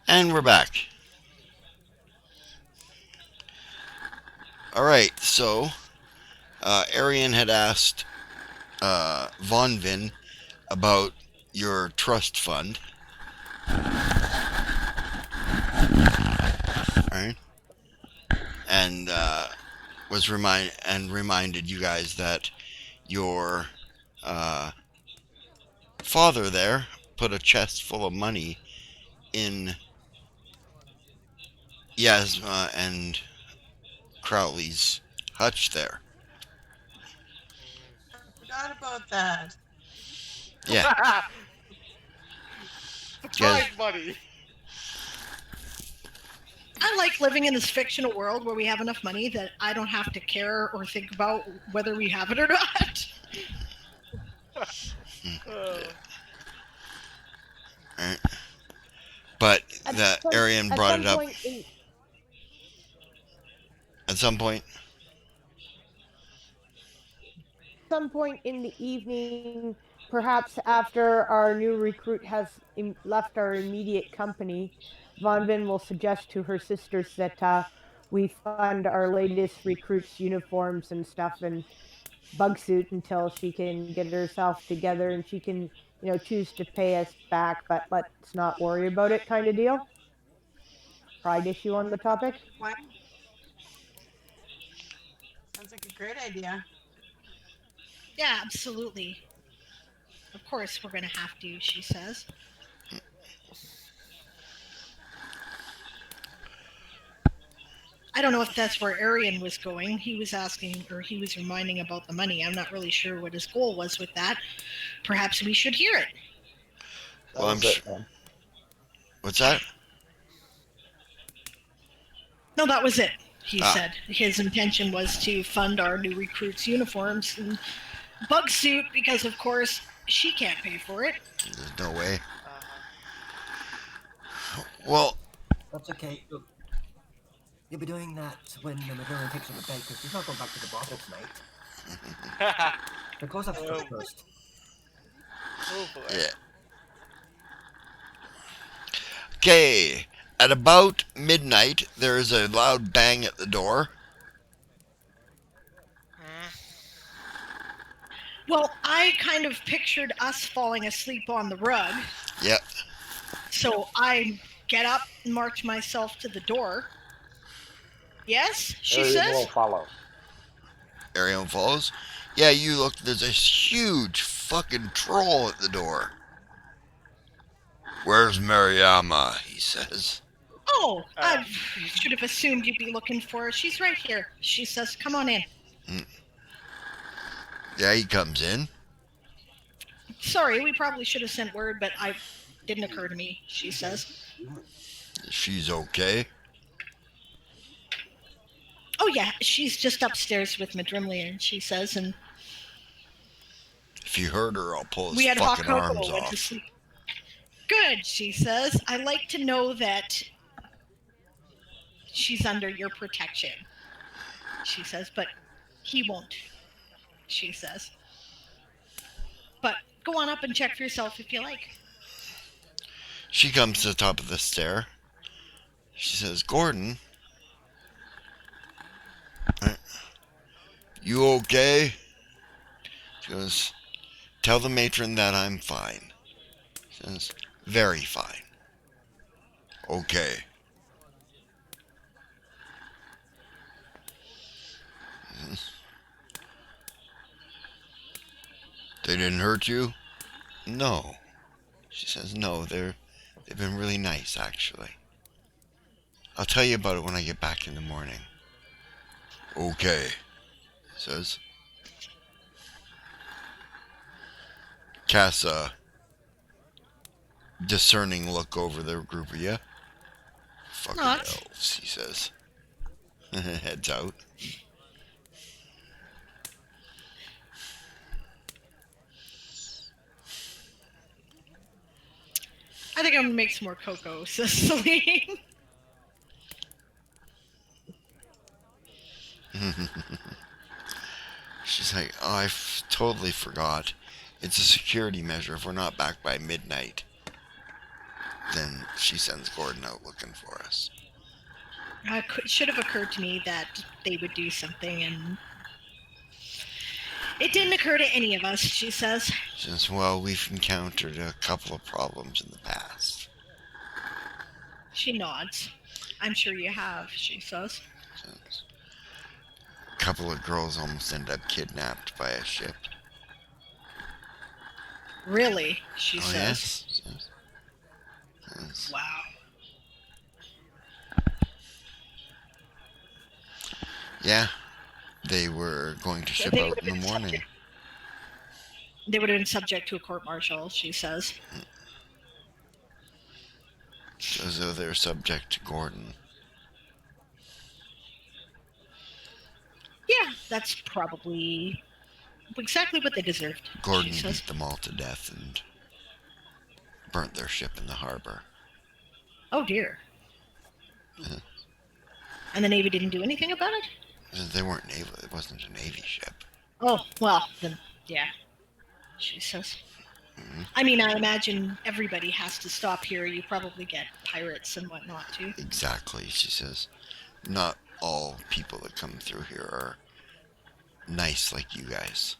And we're back. Alright, so Arian had asked Von Vin about your trust fund. Right? And reminded you guys that your father there put a chest full of money in Yasma and Crowley's hutch there. Forgot about that. Yeah. Surprise money. I like living in this fictional world where we have enough money that I don't have to care or think about whether we have it or not. Right. But At that some- Arian at brought some it up point in- at some point. some point in the evening, perhaps after our new recruit has left our immediate company, Von Vin will suggest to her sisters that we fund our latest recruits' uniforms and stuff and bug suit until she can get herself together and she can, choose to pay us back, but let's not worry about it kind of deal. Pride issue on the topic. Why? Sounds like a great idea. Yeah, absolutely. Of course, we're going to have to, she says. I don't know if that's where Arian was going. He was asking, or he was reminding about the money. I'm not really sure what his goal was with that. Perhaps we should hear it. Well, I'm sure. What's that? No, that was it, he said. His intention was to fund our new recruits' uniforms and bug suit because, of course, she can't pay for it. There's no way. Well, That's okay. You'll be doing that when the Madonna takes her to bed, because she's not going back to the brothel tonight. The clothes have to go first. Oh boy. yeah. Okay. At about midnight, there is a loud bang at the door. Well, I kind of pictured us falling asleep on the rug. Yep. So I get up and march myself to the door. Yes, she Arian will says. follow. Arian follows. Yeah, you look. There's a huge fucking troll at the door. Where's Mariama? He says. Oh, I should have assumed you'd be looking for her. She's right here. She says, come on in. Yeah, he comes in. Sorry, we probably should have sent word, but it didn't occur to me, she says. She's okay. Oh, yeah, she's just upstairs with Madrimlian, she says, and If you hurt her, I'll pull we his had hot fucking cocoa, arms went to off. sleep. Good, she says. I like to know that she's under your protection, she says, but he won't, she says. But go on up and check for yourself if you like. She comes to the top of the stair. She says, Gordon, you okay? She goes, tell the matron that I'm fine. She says, very fine. Okay. They didn't hurt you? No. She says, no, they've been really nice, actually. I'll tell you about it when I get back in the morning. Okay, says. Casts a discerning look over the group of you. Fucking elves, he says. Heads out. I think I'm gonna make some more cocoa, says Celine. She's like, oh, I totally forgot. It's a security measure if we're not back by midnight. then she sends Gordon out looking for us. Should have occurred to me that they would do something, and it didn't occur to any of us, she says. She says, well, we've encountered a couple of problems in the past. She nods. I'm sure you have, she says. A couple of girls almost end up kidnapped by a ship. Really? She Oh, says. yes. Wow. Yeah. They were going to ship out in the morning. They would have been subject to a court-martial, she says. As though they're subject to Gordon. Yeah, that's probably exactly what they deserved. Gordon she says. beat them all to death and burnt their ship in the harbor. Oh dear. And the Navy didn't do anything about it? They weren't naval. It wasn't a Navy ship. Oh, well, then, yeah, she says. Mm-hmm. I mean, I imagine everybody has to stop here. You probably get pirates and whatnot, too. Exactly, she says. Not all people that come through here are nice like you guys.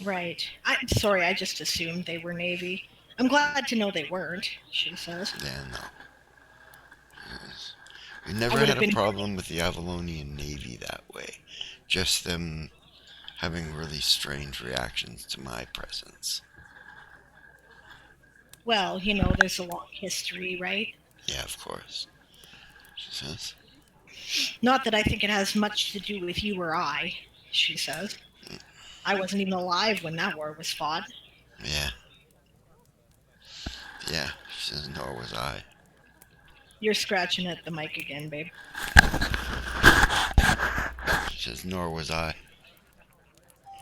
Right. I'm sorry, I just assumed they were Navy. I'm glad to know they weren't, she says. Yeah, no. Yes. We never had a problem with the Avalonian Navy that way. Just them having really strange reactions to my presence. Well, there's a long history, right? Yeah, of course. She says. Not that I think it has much to do with you or I, she says. I wasn't even alive when that war was fought. Yeah. Yeah, she says, nor was I. You're scratching at the mic again, babe. She says, nor was I.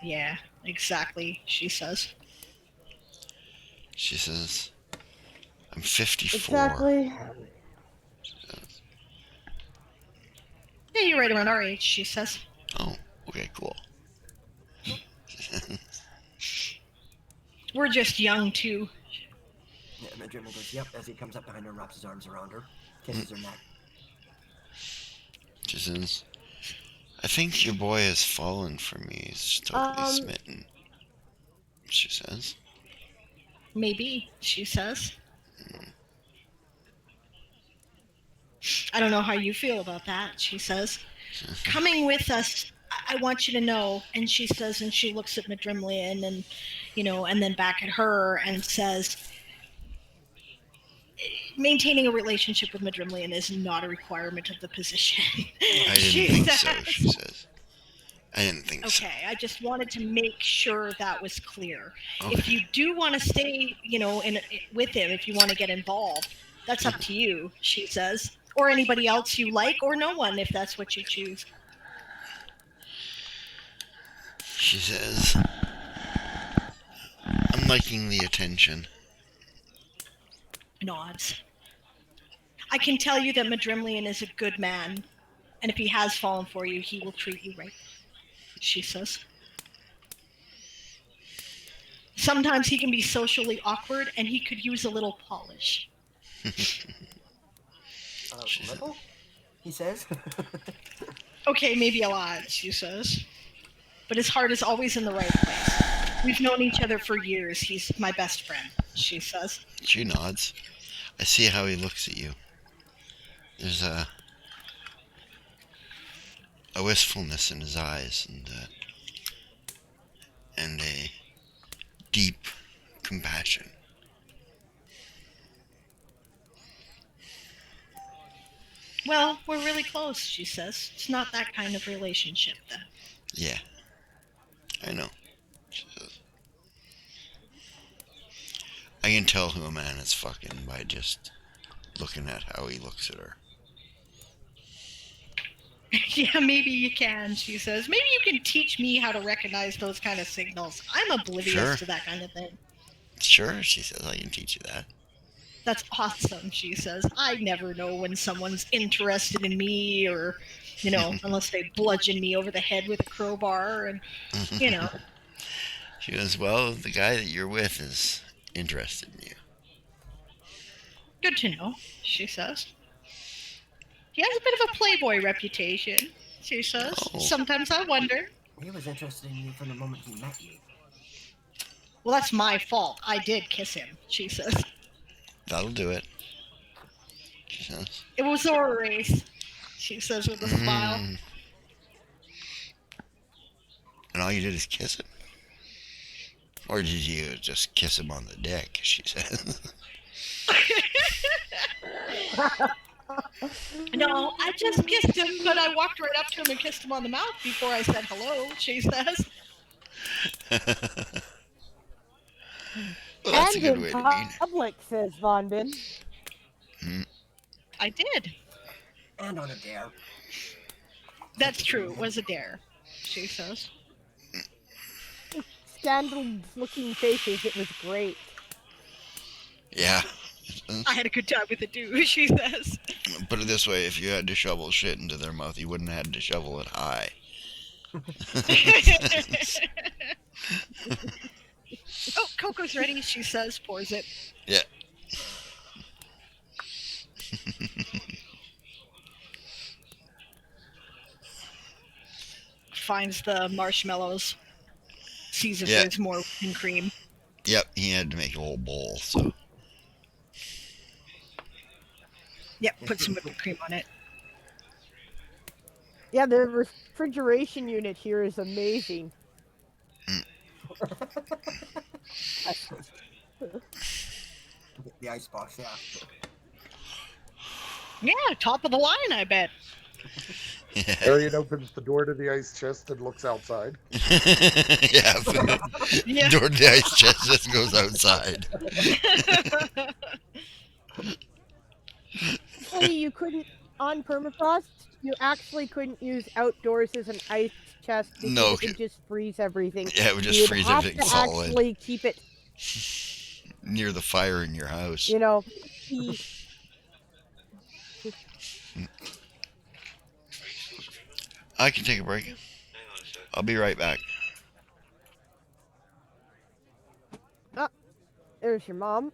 Yeah, exactly, she says. She says, I'm 54. Exactly. She says, Yeah, you're right around our age, she says. oh, okay, cool. We're just young, too. Yeah, Madrimal goes, yep, as he comes up behind her and wraps his arms around her, kisses her neck. She says, I think your boy has fallen for me. He's totally smitten. She says. Maybe, she says. I don't know how you feel about that, she says. Coming with us, I want you to know, and she says, and she looks at Madrimlian and, and then back at her and says, maintaining a relationship with Madrimlian is not a requirement of the position. I didn't think so, she says. I didn't think so. Okay, I just wanted to make sure that was clear. Okay. If you do want to stay, with him, if you want to get involved, that's up to you, she says. Or anybody else you like, or no one, if that's what you choose. She says, I'm liking the attention. Nods. I can tell you that Madrimlian is a good man, and if he has fallen for you, he will treat you right, she says. Sometimes he can be socially awkward, and he could use a little polish. Little? He says. Okay, maybe a lot, she says. But his heart is always in the right place. We've known each other for years. He's my best friend, she says. She nods. I see how he looks at you. There's a wistfulness in his eyes and a deep compassion. Well, we're really close, she says. It's not that kind of relationship, though. Yeah, I know, she says. I can tell who a man is fucking by just looking at how he looks at her. Yeah, maybe you can, she says. Maybe you can teach me how to recognize those kind of signals. I'm oblivious to that kind of thing. Sure, she says, I can teach you that. That's awesome, she says. I never know when someone's interested in me or, unless they bludgeon me over the head with a crowbar and, She goes, well, the guy that you're with is interested in you. Good to know, she says. He has a bit of a playboy reputation, she says. Oh. Sometimes I wonder. He was interested in you from the moment he met you. Well, that's my fault. I did kiss him, she says. That'll do it. She says. It was a race, she says with a smile. Mm. And all you did is kiss him? Or did you just kiss him on the dick, she says. No, I just kissed him, but I walked right up to him and kissed him on the mouth before I said hello, she says. Well, that's a And good in way to mean. public, says Von Bin. I did. And on a dare. That's true. It was a dare, she says. Scandaled-looking faces. It was great. Yeah. I had a good time with the dude, she says. Put it this way, if you had to shovel shit into their mouth, you wouldn't have had to shovel it high. Oh, Coco's ready, she says, pours it. Yeah. Finds the marshmallows. Sees if Yeah. there's more whipping cream. Yep, he had to make a whole bowl, so. Yep, put some whipping cream on it. Yeah, the refrigeration unit here is amazing. The icebox, yeah. Yeah, top of the line, I bet. Yeah. Arian opens the door to the ice chest and looks outside. Yeah. Yeah. Door to the ice chest just goes outside. Actually, you couldn't, on permafrost, you actually couldn't use outdoors as an ice chest because No. it would just freeze everything. Yeah, it would just You'd freeze have everything to solid. actually keep it, Near the fire in your house. you know, I can take a break. I'll be right back. there's your mom.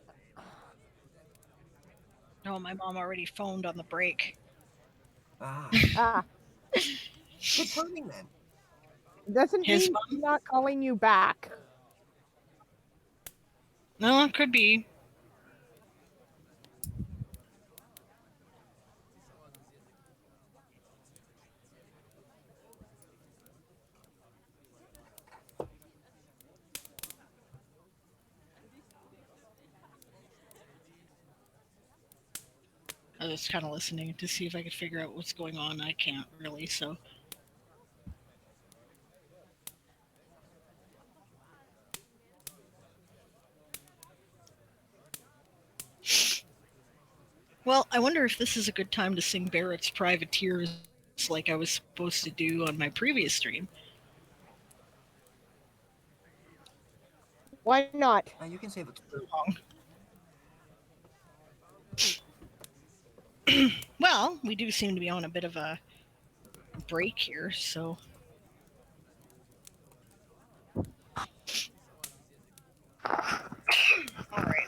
No, my mom already phoned on the break. Ah, Ah, good timing then. doesn't His mean she's not calling you back. No, it could be. I was kind of listening to see if I could figure out what's going on. I can't really, so. Well, I wonder if this is a good time to sing Barrett's Privateers like I was supposed to do on my previous stream. Why not? You can save it. Well, we do seem to be on a bit of a break here, so. All right.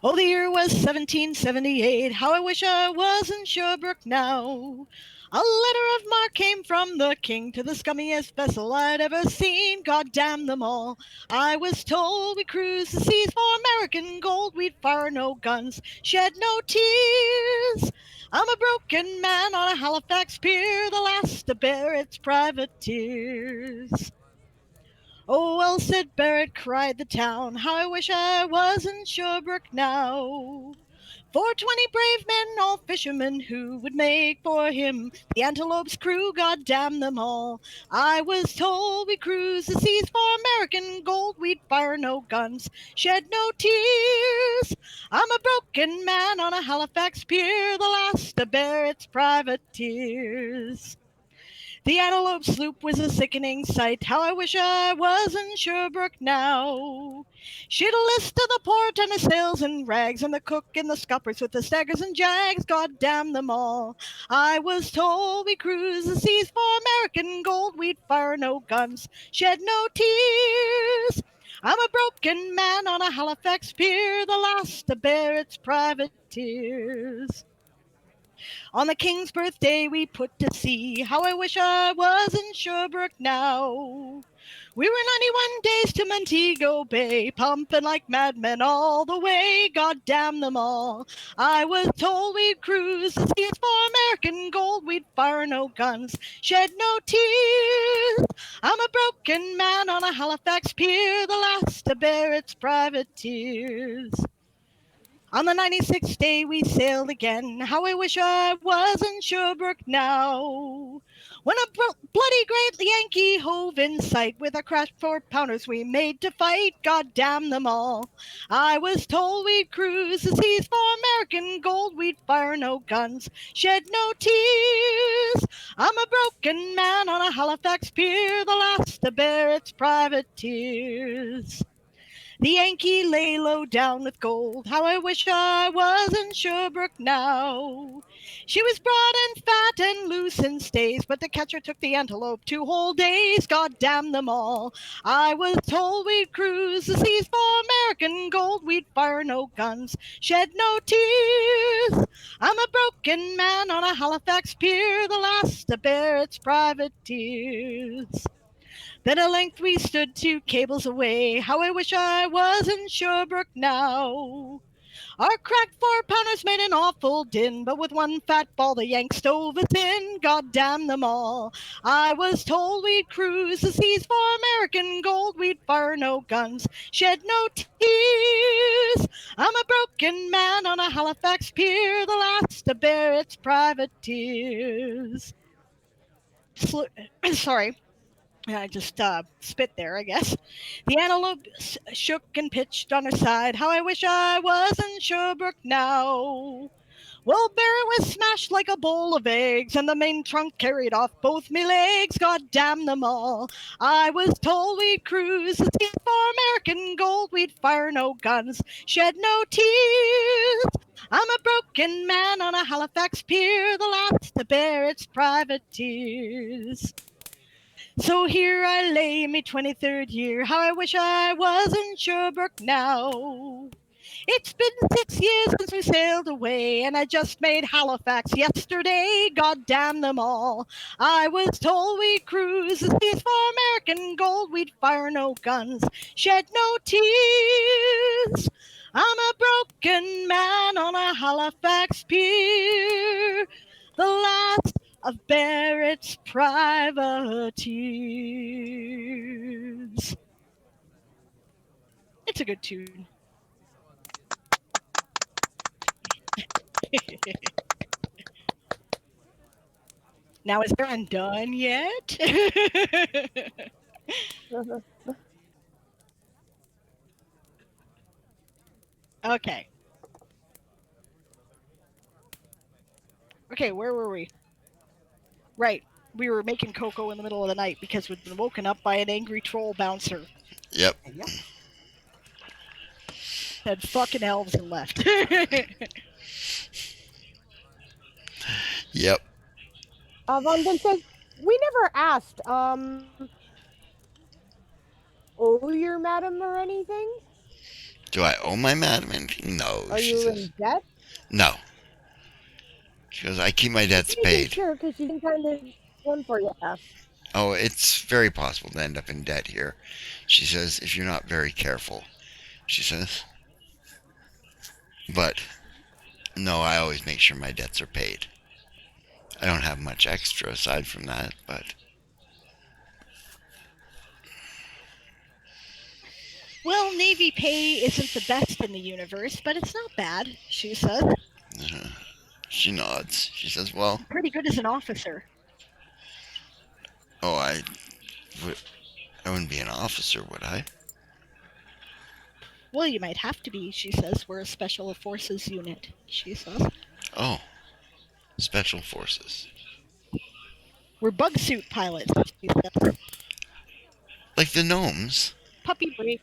Oh, the year was 1778. How I wish I was in Sherbrooke now. A letter of marque came from the king to the scummiest vessel I'd ever seen. God damn them all. I was told we cruised the seas for American gold. We'd fire no guns, shed no tears. I'm a broken man on a Halifax pier, the last of Barrett's privateers. Oh, well, said Barrett, cried the town, how I wish I was in Sherbrooke now. For 20 brave men, all fishermen, who would make for him the Antelope's crew, God damn them all. I was told we cruised the seas for American gold, we'd fire no guns, shed no tears. I'm a broken man on a Halifax pier, the last of Barrett's privateers. The antelope sloop was a sickening sight. How I wish I was in Sherbrooke now. She'd a list of the port and the sails and rags, and the cook and the scuppers with the staggers and jags. God damn them all. I was told we cruise the seas for American gold. We'd fire no guns, shed no tears. I'm a broken man on a Halifax pier, the last to bear its private tears. On the King's birthday we put to sea. How I wish I was in Sherbrooke now. We were 91 days to Montego Bay, pumping like madmen all the way. God damn them all. I was told we'd cruise the seas for American gold. We'd fire no guns, shed no tears. I'm a broken man on a Halifax pier, the last to bear its private tears. On the 96th day we sailed again. How I wish I was in Sherbrooke now. When a bloody great Yankee hove in sight, with a crash 4-pounders we made to fight. God damn them all. I was told we'd cruise the seas for American gold. We'd fire no guns, shed no tears. I'm a broken man on a Halifax pier, the last to bear its private tears. The Yankee lay low down with gold. How I wish I was in Sherbrooke now. She was broad and fat and loose in stays, but the catcher took the antelope 2 whole days. God damn them all. I was told we'd cruise the seas for American gold. We'd fire no guns, shed no tears. I'm a broken man on a Halifax pier, the last to bear its private tears. Then at length we stood 2 cables away. How I wish I was in Sherbrooke now. Our cracked 4-pounders made an awful din, but with one fat ball the Yanks stove us in. God damn them all. I was told we'd cruise the seas for American gold. We'd fire no guns, shed no tears. I'm a broken man on a Halifax pier, the last to bear its private tears. Sorry. I just spit there, I guess. The antelope shook and pitched on her side. How I wish I was in Sherbrooke now. Well, Barry was smashed like a bowl of eggs, and the main trunk carried off both me legs. God damn them all. I was told we'd cruise the seas for American gold. We'd fire no guns, shed no tears. I'm a broken man on a Halifax pier, the last to bear its private tears. So here I lay in me 23rd year. How I wish I was in Sherbrooke now. It's been 6 years since we sailed away, and I just made Halifax yesterday. God damn them all. I was told we'd cruise the seas for American gold. We'd fire no guns, shed no tears. I'm a broken man on a Halifax pier, the last of Barrett's privateers. It's a good tune. Now, is Aaron done yet? Okay. Okay, where were we? Right. We were making cocoa in the middle of the night because we'd been woken up by an angry troll bouncer. Yep. Yep. Had fucking elves and left. Yep. Von Ben says, we never asked, owe your madam or anything? Do I owe my madam anything? No. Are She you says. in debt? No. She goes, I keep my debts Making paid. sure, because she can kind of one for you. Oh, it's very possible to end up in debt here. She says, if you're not very careful. She says. But, no, I always make sure my debts are paid. I don't have much extra aside from that, but... Well, Navy pay isn't the best in the universe, but it's not bad, she says. She nods. She says, well... Pretty good as an officer. Oh, I wouldn't be an officer, would I? Well, you might have to be, she says. We're a special forces unit, she says. Oh. Special forces. We're bug suit pilots, she says. Like the gnomes. Puppy break.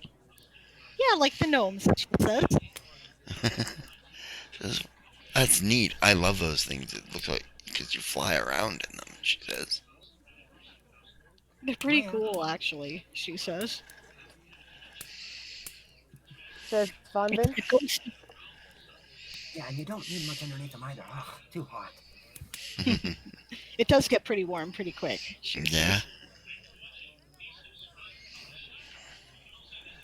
Yeah, like the gnomes, she says. Says, that's neat. I love those things. It looks like because you fly around in them, she says. They're pretty yeah. cool, actually, she says. Says Fun It's Bin. a ghost. Yeah, and you don't need much underneath them either. Ugh, too hot. It does get pretty warm pretty quick, she Yeah. says.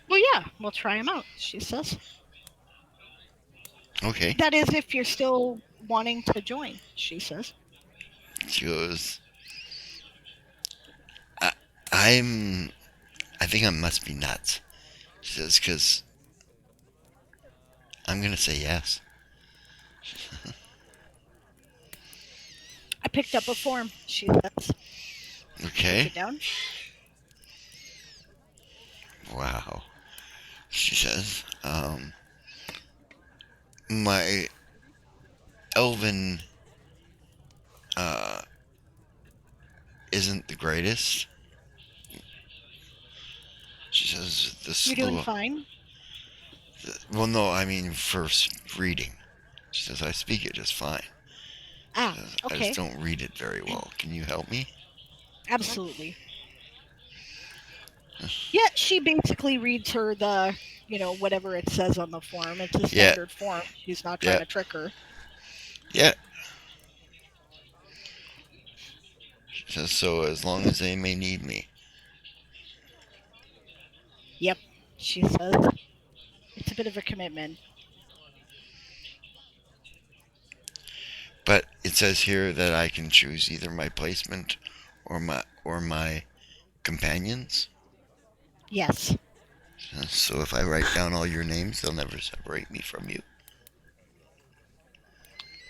Well, yeah, we'll try them out, she says. Okay. That is, if you're still wanting to join, she says. She goes, I think I must be nuts. She says, because I'm going to say yes. I picked up a form, she says. Take Okay. it down. Wow. She says, my elven isn't the greatest. She says the You're doing slow. fine. Well, no, I mean first reading. She says I speak it just fine. Ah, She says, I okay. just don't read it very well. Can you help me? Absolutely. Yeah, she basically reads her the, whatever it says on the form. It's a standard form. She's not trying to trick her. Yeah. She says so as long as they may need me. Yep, she says. It's a bit of a commitment. But it says here that I can choose either my placement or my companions. Yes. So if I write down all your names, they'll never separate me from you.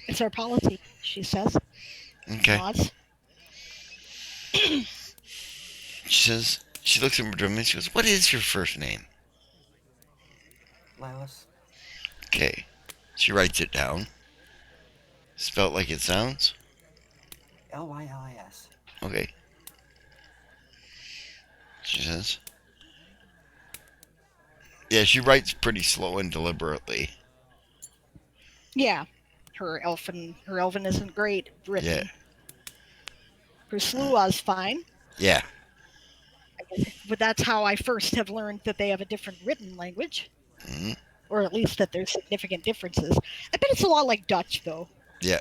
It's our policy, she says. Okay. Nods. She says, she looks at Madrim and she goes, what is your first name? Lilas. Okay. She writes it down. Spelt like it sounds. Lylis. Okay. She says. Yeah, she writes pretty slow and deliberately. Yeah. Her elven isn't great written. Yeah. Her Slua's fine. Yeah. But that's how I first have learned that they have a different written language. Mm-hmm. Or at least that there's significant differences. I bet it's a lot like Dutch, though. Yeah.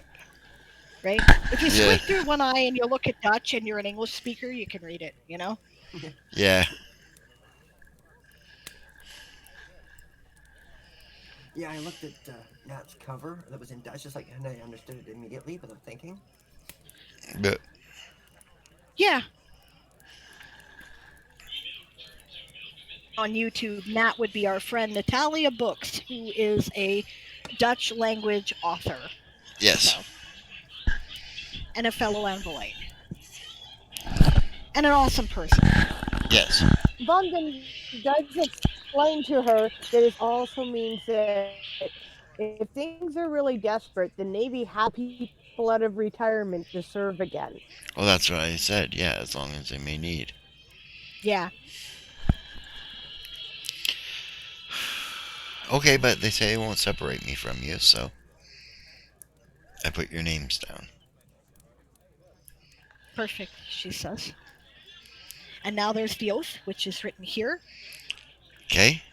Right? If you squint through one eye and you look at Dutch and you're an English speaker, you can read it, Yeah. Yeah, I looked at Nat's cover that was in Dutch, just like, and I understood it immediately without thinking. But Yeah. On YouTube, Nat would be our friend Natalia Books, who is a Dutch language author. yes. So, and a fellow Anvilite. And an awesome person. Yes. London does explain to her that it also means that if things are really desperate, the Navy has people out of retirement to serve again. Well, that's what I said. Yeah, as long as they may need. Yeah. Okay, but they say it won't separate me from you, so I put your names down. Perfect, she says. And now there's the oath, which is written here. Okay?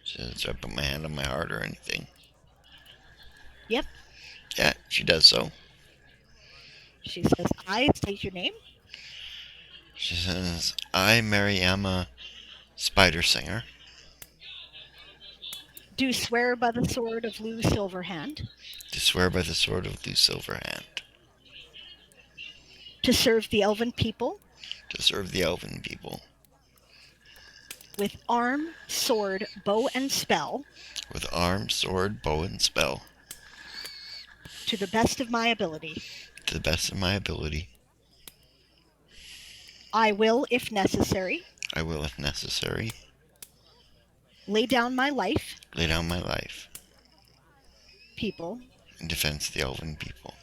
So I put my hand on my heart or anything. Yep. Yeah, she does so. She says, I state your name. She says, I, Mary Emma Spider Singer, Do swear by the sword of Lou Silverhand do swear by the sword of Lou Silverhand to serve the elven people to serve the elven people with arm, sword, bow, and spell with arm, sword, bow, and spell to the best of my ability. to the best of my ability. I will, if necessary, I will, if necessary, lay down my life, lay down my life people, in defense of the elven people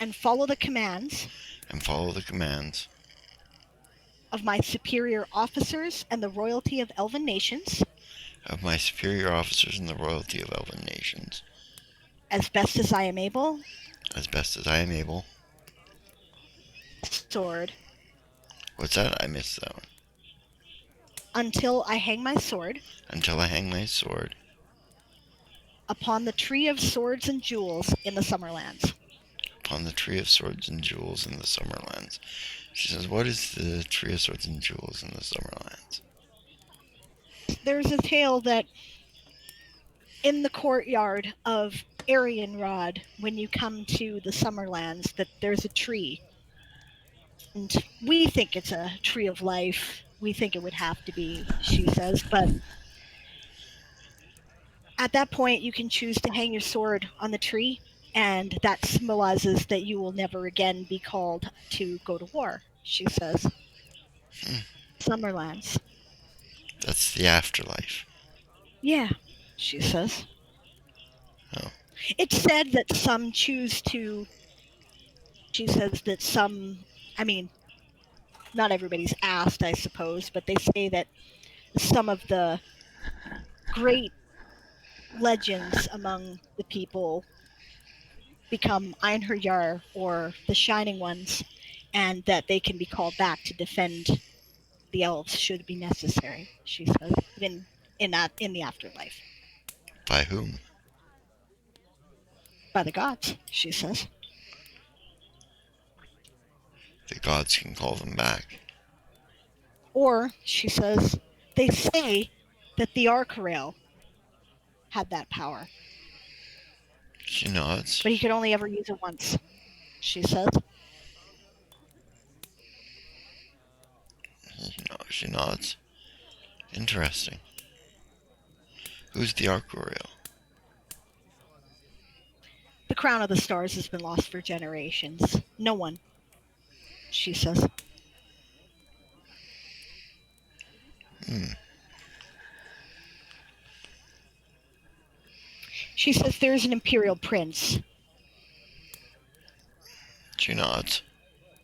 and follow the commands and follow the commands of my superior officers and the royalty of elven nations, of my superior officers and the royalty of elven nations, as best as I am able, as best as I am able. sword, What's that? I missed that one. until I hang my sword Until I hang my sword upon the tree of swords and jewels in the Summerlands. upon the tree of swords and jewels in the Summerlands. She says, what is the tree of swords and jewels in the Summerlands? There's a tale that in the courtyard of Arianrod, when you come to the Summerlands, that there's a tree. And we think it's a tree of life. We think it would have to be, she says, but at that point you can choose to hang your sword on the tree, and that symbolizes that you will never again be called to go to war, she says. Summerlands. That's the afterlife. Yeah, she says. Oh. It's said that some choose to, she says that some, I mean, not everybody's asked, I suppose, but they say that some of the great legends among the people become Einherjar or the Shining Ones, and that they can be called back to defend the elves should it be necessary, she says, in the afterlife. By whom? By the gods, she says. The gods can call them back. Or, she says, they say that the Archerail had that power. She nods. But he could only ever use it once, she says. She nods. Interesting. Who's the Archerail? The crown of the stars has been lost for generations. No one, she says. She says there's an imperial prince. She nods.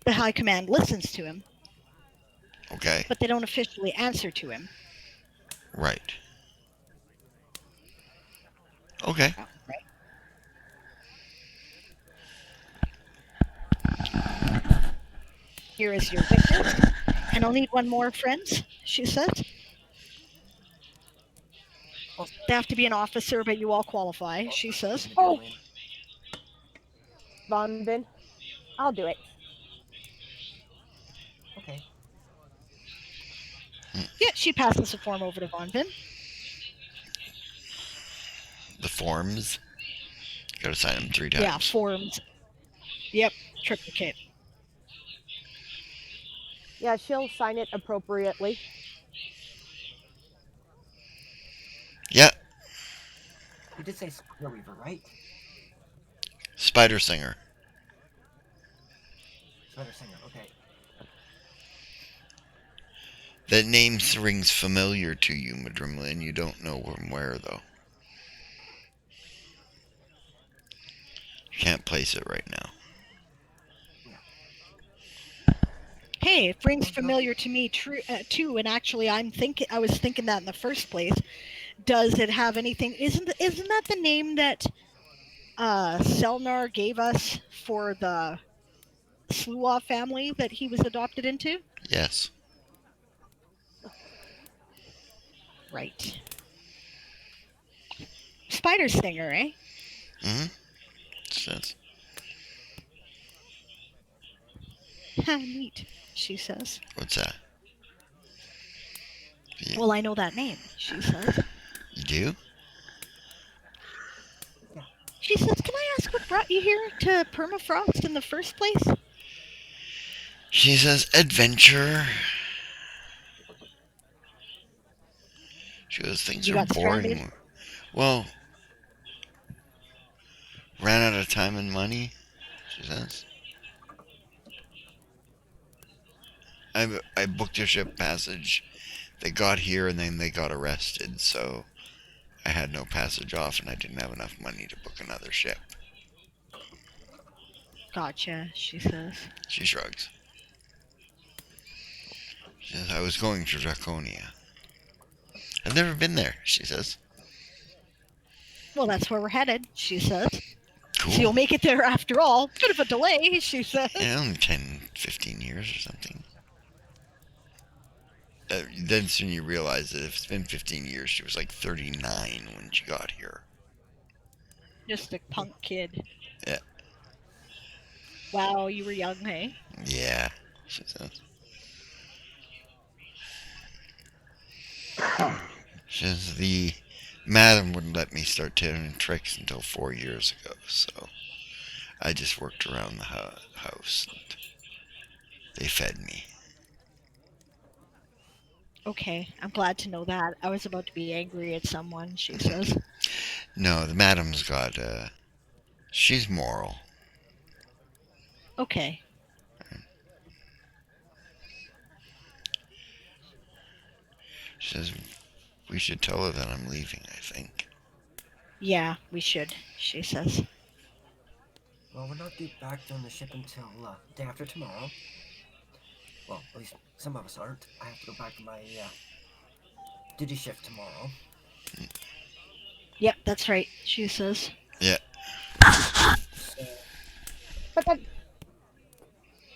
The High Command listens to him, Okay. but they don't officially answer to him. Right. Okay. Oh, right. Here is your witness, and I'll need one more, friends, she says. They have to be an officer, but you all qualify, she says. Oh, Von Vin, I'll do it. Okay. Yeah, she passes the form over to Von Vin. The forms. Gotta sign them 3 times. Yeah, forms. Yep, triplicate. Yeah, she'll sign it appropriately. Yeah. You did say Square Weaver, right? Spider Singer. Spider Singer, okay. That name rings familiar to you, Madrimlin. You don't know from where, though. You can't place it right now. Hey, it rings familiar to me too, and actually I was thinking that in the first place. Does it have anything? Isn't that the name that Selnar gave us for the Sluaw family that he was adopted into? Yes. Right. Spider Stinger, eh? Mm-hmm. Says. Neat, she says. What's that? Yeah. Well, I know that name, she says. You do? She says, can I ask what brought you here to Permafrost in the first place? She says, adventure. She goes, things You are got boring. stranded? Well, ran out of time and money, she says. I booked a ship passage. They got here and then they got arrested, so I had no passage off and I didn't have enough money to book another ship. Gotcha, she says. She shrugs. She says, I was going to Draconia. I've never been there, she says. Well, that's where we're headed, she says. Cool. So you'll make it there after all. Bit of a delay, she says. Yeah, only 10, 15 years or something. Then soon you realize that if it's been 15 years, she was like 39 when she got here. Just a punk kid. Yeah. Wow, you were young, hey? Yeah, she says. She says the madam wouldn't let me start turning tricks until 4 years ago, so I just worked around the house and they fed me. Okay, I'm glad to know that. I was about to be angry at someone, she says. No, the madam's got, she's moral. Okay. She says we should tell her that I'm leaving, I think. Yeah, we should, she says. Well, we're not due back on the ship until day after tomorrow. Well, at least some of us aren't. I have to go back to my duty shift tomorrow. Yep, that's right, she says. Yeah. So, But then,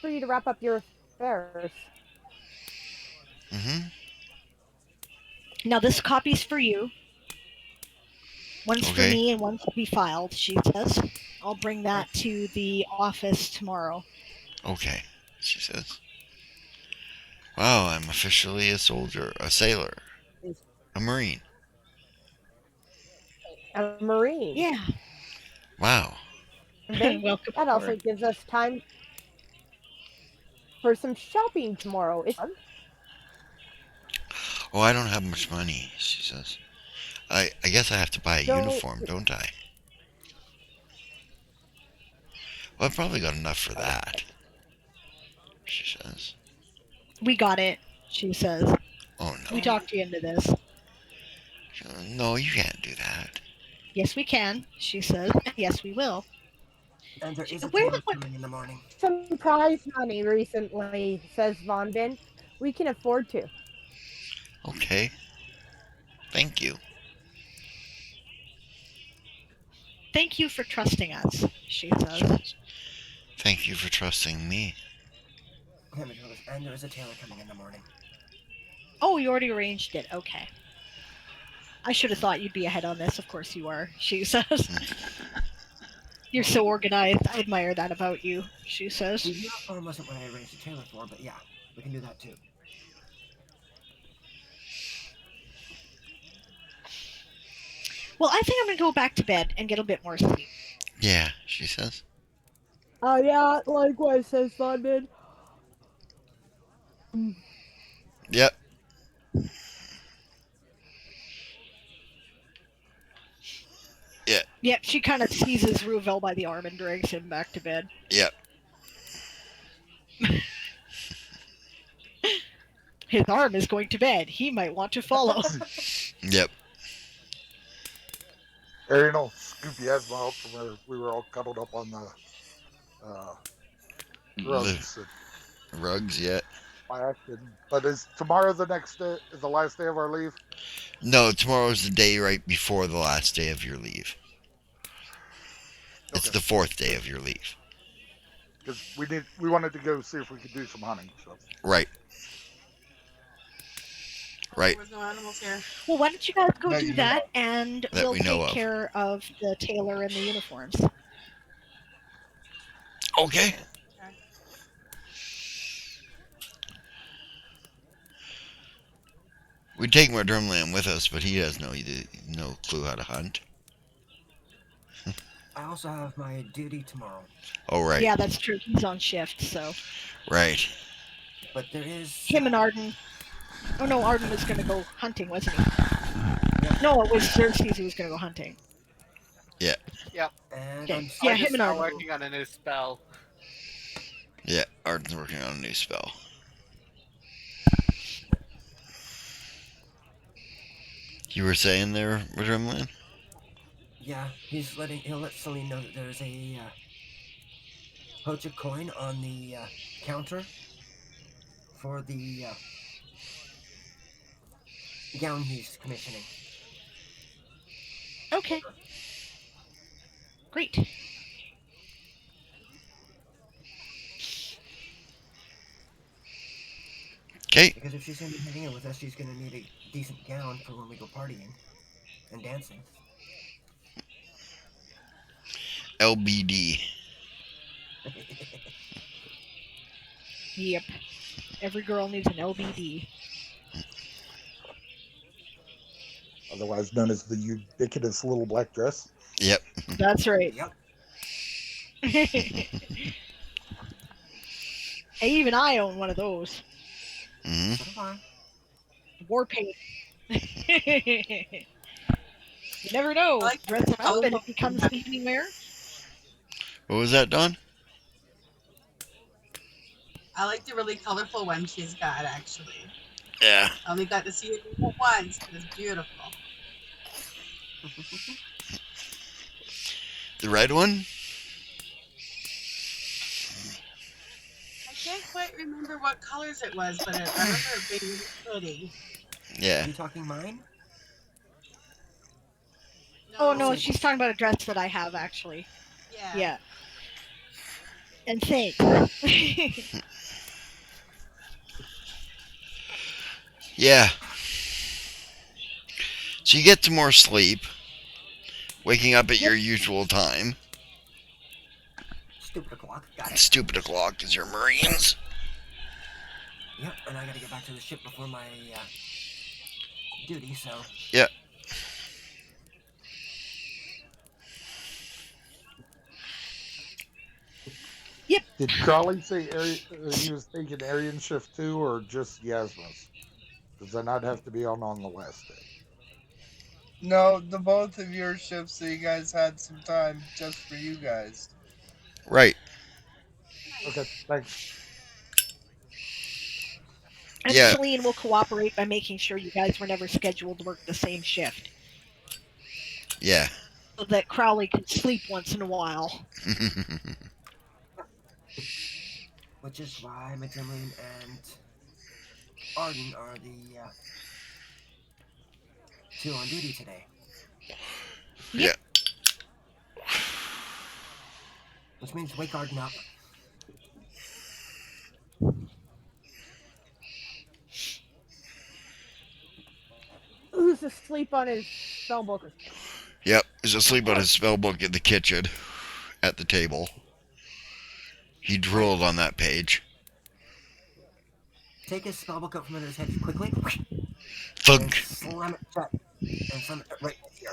for you to wrap up your affairs. Mm-hmm. Now this copy's for you. One's for Okay. me and one's to be filed, she says. I'll bring that to the office tomorrow. Okay, she says. Wow, I'm officially a soldier, a sailor, a marine. A Marine. Yeah. Wow. And then Welcome that also aboard. gives us time for some shopping tomorrow. It's fun. Oh, I don't have much money, she says. I guess I have to buy a So- uniform, don't I? Well, I've probably got enough for that, she says. We got it, she says. Oh, no. We talked you into this. No, you can't do that. Yes, we can, she says. Yes, we will. and there is a Where- tailor coming in the morning. Some prize money recently, says Von Bin. We can afford to. Okay. Thank you. Thank you for trusting us, she She says. says. Thank you for trusting me. And there is a tailor coming in the morning. Oh, you already arranged it. Okay. I should have thought you'd be ahead on this. Of course you are, she says. You're so organized. I admire that about you, she says. The uniform wasn't what I arranged a tailor for, but yeah, we can do that too. Well, I think I'm going to go back to bed and get a bit more sleep. Yeah, she says. Yeah, likewise, says Von Bin. Yep. Yep, she kind of seizes Ruvel by the arm and drags him back to bed. Yep. His arm is going to bed. He might want to follow. Yep. Arian will scoop Yasma out from where we were all cuddled up on the rugs. The rugs, yeah. By accident. But is tomorrow the next day? Is the last day of our leave? No, tomorrow's the day right before the last day of your leave. It's Okay. the 4th day of your leave. Because we wanted to go see if we could do some hunting. So Right. Right. There was no animals here. Well, why don't you guys go No, do you that, and That we'll we know take of. care of the tailor and the uniforms. Okay. We'd take Drumland with us, but he has no clue how to hunt. I also have my duty tomorrow, Oh, right. Yeah, that's true. He's on shift, so. Right. but there is Him and Arden. Oh no, Arden was going to go hunting, wasn't he? No, it was Xerxes who was going to go hunting. and Yeah, I'm yeah, Arden's him and now Arden. working on a new spell. Yeah, Arden's working on a new spell. You were saying there, Drumland? Yeah, he'll let Celine know that there's a poach a coin on the counter for the gown he's commissioning. Okay, great. Okay, Because if she's going to be hanging out with us, she's going to need a decent gown for when we go partying and dancing. LBD. Yep. Every girl needs an LBD. Otherwise known as the ubiquitous little black dress. Yep. That's right. Yep. Even I own one of those. Hmm. So do I. War paint. You never know. I like Dress it up and colorful. it becomes evening wear. What was that, Don? I like the really colorful one she's got. Actually, Yeah. I only got to see it once, but it's beautiful. The red one? I can't quite remember what colors it was, but I remember it being really pretty. Yeah. Are you talking mine? Oh no, Sable. she's talking about a dress that I have actually. Yeah. Yeah. And thanks. Yeah. So you get some more sleep, waking up at your usual time. Stupid o'clock. Got it. Stupid o'clock because you're Marines. Yep, and I gotta get back to the ship before my duty, so. Yeah. Did Crowley say he was taking Aryan shift too, or just Yasmus? Does that not have to be on the last day? No, the both of your ships, so you guys had some time just for you guys. Right. Okay, thanks. And Yeah. Celine will cooperate by making sure you guys were never scheduled to work the same shift. Yeah. So that Crowley can sleep once in a while. Which is why Madrimlin and Arden are the two on duty today. Yeah. Which means wake Arden up. Who's asleep on his spellbook? Yep. He's asleep on his spellbook in the kitchen at the table. He drooled on that page. Take his spellbook up from under his head quickly. And Thunk. slam it shut. And slam it right here.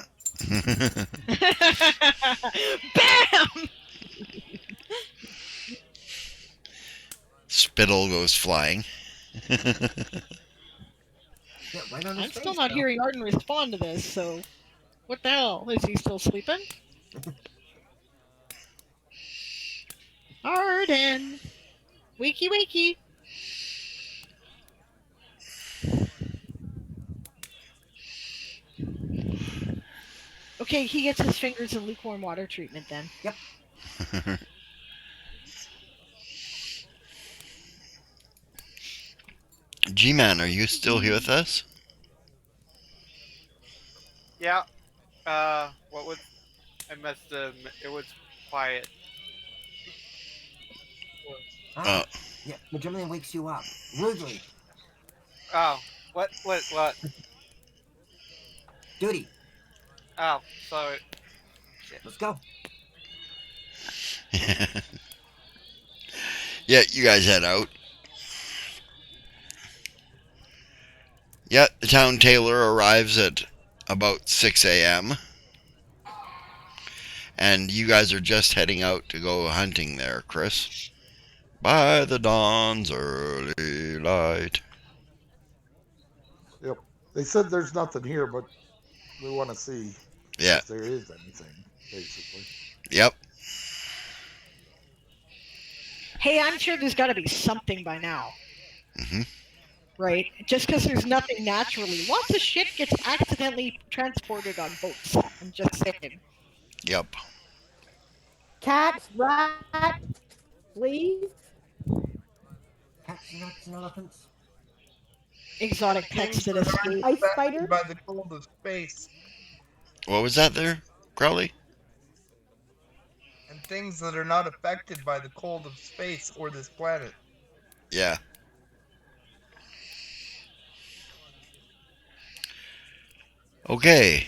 Bam! Spittle goes flying. Yeah, right on his I'm face. still not though. hearing Arden respond to this, so what the hell? Is he still sleeping? Arden! Wakey wakey! Okay, he gets his fingers in lukewarm water treatment then. Yep. G-Man, are you still here with us? Yeah. What was? I messed him. It was quiet. Ah, yeah, Madrimlin wakes you up. Rudely. Oh, what? Duty. Oh, sorry. Let's go. Yeah, you guys head out. Yeah, the town tailor arrives at about 6 a.m. And you guys are just heading out to go hunting there, Chris. By the dawn's early light. Yep. They said there's nothing here, but we want to see Yeah, if there is anything, basically. yep. Hey, I'm sure there's gotta be something by now. Hmm. Right? Just because there's nothing naturally. Lots of shit gets accidentally transported on boats. I'm just saying. Yep. Cats, rats, please. Cats, nuts, and elephants. Exotic pets Things that that aren't escape. Ice affected spider. by the cold of space, What was that there, Crowley? and things that are not affected by the cold of space or this planet. Yeah. Okay.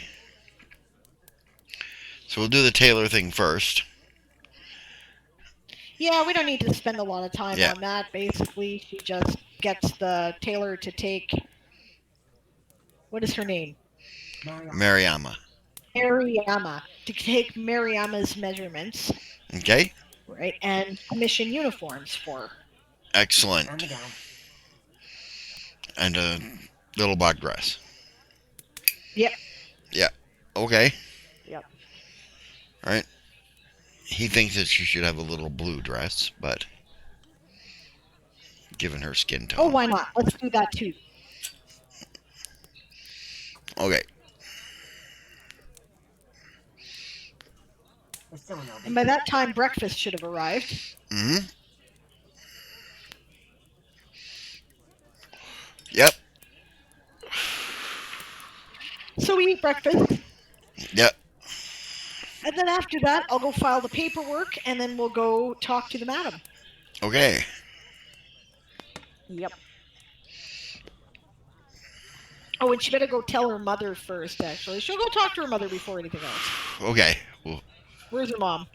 So we'll do the tailor thing first. Yeah, we don't need to spend a lot of time Yeah. on that. Basically, she just gets the tailor to take. What is her name? Mariama. Mariama. To take Mariama's measurements, Okay? right, and commission uniforms for her. Excellent. And the gown. And a little black dress. Yep. Yeah. Okay. Yep. Right. He thinks that she should have a little blue dress, but given her skin tone. Oh, why not? Let's do that too. Okay. There's still an LB. And by that time, breakfast should have arrived. Mm-hmm. Yep. So we eat breakfast, Yep. and then after that, I'll go file the paperwork, and then we'll go talk to the madam. Okay. Yep. Oh, and she better go tell her mother first, actually. She'll go talk to her mother before anything else. Okay. Well, Where's her mom?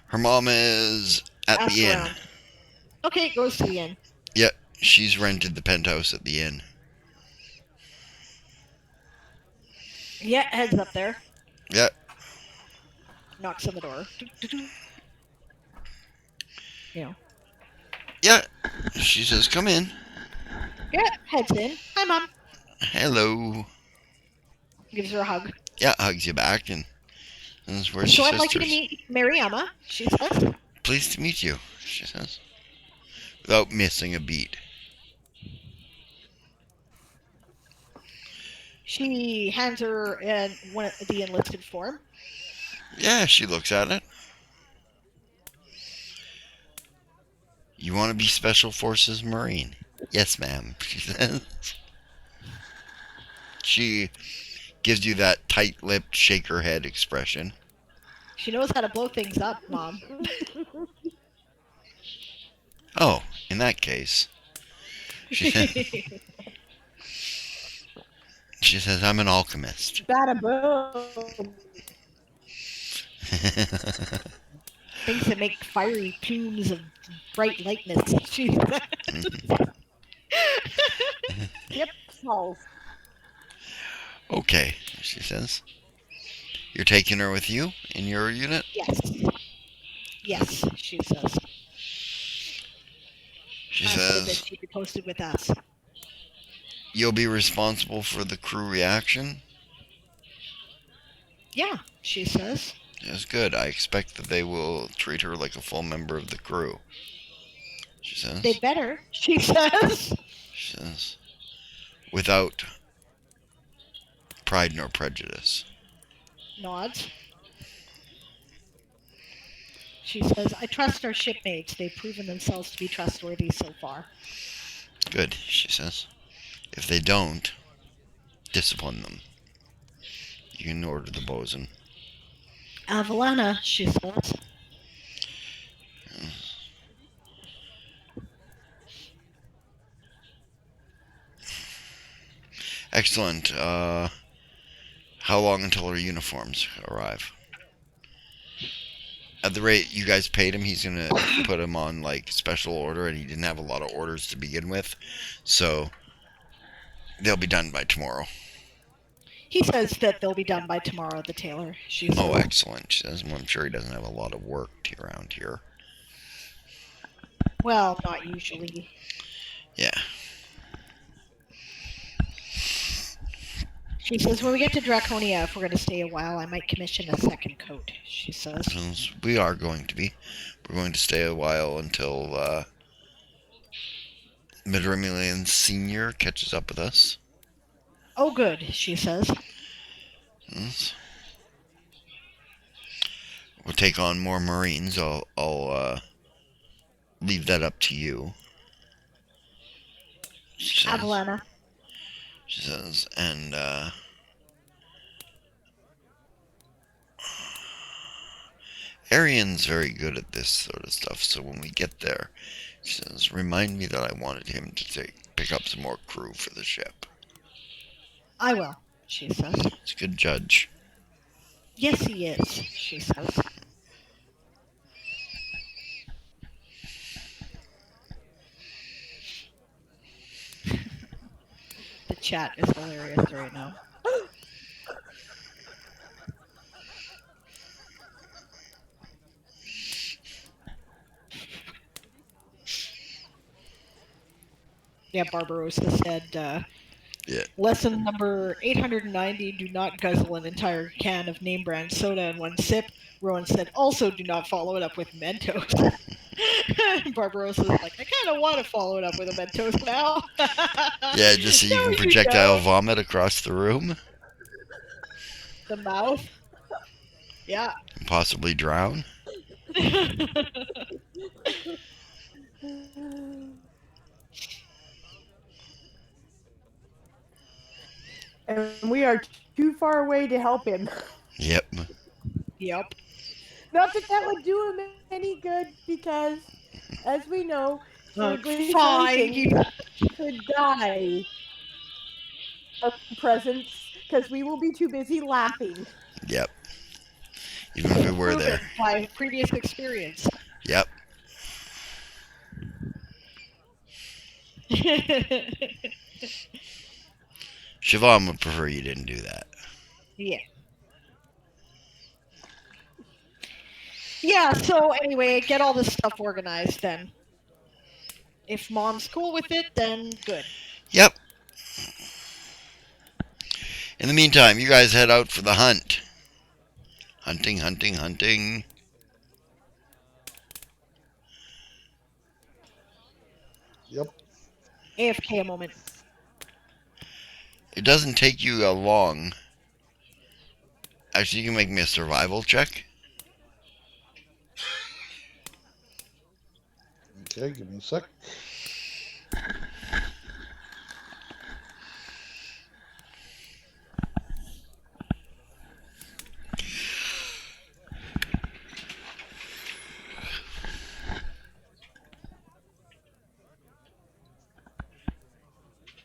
her mom is at Ask the inn. around. Okay, it goes to the inn. Yep. She's rented the penthouse at the inn. Yeah, heads up there. Yep. Knocks on the door. You know. Yeah. She says, come in. Yeah, heads in. Hi, Mom. Hello. Gives her a hug. Yeah, hugs you back and is where's So your I'd like you to sisters? meet Mariama, she says. Pleased to meet you, she says. Without missing a beat. She hands her the enlisted form. Yeah, she looks at it. You want to be Special Forces Marine? Yes, ma'am, she says. She gives you that tight-lipped, shake her head expression. She knows how to blow things up, Mom. Oh, in that case. She says, I'm an alchemist. Bada boom. Things that make fiery plumes of bright lightness. She says. Yep. Balls. Okay, she says. You're taking her with you in your unit? Yes. Yes, she says. She Asked her that says, she be posted with us. you'll be responsible for the crew reaction? Yeah, she says. Yes, good. I expect that they will treat her like a full member of the crew. She says. They better, she says. She says. Without pride nor prejudice. Nods. She says, I trust our shipmates. They've proven themselves to be trustworthy so far. Good, she says. If they don't, discipline them. You can order the bosun. Avalana, she says. Excellent. How long until our uniforms arrive? At the rate you guys paid him, he's gonna put them on like special order, and he didn't have a lot of orders to begin with, so they'll be done by tomorrow. He says that they'll be done by tomorrow, the tailor. She says. Oh, excellent. She says, well, I'm sure he doesn't have a lot of work around here. Well, not usually. Yeah. She says, when we get to Draconia, if we're going to stay a while, I might commission a second coat, she says. Since we are going to be. We're going to stay a while until Midrimilian Senior catches up with us. Oh, good, she says. Yes. We'll take on more Marines. I'll leave that up to you. She says, Avalana. and Arian's very good at this sort of stuff, so when we get there, she says, remind me that I wanted him to pick up some more crew for the ship. I will, she says. He's a good judge. Yes, he is, she says. The chat is hilarious right now. Yeah, Barbarossa said, Yeah. lesson number 890, do not guzzle an entire can of name brand soda in one sip. Rowan said, also do not follow it up with Mentos. Barbarossa's like, I kind of want to follow it up with a Mentos now. Yeah, just so you No, can you projectile don't. vomit across the room. The mouth. Yeah. And possibly drown. And we are too far away to help him. Yep. Yep. Not that that would do him any good, because, as we know, Sir Fine. Gleason could die of presence because we will be too busy laughing. Yep. Even if we were Proven there. by previous experience. Yep. Siobhan would prefer you didn't do that. Yeah. Yeah, so anyway, get all this stuff organized then. If Mom's cool with it, then good. Yep. In the meantime, you guys head out for the hunt. Hunting, hunting, hunting. Yep. AFK a moment. It doesn't take you long. Actually, you can make me a survival check. Okay, give me a sec.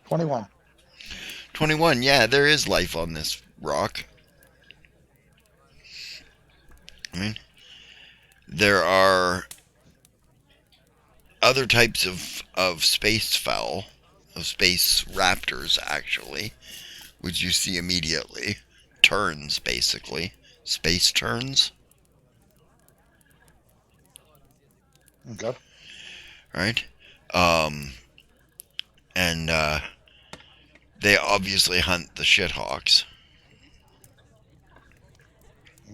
$21. 21. Yeah, there is life on this rock. I mean, there are other types of space fowl, of space raptors, actually, which you see immediately. Terns, basically. Space terns. Okay. Right? And they obviously hunt the shithawks.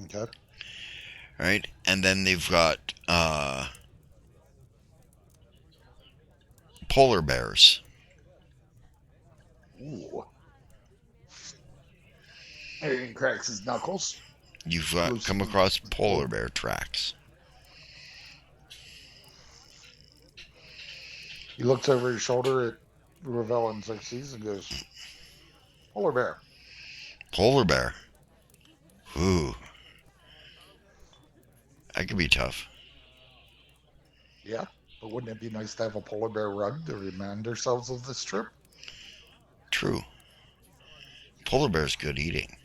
Okay. Right? And then they've got polar bears. Ooh. Arian cracks his knuckles. You've Loose come meat. across polar bear tracks. He looks over his shoulder at Ravel and Xerxes and goes, polar bear. Polar bear. Ooh. That could be tough. Yeah, but wouldn't it be nice to have a polar bear rug to remind ourselves of this trip? True. Polar bear's good eating.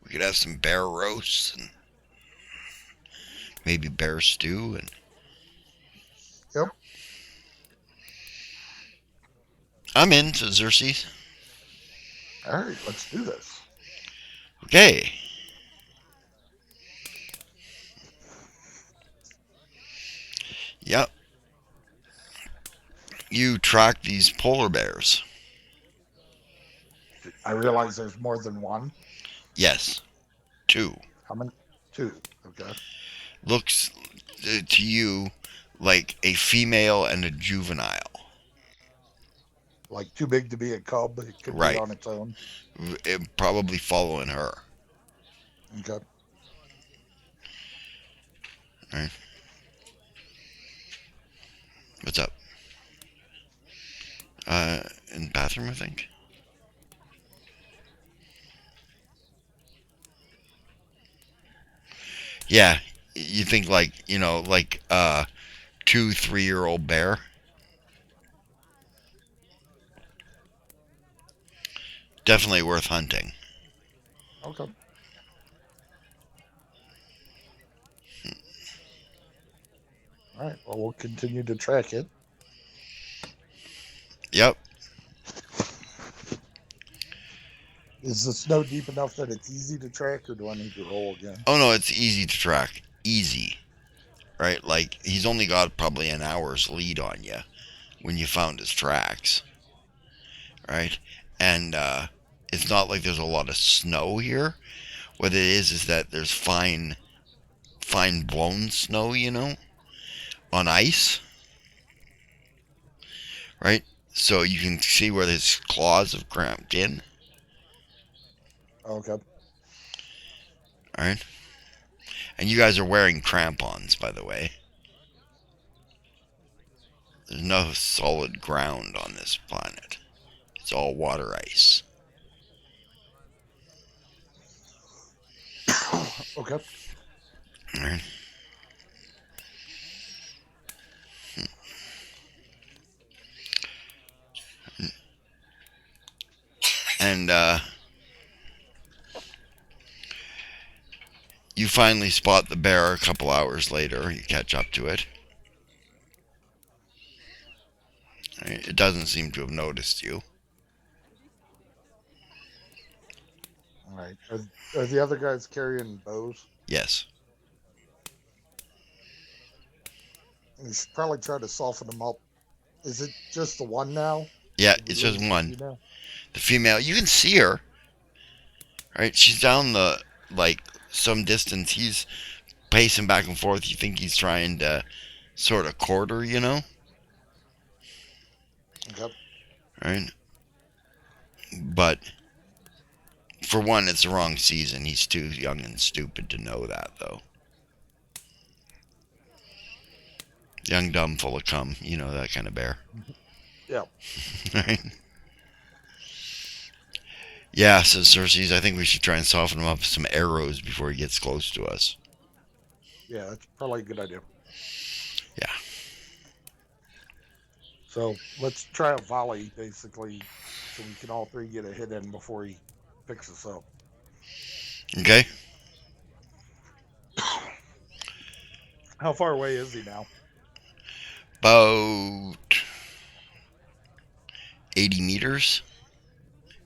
We could have some bear roasts and maybe bear stew and Yep. I'm in, says Xerxes. All right, let's do this. Okay. Yep. You track these polar bears. I realize there's more than one. Yes. 2. How many? 2. Okay. Looks to you like a female and a juvenile. Like too big to be a cub. It could Right. be on its own. Probably following her. Okay. Right. What's up? In the bathroom, I think. Yeah, you think like, like 2, 3-year-old bear. Definitely worth hunting. Okay. All right. Well, we'll continue to track it. Yep. Is the snow deep enough that it's easy to track, or do I need to roll again? Oh no, it's easy to track. Easy. Right? Like, he's only got probably an hour's lead on you when you found his tracks. Right? And it's not like there's a lot of snow here. What it is that there's fine blown snow, on ice. Right? So you can see where his claws have cramped in. Okay. Alright? And you guys are wearing crampons, by the way. There's no solid ground on this planet. It's all water ice. Okay. Alright? And you finally spot the bear a couple hours later. You catch up to it. Right? It doesn't seem to have noticed you. All right. Are the other guys carrying bows? Yes. You should probably try to soften them up. Is it just the one now? Yeah, Did we it's just lose one. female? The female, you can see her. Right? She's down some distance. He's pacing back and forth. You think he's trying to sort of court her, Okay. Right? But for one, it's the wrong season. He's too young and stupid to know that, though. Young, dumb, full of cum. You know, that kind of bear. Yeah. Right? Yeah, says Cersei, I think we should try and soften him up with some arrows before he gets close to us. Yeah, that's probably a good idea. Yeah. So let's try a volley, basically, so we can all three get a hit in before he picks us up. Okay. How far away is he now? About 80 meters,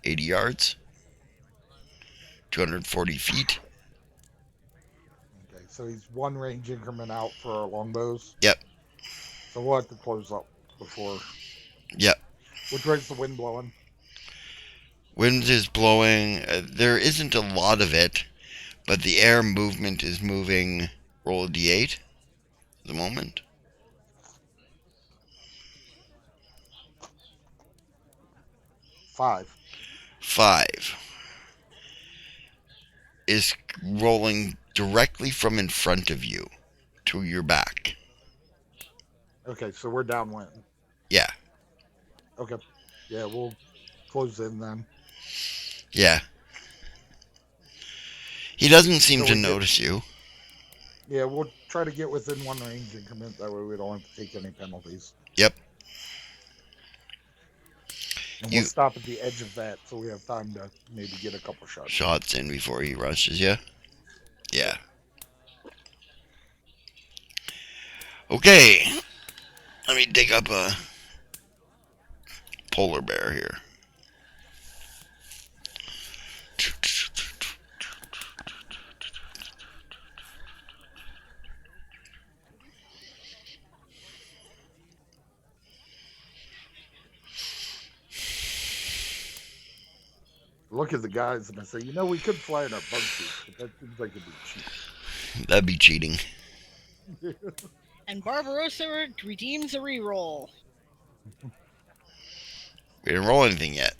80 yards, 240 feet. Okay, so he's one range increment out for our longbows. Yep. So we'll have to close up before. Yep. Which way's the wind blowing? Wind is blowing. There isn't a lot of it, but the air movement is moving. Roll a d8 at the moment. 5. 5 is rolling directly from in front of you to your back. Okay, so we're downwind. Yeah. Okay. Yeah, we'll close in then. Yeah. He doesn't seem So to we get- notice you. Yeah, we'll try to get within one range increment. That way we don't have to take any penalties. Yep. And we'll stop at the edge of that so we have time to maybe get a couple shots. Shots in before he rushes you. Yeah. Okay. Let me dig up a polar bear here. Look at the guys and I say, we could fly in our bug suits, but that seems like it'd be cheap. That'd be cheating. And Barbarossa redeems a reroll. We didn't roll anything yet.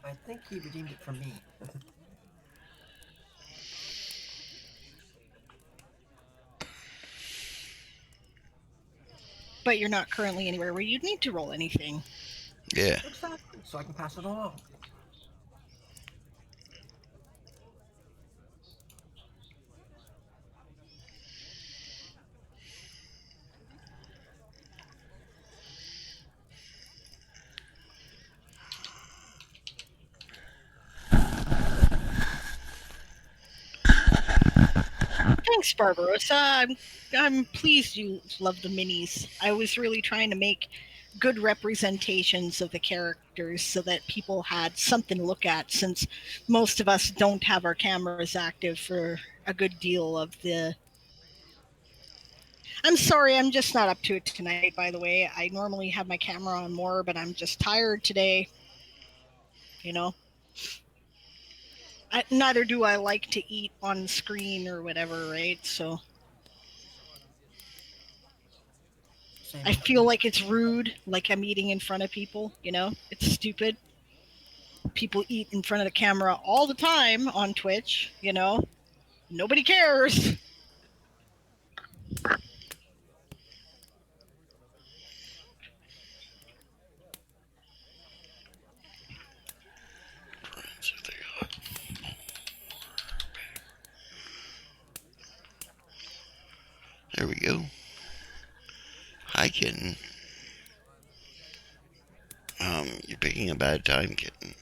I think he redeemed it from me. But you're not currently anywhere where you'd need to roll anything. Yeah. Exactly, so I can pass it along. Thanks, Barbarossa. I'm pleased you love the minis. I was really trying to make good representations of the characters so that people had something to look at, since most of us don't have our cameras active for a good deal of the... I'm sorry, I'm just not up to it tonight, by the way. I normally have my camera on more, but I'm just tired today. You know? Neither do I like to eat on screen or whatever, right? So Same. I feel like it's rude, like I'm eating in front of people, you know? It's stupid. People eat in front of the camera all the time on Twitch, you know? Nobody cares. There we go. Hi, kitten. You're picking a bad time, kitten.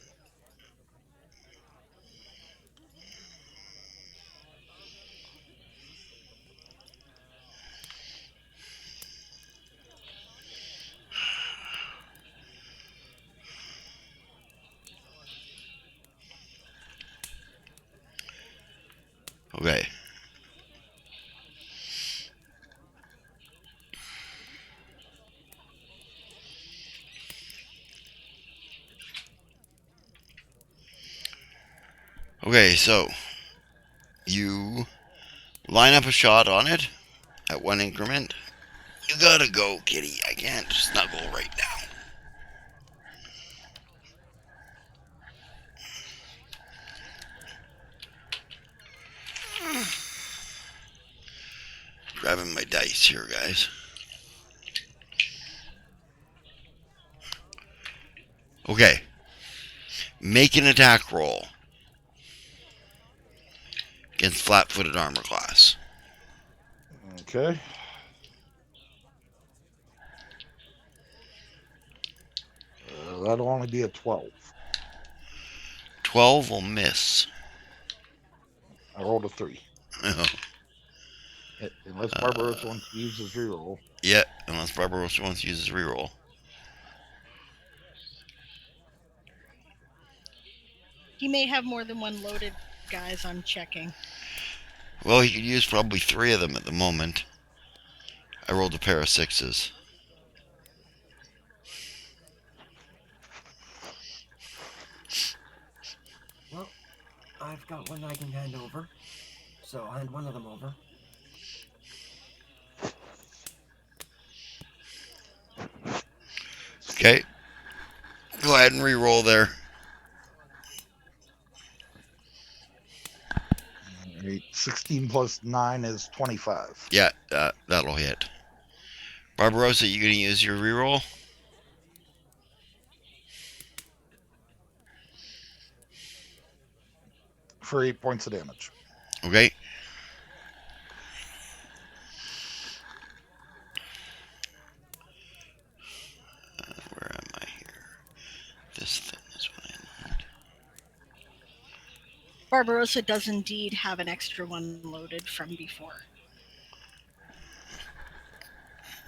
Okay. Okay, so you line up a shot on it at one increment. You gotta go, kitty. I can't snuggle right now. Grabbing my dice here, guys. Okay. Make an attack roll against flat-footed armor class. Okay. That'll only be a 12. 12 will miss. I rolled a 3. Oh, Unless Barbarossa wants to use his reroll. yeah, unless Barbarossa wants to use his reroll. He may have more than one loaded, guys. I'm checking. Well, he could use probably 3 of them at the moment. I rolled a pair of 6s. Well, I've got one I can hand over, so I'll hand one of them over. Okay. Go ahead and re-roll there. 16 plus 9 is 25. Yeah, that'll hit. Barbarossa, you gonna use your reroll? For 8 points of damage. Okay. Where am I here? This thing is what I need. Barbarossa does indeed have an extra one loaded from before.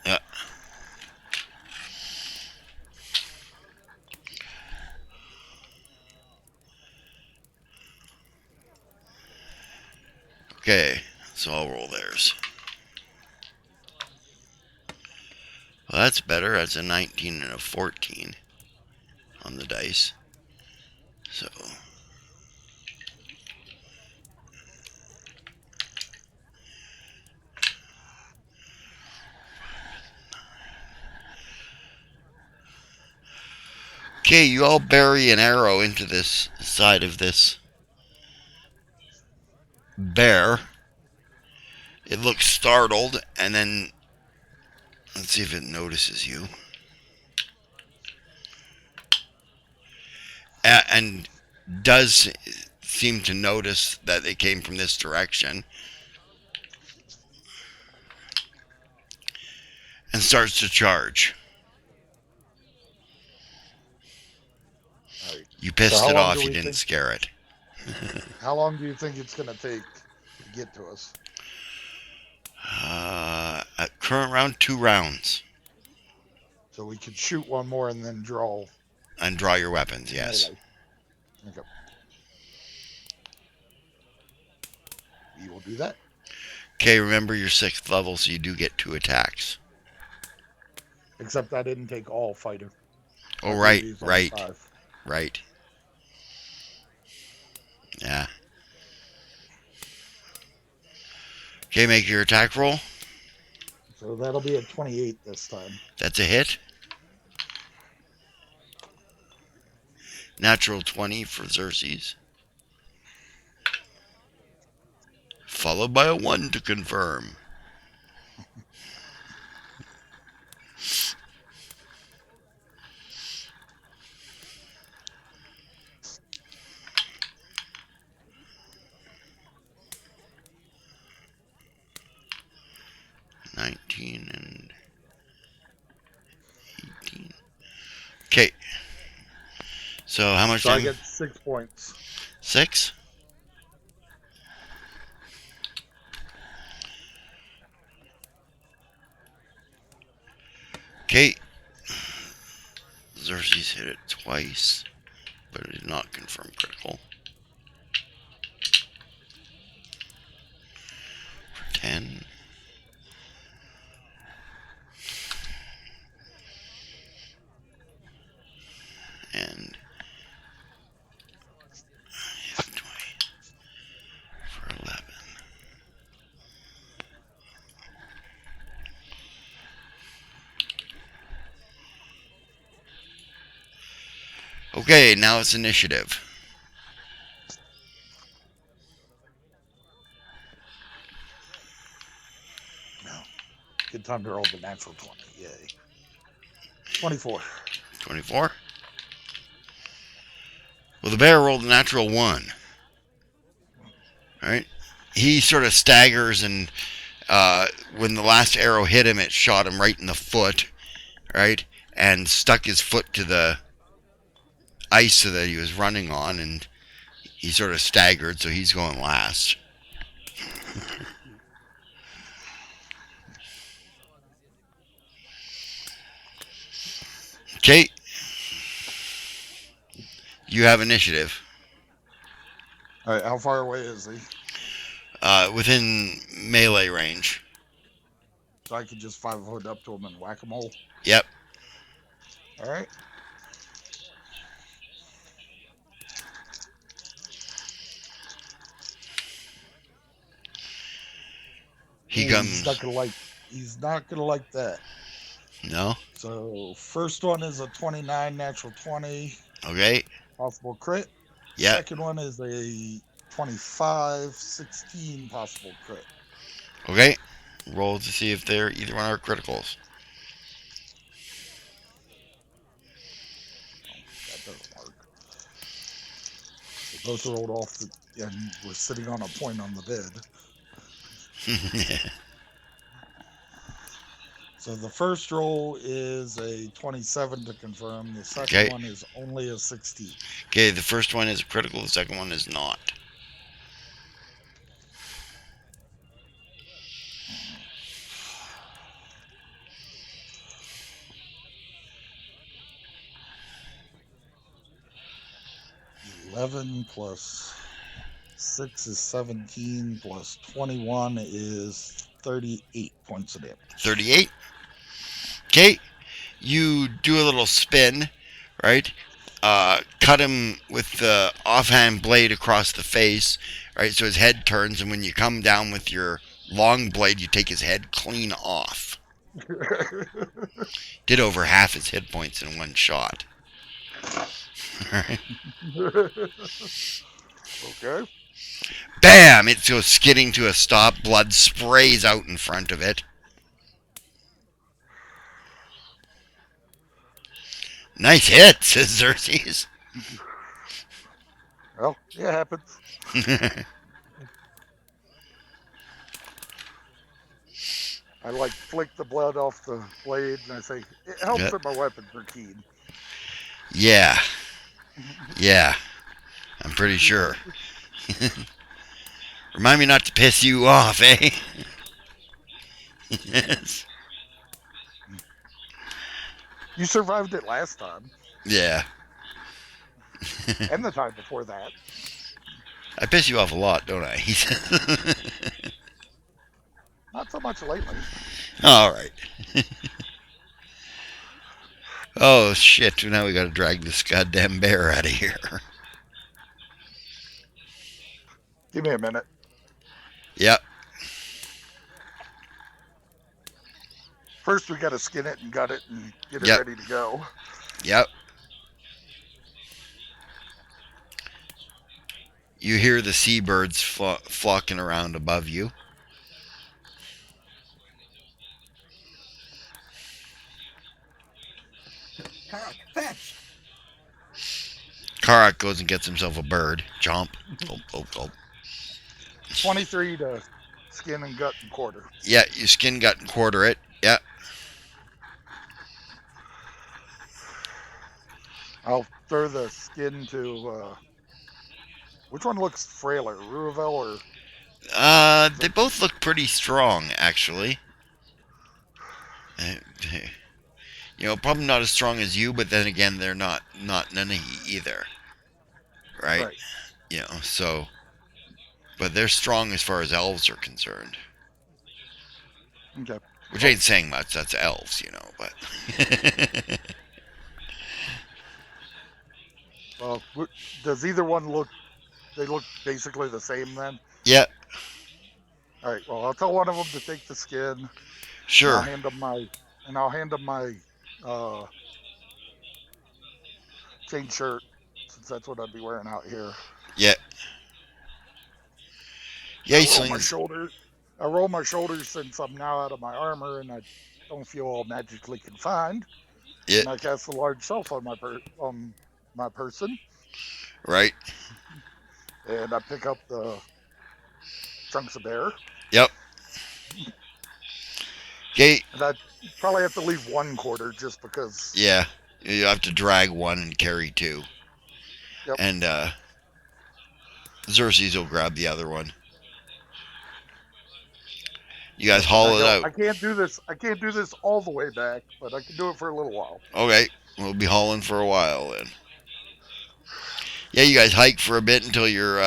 Yeah. Okay, so I'll roll theirs. Well, that's better. That's a 19 and a 14 on the dice. So, Okay, you all bury an arrow into this side of this bear. It looks startled, and then let's see if it notices you. And does seem to notice that they came from this direction and starts to charge. All right. You pissed how it long off, do you we didn't think- scare it. How long do you think it's going to take to get to us? At current round, 2 rounds. So we could shoot one more and then draw. And draw your weapons, yes. Melee. Okay. We will do that. Okay, remember you're 6th level, so you do get 2 attacks. Except I didn't take all fighter. Oh, I right, believe it's only right, 5. right. Yeah. Okay, make your attack roll. So that'll be a 28 this time. That's a hit. Natural 20 for Xerxes. Followed by a 1 to confirm. And 18. Okay. So how much? So I get 6 points. 6? Okay. Xerxes hit it twice, but it did not confirm critical. For 10. And 20 for 11. Okay, now it's initiative. Good time to roll the natural 20. Yay. 24. 24. Well, the bear rolled a natural 1. Alright? He sort of staggers, and when the last arrow hit him, it shot him right in the foot. Right? And stuck his foot to the ice that he was running on, and he sort of staggered, so he's going last. Okay. You have initiative. All right, how far away is he? Within melee range. So I could just 5-foot up to him and whack him all. Yep. All right. He He's comes. He's not gonna like that. No. So first one is a 29 natural 20. Okay. Possible crit. Yep. Second one is a 25 16 possible crit. Okay. Roll to see if they're either one are criticals. That doesn't work. They both rolled off and we're sitting on a point on the bed. So the first roll is a 27 to confirm. The second one is only a 16. Okay, the first one is a critical, the second one is not. $11 plus 6 is 17 plus 21 is 38 points of damage. 38. Okay, you do a little spin, right? Cut him with the offhand blade across the face, right? So his head turns, and when you come down with your long blade, you take his head clean off. Did over half his hit points in one shot. Right. Okay. Bam! It goes skidding to a stop. Blood sprays out in front of it. Nice hit, says Xerxes. Well, it happens. I like flick the blood off the blade, and I say it helps Yep. that my weapons are keen. Yeah. Yeah. I'm pretty sure. Remind me not to piss you off, eh? Yes. You survived it last time, Yeah. and the time before that. I piss you off a lot, don't I? Not so much lately. All right. Oh shit! Now we got to drag this goddamn bear out of here. Give me a minute. Yep. First, we got to skin it and gut it and get it Yep. ready to go. Yep. You hear the seabirds flocking around above you. Karak, fetch! Karak goes and gets himself a bird. Chomp. Gulp, gulp, gulp. 23 to skin and gut and quarter. Yeah, you skin, gut, and quarter it. Yeah. I'll throw the skin to. Which one looks frailer, Ruavel or? They both look pretty strong, actually. You know, probably not as strong as you, but then again, they're not Nanahi either. Right? You know, so. But they're strong as far as elves are concerned. Okay. Which ain't saying much, that's elves, you know, but. Well, does either one look? They look basically the same then. Yeah. All right. Well, I'll tell one of them to take the skin. Sure. And I'll hand them my chain shirt, since that's what I'd be wearing out here. Yeah. Yeah, I roll my shoulders since I'm now out of my armor and I don't feel all magically confined. Yeah. And I cast a large self on my person. Right. And I pick up the chunks of bear. Yep. Okay. And I probably have to leave one quarter just because. Yeah. You have to drag one and carry two. Yep. And Xerxes will grab the other one. You guys haul it out. I can't do this all the way back, but I can do it for a little while. Okay. We'll be hauling for a while then. Yeah, you guys hike for a bit until your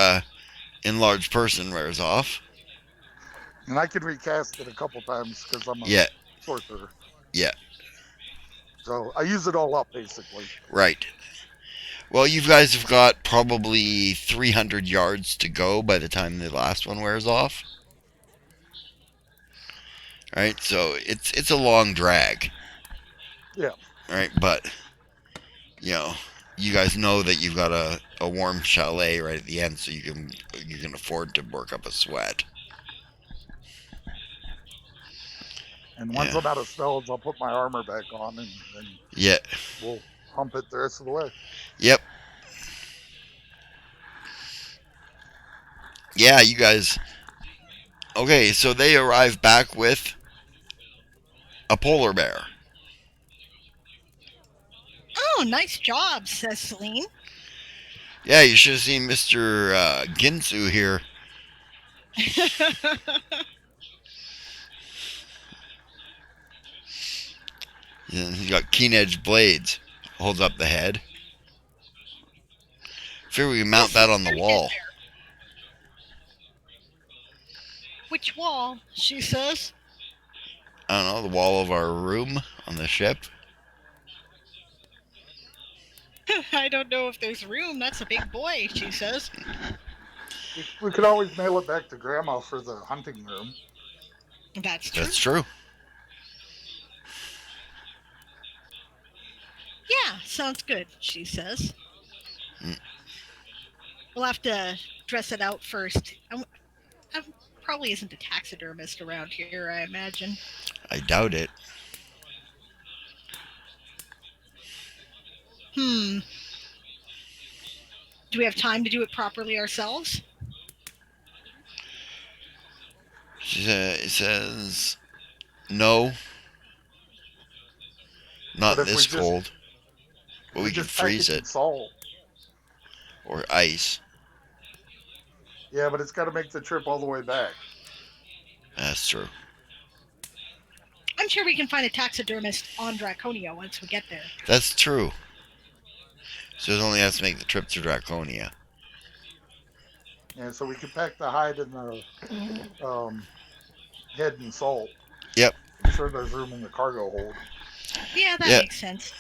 enlarged person wears off. And I can recast it a couple times because I'm a sorcerer. Yeah. So I use it all up, basically. Right. Well, you guys have got probably 300 yards to go by the time the last one wears off. Right, so it's a long drag. Yeah. Right, but, you know, you guys know that you've got a warm chalet right at the end, so you can afford to work up a sweat. And once I'm out of spells, I'll put my armor back on, and then we'll hump it the rest of the way. Yep. Yeah, you guys. Okay, so they arrive back with a polar bear. Oh, nice job, says Celine. Yeah, you should have seen Mr. Ginsu here. Yeah, he's got keen-edged blades. Holds up the head. Figure we can mount that on the wall. Which wall? She says. I don't know, the wall of our room on the ship. I don't know if there's room. That's a big boy, she says. We could always mail it back to Grandma for the hunting room. That's true. That's true. Yeah, sounds good, she says. Mm. We'll have to dress it out first. Probably isn't a taxidermist around here, I imagine. I doubt it. Do we have time to do it properly ourselves? It says no, not But if this cold. But we we could just pack freeze it it in salt, or ice. yeah, but it's got to make the trip all the way back. That's true. I'm sure we can find a taxidermist on Draconia once we get there. That's true. So it only has to make the trip to Draconia. And so we could pack the hide and the head in salt. Yep. I'm sure there's room in the cargo hold. Yeah, that Yep. makes sense.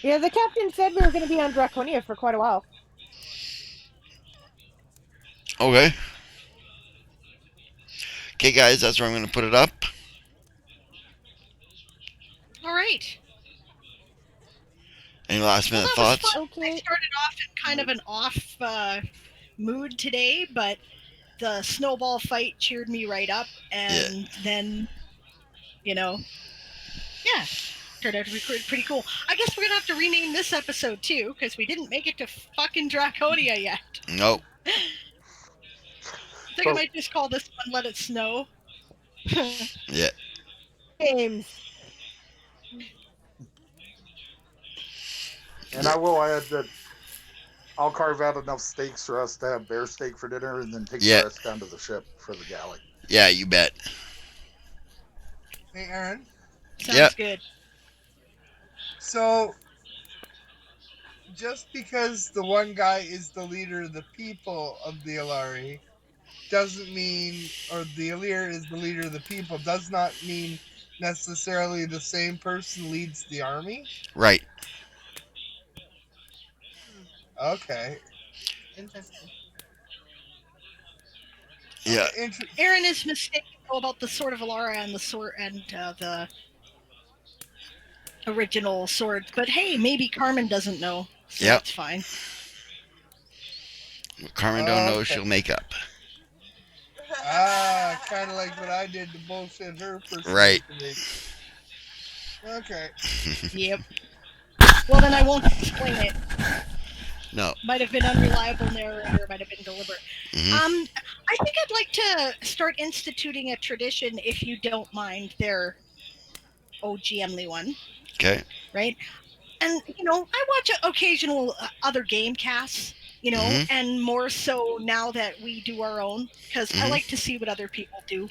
Yeah, the captain said we were going to be on Draconia for quite a while. Okay. Okay, guys, that's where I'm going to put it up. All right. Any last minute Well, that was thoughts? fun. I Okay. started off in kind of an off mood today, but the snowball fight cheered me right up, and then, yeah, turned out to be pretty cool. I guess we're gonna have to rename this episode too, because we didn't make it to fucking Draconia yet. Nope. I think I might just call this one "Let It Snow." Yeah. Games. And I will add that I'll carve out enough steaks for us to have bear steak for dinner and then take Yeah. the rest down to the ship for the galley. Yeah, you bet. Hey, Aaron. Sounds Yep. good. So, just because the one guy is the leader of the people of the Alari doesn't mean, or the Alir is the leader of the people, does not mean necessarily the same person leads the army? Right. Okay. Interesting. Yeah. Aaron is mistaken about the Sword of Alara and the sword and the original sword, but hey, maybe Carmen doesn't know, so Yep. that's fine. What Carmen don't know, Okay. she'll make up. Kind of like what I did to bullshit her for Right. Okay. Yep. Well, then I won't explain it. No. Might have been unreliable narrator, might have been deliberate. Mhm. I think I'd like to start instituting a tradition, if you don't mind, their OGMly one, Okay. right? And, I watch occasional other game casts, Mhm. and more so now that we do our own, because I Mhm. like to see what other people do.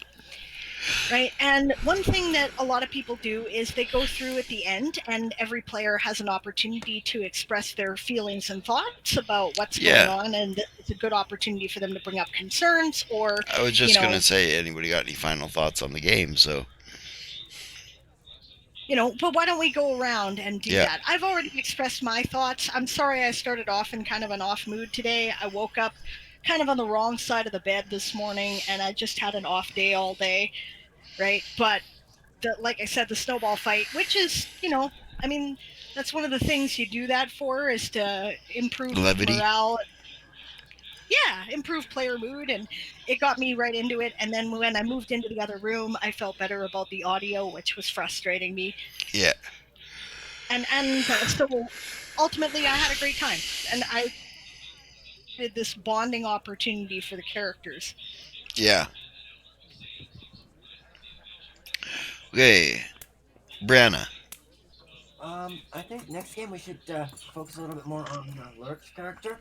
Right. And one thing that a lot of people do is they go through at the end, and every player has an opportunity to express their feelings and thoughts about what's Yeah. going on. And it's a good opportunity for them to bring up concerns or, I was just going to say, anybody got any final thoughts on the game? So, but why don't we go around and do Yeah. that? I've already expressed my thoughts. I'm sorry I started off in kind of an off mood today. I woke up kind of on the wrong side of the bed this morning, and I just had an off day all day. Right. But like I said, the snowball fight, which is, that's one of the things you do that for, is to improve Levity. morale. Yeah, improve player mood, and it got me right into it. And then when I moved into the other room, I felt better about the audio, which was frustrating me. Yeah. And so ultimately, I had a great time, and I did this bonding opportunity for the characters. Yeah. Okay. Brianna. I think next game we should focus a little bit more on Lurk's character.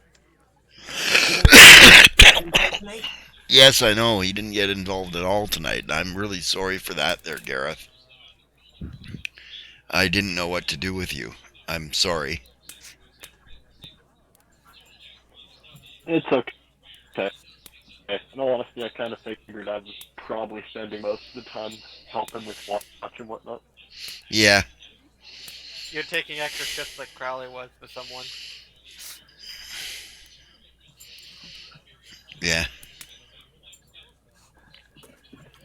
Yes, I know. He didn't get involved at all tonight. I'm really sorry for that there, Gareth. I didn't know what to do with you. I'm sorry. It's okay. In all honesty, I kind of figured I was probably spending most of the time helping with watch and whatnot. Yeah. You're taking extra shifts like Crowley was for someone. Yeah.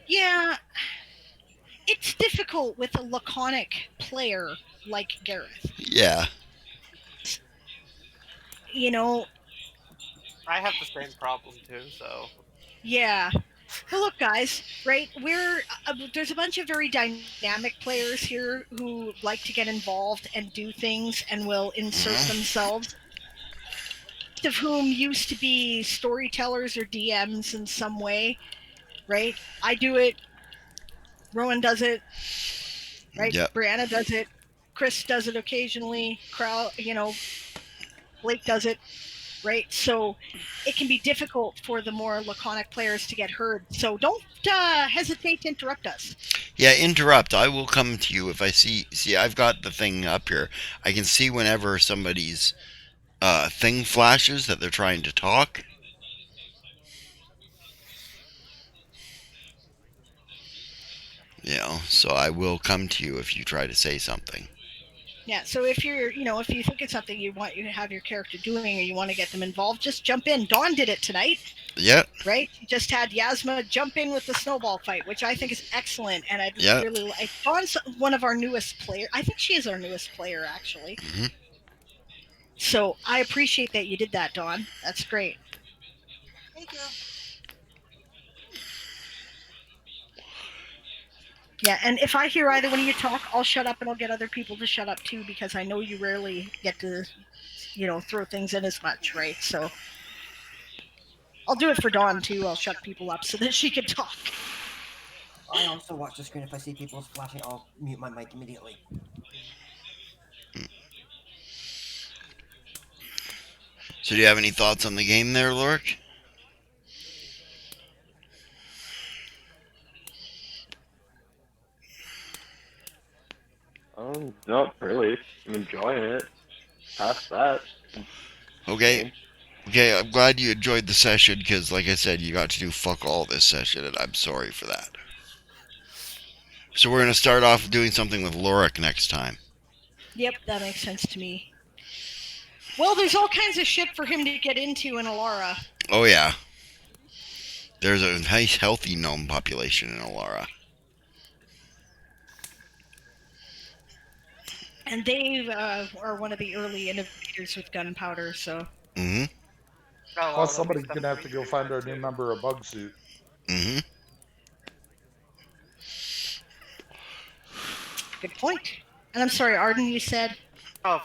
Yeah, it's difficult with a laconic player like Gareth. Yeah. You know, I have the same problem too, so. yeah. Well, look, guys, right? There's a bunch of very dynamic players here who like to get involved and do things and will insert themselves. Most of whom used to be storytellers or DMs in some way, right? I do it. Rowan does it, right? Yep. Brianna does it. Chris does it occasionally. Blake does it, right? So it can be difficult for the more laconic players to get heard. So don't hesitate to interrupt us. Yeah, interrupt. I will come to you if I see. See, I've got the thing up here. I can see whenever somebody's thing flashes that they're trying to talk. So I will come to you if you try to say something. Yeah, so if if you think it's something you want you to have your character doing or you want to get them involved, just jump in. Dawn did it tonight. Yep. Right? She just had Yasma jump in with the snowball fight, which I think is excellent. And I'd Yep. really like Dawn's one of our newest players. I think she is our newest player, actually. Mhm. So I appreciate that you did that, Dawn. That's great. Thank you. Yeah, and if I hear either one of you talk, I'll shut up and I'll get other people to shut up too, because I know you rarely get to, throw things in as much, right? So I'll do it for Dawn too. I'll shut people up so that she can talk. I also watch the screen. If I see people flashing, I'll mute my mic immediately. So do you have any thoughts on the game there, Lork? Not really. I'm enjoying it. Past that. Okay. Okay, I'm glad you enjoyed the session because, like I said, you got to do fuck all this session, and I'm sorry for that. So we're going to start off doing something with Lorik next time. Yep, that makes sense to me. Well, there's all kinds of shit for him to get into in Alara. Oh, yeah. There's a nice, healthy gnome population in Alara. And they are one of the early innovators with gunpowder, so... Mm-hmm. Plus, somebody's going to have to go find our new member of Bug Suit. Mm-hmm. Good point. And I'm sorry, Arden, you said? Oh,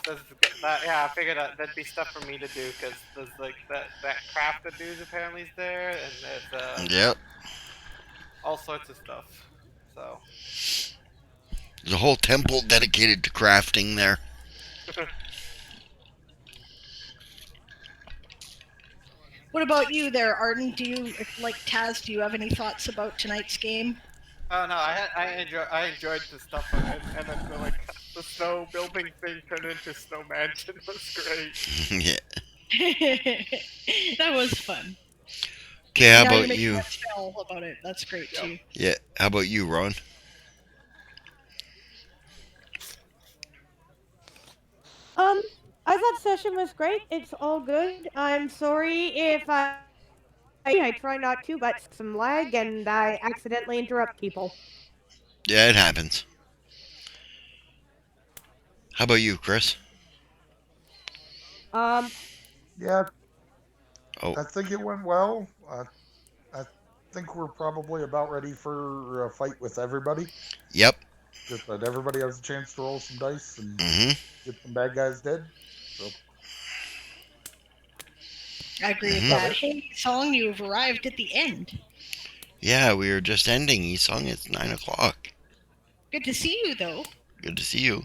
yeah, I figured that'd be stuff for me to do because there's like that craft that dudes apparently is there, and there's Yep. all sorts of stuff. So There's a whole temple dedicated to crafting there. What about you there, Arden? Like Taz, do you have any thoughts about tonight's game? Oh no, I enjoyed the stuff and then the snow building thing turned into snow mansion was great. Yeah. That was fun. Okay, how now about you? you? Make spell about it. That's great too. Yeah, how about you, Ron? I thought the session was great. It's all good. I'm sorry if I try not to, but some lag and I accidentally interrupt people. Yeah, it happens. How about you, Chris? Yeah. Oh. I think it went well. I think we're probably about ready for a fight with everybody. Yep. Just that everybody has a chance to roll some dice and Mm-hmm. get some bad guys dead. So. I agree with that. Hey, Song, you've arrived at the end. Yeah, we were just ending. Esong, it's 9 o'clock. Good to see you, though. Good to see you.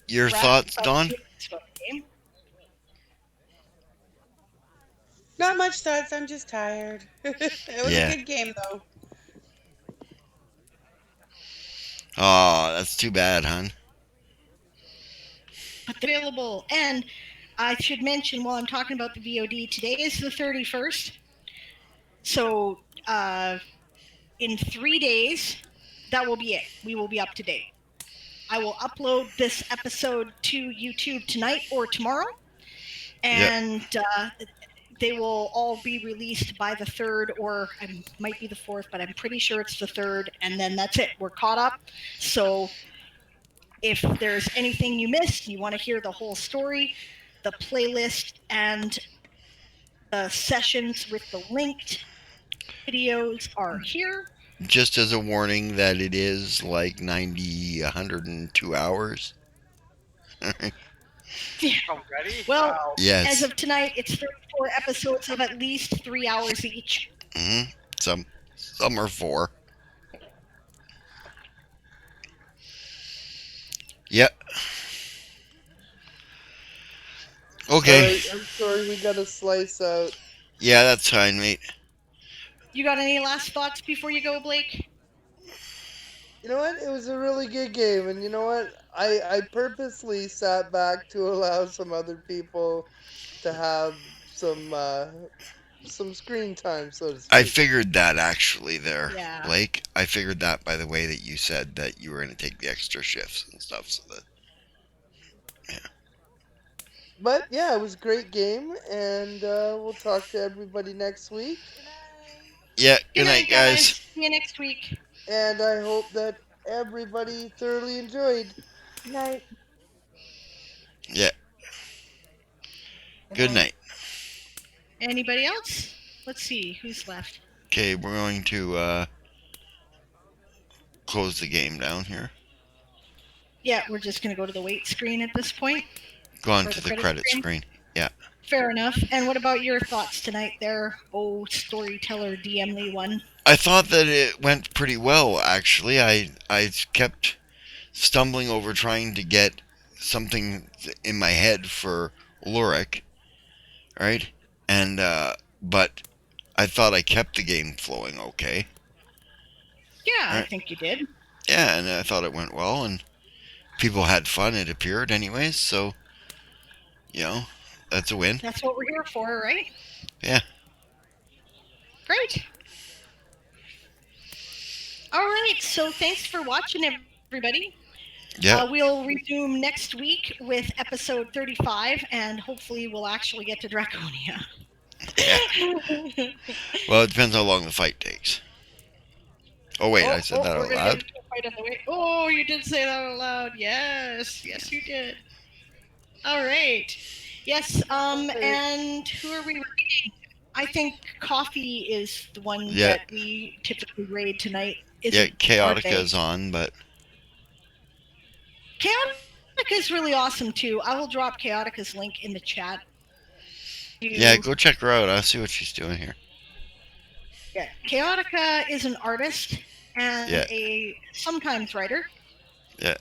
Your thoughts, Dawn? Not much thoughts. I'm just tired. It was a good game, though. Oh, that's too bad, hon. Available. And I should mention while I'm talking about the VOD, today is the 31st. So in 3 days, that will be it. We will be up to date. I will upload this episode to YouTube tonight or tomorrow. And they will all be released by the 3rd, or it might be the 4th, but I'm pretty sure it's the 3rd. And then that's it. We're caught up. So if there's anything you missed, you want to hear the whole story, the playlist and the sessions with the linked videos are here. Just as a warning that it is like 90, 102 hours. Already? Well, Wow. Yes. as of tonight, it's 34 episodes of at least 3 hours each. Mm-hmm. Some are 4. Yep. Okay. Alright, I'm sorry we gotta slice out. Yeah, that's fine, mate. You got any last thoughts before you go, Blake? You know what? It was a really good game, and you know what? I purposely sat back to allow some other people to have some screen time, so to I speak. figured that actually there, Yeah. Blake. I figured that by the way that you said that you were going to take the extra shifts and stuff. So that. But yeah, it was a great game, and we'll talk to everybody next week. Yeah. Good Good night, guys. See you next week. And I hope that everybody thoroughly enjoyed. Night. Yeah. Good night. Anybody else? Let's see who's left. Okay, we're going to close the game down here. Yeah, we're just going to go to the wait screen at this point. Go on Or to the the credit credit screen. Yeah. Fair enough. And what about your thoughts tonight there, storyteller DM Lee one? I thought that it went pretty well, actually. I kept stumbling over trying to get something in my head for Ulrich, right? And but I thought I kept the game flowing okay. Yeah, I Right. think you did. Yeah, and I thought it went well, and people had fun, it appeared, anyways, so, that's a win. That's what we're here for, right? Yeah. Great. All right, so thanks for watching, everybody. Yeah. We'll resume next week with episode 35, and hopefully we'll actually get to Draconia. Yeah. Well, it depends how long the fight takes. Oh, wait, I said that we're out gonna loud? get into a fight on the way. Oh, you did say that out loud. Yes, you did. All right. Yes, and who are we raiding? I think Coffee is the one Yeah. that we typically raid tonight. Yeah, Chaotika's on, but... Chaotica is really awesome, too. I will drop Chaotica's link in the chat. Yeah, go check her out. I'll see what she's doing here. Yeah, Chaotica is an artist and Yeah. a sometimes writer. Yeah.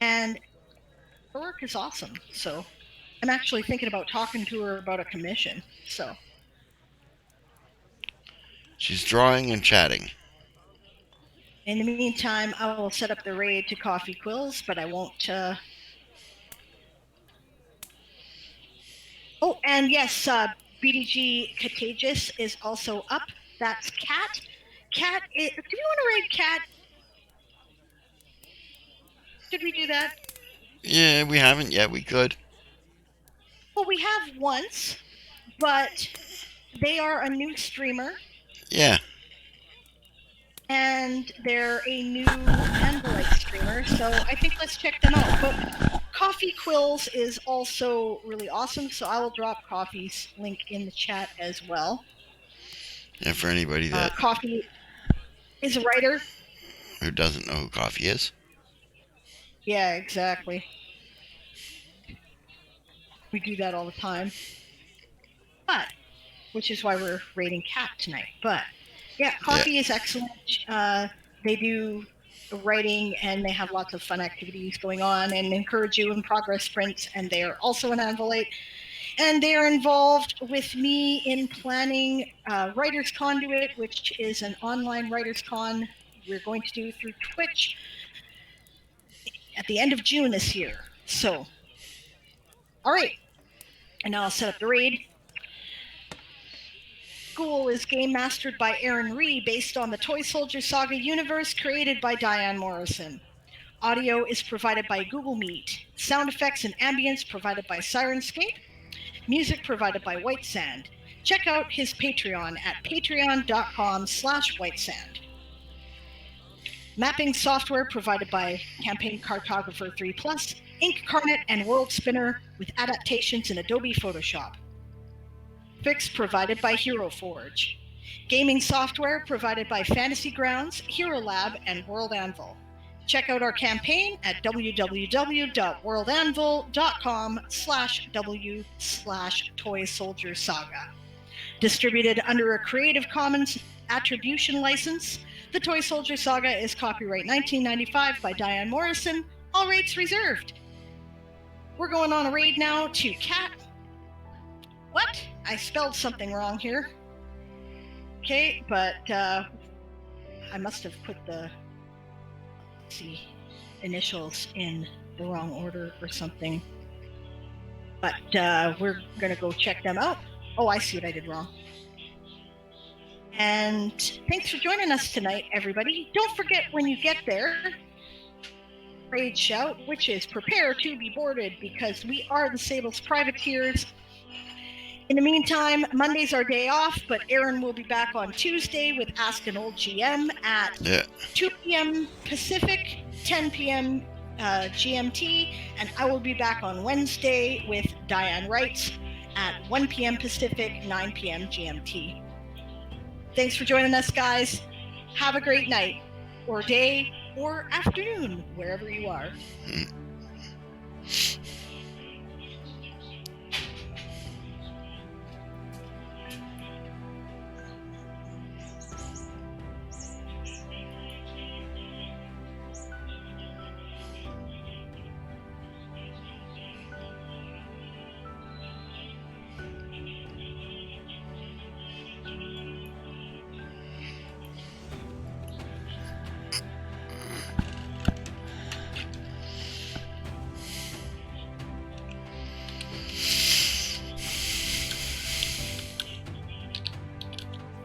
And her work is awesome. So I'm actually thinking about talking to her about a commission. So She's drawing and chatting. in the meantime, I will set up the raid to Coffee Quills, but I won't. Oh, and yes, BDG Contagious is also up. That's Cat. Cat, do you want to raid Cat? Did we do that? Yeah, we haven't yet. We could. Well, we have once, but they are a new streamer. Yeah. And they're a new Andalite streamer, so I think let's check them out. But Coffee Quills is also really awesome, so I will drop Coffee's link in the chat as well. And for anybody that Coffee is a writer. who doesn't know who Coffee is. Yeah, exactly. We do that all the time. But, which is why we're raiding Cat tonight. But, yeah, Coffee is excellent. They do writing and they have lots of fun activities going on and encourage you in progress sprints. And they are also an Anvilite. And they are involved with me in planning Writers Conduit, which is an online Writers Con we're going to do through Twitch at the end of June this year. So, all right. And now I'll set up the raid. School is game mastered by Aaron Ree based on the Toy Soldier Saga universe created by Diane Morrison. Audio is provided by Google Meet. Sound effects and ambience provided by Sirenscape. Music provided by White Sand. Check out his Patreon at patreon.com/whitesand. Mapping software provided by Campaign Cartographer 3+, Incarnate, and World Spinner with adaptations in Adobe Photoshop. Graphics provided by Hero Forge. Gaming software provided by Fantasy Grounds, Hero Lab, and World Anvil. Check out our campaign at www.worldanvil.com/w/Toy Soldier Saga. Distributed under a Creative Commons Attribution License, the Toy Soldier Saga is copyright 1995 by Diane Morrison, all rights reserved. We're going on a raid now to Cat. What? I spelled something wrong here. Okay, but I must have put the initials in the wrong order or something. But we're gonna go check them out. Oh, I see what I did wrong. And thanks for joining us tonight, everybody. Don't forget when you get there, raid shout, which is prepare to be boarded, because we are the Sable's privateers. In the meantime, Monday's our day off, but Aaron will be back on Tuesday with Ask an Old GM at 2 p.m. Pacific, 10 p.m. GMT, and I will be back on Wednesday with Diane Wrights at 1 p.m. Pacific, 9 p.m. GMT. Thanks for joining us, guys. Have a great night, or day, or afternoon, wherever you are.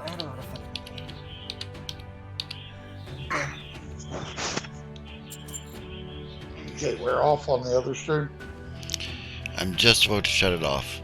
I had a lot of fun. Okay, we're off on the other stream. I'm just about to shut it off.